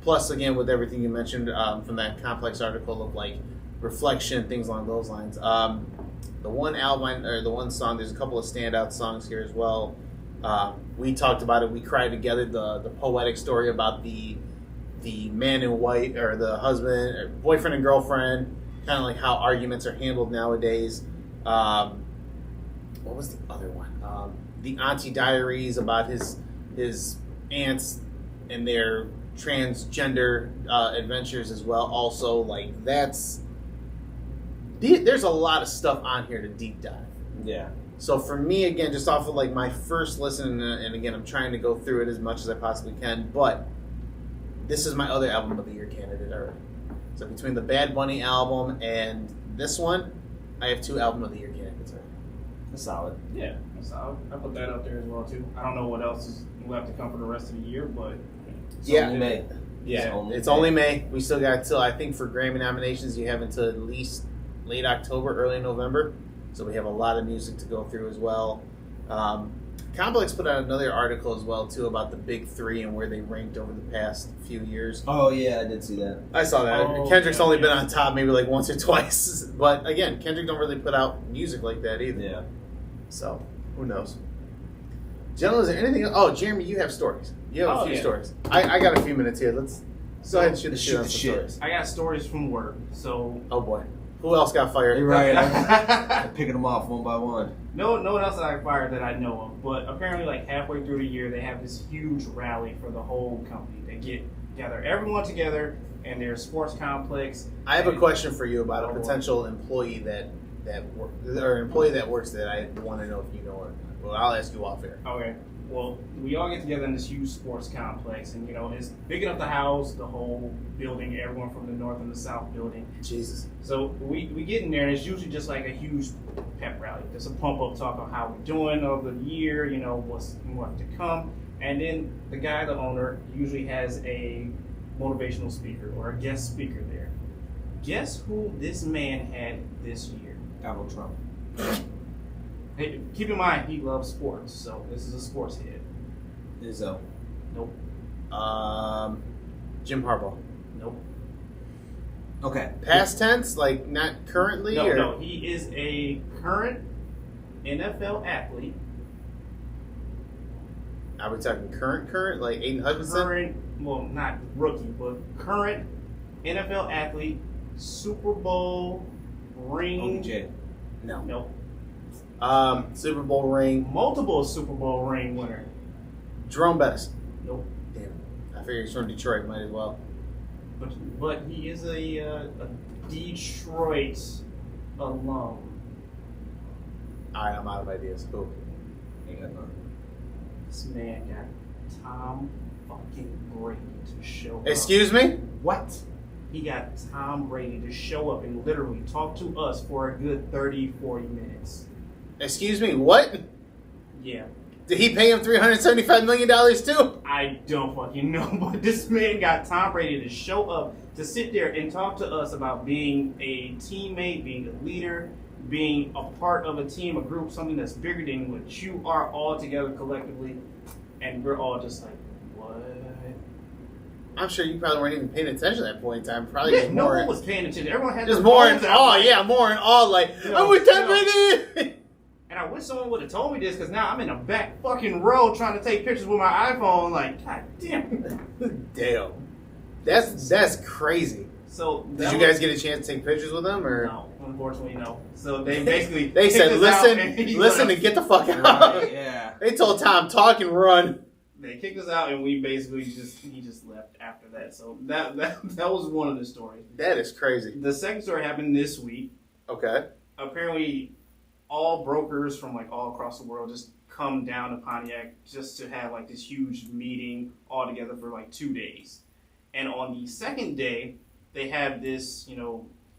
Plus, again, with everything you mentioned from that complex article of like reflection, things along those lines. The one album or the one song, there's a couple of standout songs here as well. We talked about it. We cried together. The poetic story about the man in white, or the husband, or boyfriend and girlfriend, kind of like how arguments are handled nowadays. What was the other one? The Auntie Diaries, about his aunts and their transgender adventures as well. Also, like, there's a lot of stuff on here to deep dive. Yeah. So for me, again, just off of like my first listen, and again, I'm trying to go through it as much as I possibly can, but this is my other album of the year candidate already. So between the Bad Bunny album and this one, I have 2 album of the year candidates already. That's solid. Yeah, that's solid. I put that up there as well too. I don't know what else is left to come for the rest of the year, but Only May. Yeah, it's only May. We still got till, I think for Grammy nominations, you have until at least late October, early November. So we have a lot of music to go through as well. Complex put out another article as well too about the big 3 and where they ranked over the past few years. Oh yeah, I did see that. I saw that. Kendrick's only been on top maybe like once or twice, but again, Kendrick don't really put out music like that either. Yeah. So who knows? Gentlemen, is there anything else? Oh, Jeremy, you have stories. You have a few stories. I got a few minutes here. Let's go ahead and shoot the shit on some stories. I got stories from work. So oh boy, who else got fired? You're right. I'm picking them off one by one. No one else that I fired that I know of. But apparently, like halfway through the year, they have this huge rally for the whole company. They gather everyone together in their sports complex. I have a question for you about a potential employee that works that I want to know if you know or not. Well, I'll ask you off air. Okay. Well, we all get together in this huge sports complex, and it's big enough to house the whole building, everyone from the north and the south building. Jesus. So we get in there, and it's usually just like a huge pep rally. Just a pump up talk on how we're doing over the year, what's to come, and then the guy, the owner, usually has a motivational speaker or a guest speaker there. Guess who this man had this year? Donald Trump. Hey, keep in mind, he loves sports, so this is a sports head. Izzo. Nope. Jim Harbaugh. Nope. Okay. Past tense, like not currently? No, he is a current NFL athlete. Are we talking current, like Aiden Hutchinson? Well, not rookie, but current NFL athlete, Super Bowl ring. OBJ. No. Nope. Super Bowl ring. Multiple Super Bowl ring winner. Jerome Bettis. Nope. Damn. I figure he's from Detroit, might as well. But he is a Detroit alum. All right, I'm out of ideas. Who? Ain't got none. This man got Tom fucking Brady to show up. Excuse me? What? He got Tom Brady to show up and literally talk to us for a good 30, 40 minutes. Excuse me, what? Yeah. Did he pay him $375 million too? I don't fucking know, but this man got Tom Brady to show up to sit there and talk to us about being a teammate, being a leader, being a part of a team, a group, something that's bigger than what you are all together collectively. And we're all just like, what? I'm sure you probably weren't even paying attention at that point in time. Probably Yeah, just no more. one was paying attention. Everyone had Just their more in phones out, awe. like, Yeah, more in awe. Like, I'm with Tom Brady. And I wish someone would have told me this, because now I'm in a back fucking row trying to take pictures with my iPhone. Like, god damn. Damn. That's crazy. So Did you guys get a chance to take pictures with them, or no? Unfortunately, no. So they basically they kicked said, us out "Listen, and get the fuck out." Right, yeah. They told Tom, "Talk and run." They kicked us out, and we basically he just left after that. So that was one of the stories. That is crazy. The second story happened this week. Okay. Apparently, all brokers from like all across the world just come down to Pontiac just to have like this huge meeting all together for like 2 days. And on the second day, they have this,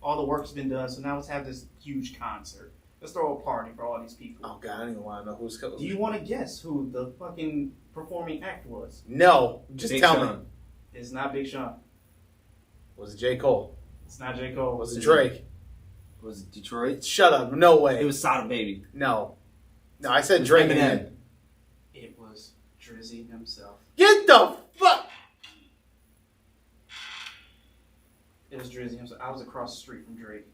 all the work's been done, so now let's have this huge concert. Let's throw a party for all these people. Oh God, I don't even want to know who's coming. Do you want to guess who the fucking performing act was? No, just Big tell Sean. me. It's not Big Sean. Was it J. Cole? It's not J. Cole. Was it Drake? Was it Detroit? Shut up. No way. It was Sada Baby. No, I said Drake and Eminem. Eminem. It was Drizzy himself. Get the fuck. It was Drizzy himself. I was across the street from Drake.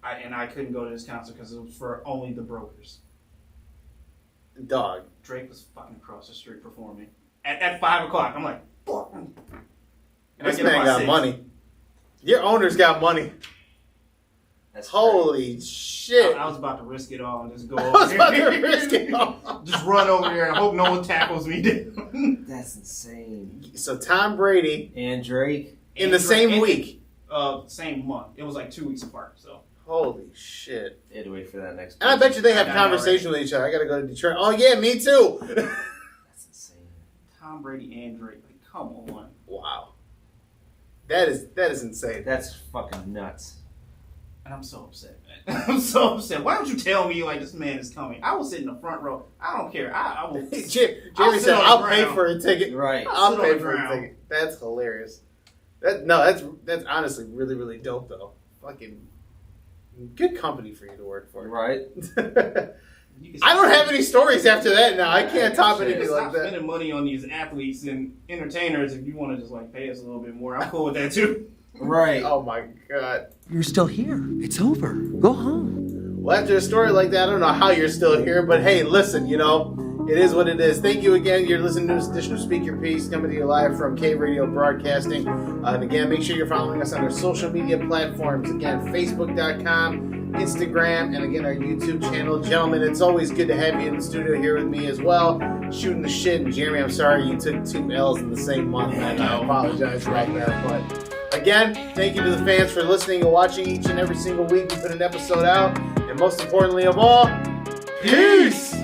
I couldn't go to this concert because it was for only the brokers. Dog. Drake was fucking across the street performing. At 5 o'clock. I'm like, fuck. And This I get up man by got 6. money. Your owner's got money. That's Holy shit. I was about to risk it all and just go I over was about to here. risk it all. Just run over here and hope no one tackles me down. That's insane. So Tom Brady And Drake. in the same week. Same month. It was like 2 weeks apart. So Holy shit. They had to wait for that next. And I bet you they have I know, conversation with each other. I gotta go to Detroit. Oh yeah, me too. That's insane. Tom Brady and Drake, like, come on. Wow. That is insane. That's fucking nuts. And I'm so upset, man. I'm so upset. Why don't you tell me like this man is coming? I will sit in the front row. I don't care. I will. Jerry I'll said, sit on the "I'll pay ground." for a ticket." Right. I'll sit on pay the for a ground. ticket. That's hilarious. That's honestly really, really dope though. Fucking good company for you to work for. Right. You can I don't have any stories after that now. I can't top You can anything stop like that. spending money on these athletes and entertainers if you want to just like pay us a little bit more. I'm cool with that too. Right. Oh my god. You're still here. It's over. Go home. Well, after a story like that, I don't know how you're still here, but hey, listen, it is what it is. Thank you again. You're listening to this edition of Speak Your Piece, coming to you live from K Radio Broadcasting. And again, make sure you're following us on our social media platforms. Again, Facebook.com, Instagram, and again, our YouTube channel. Gentlemen, it's always good to have you in the studio here with me as well, shooting the shit. And Jeremy, I'm sorry you took 2 L's in the same month, and I apologize right there. But again, thank you to the fans for listening and watching each and every single week. We put an episode out. And most importantly of all, peace!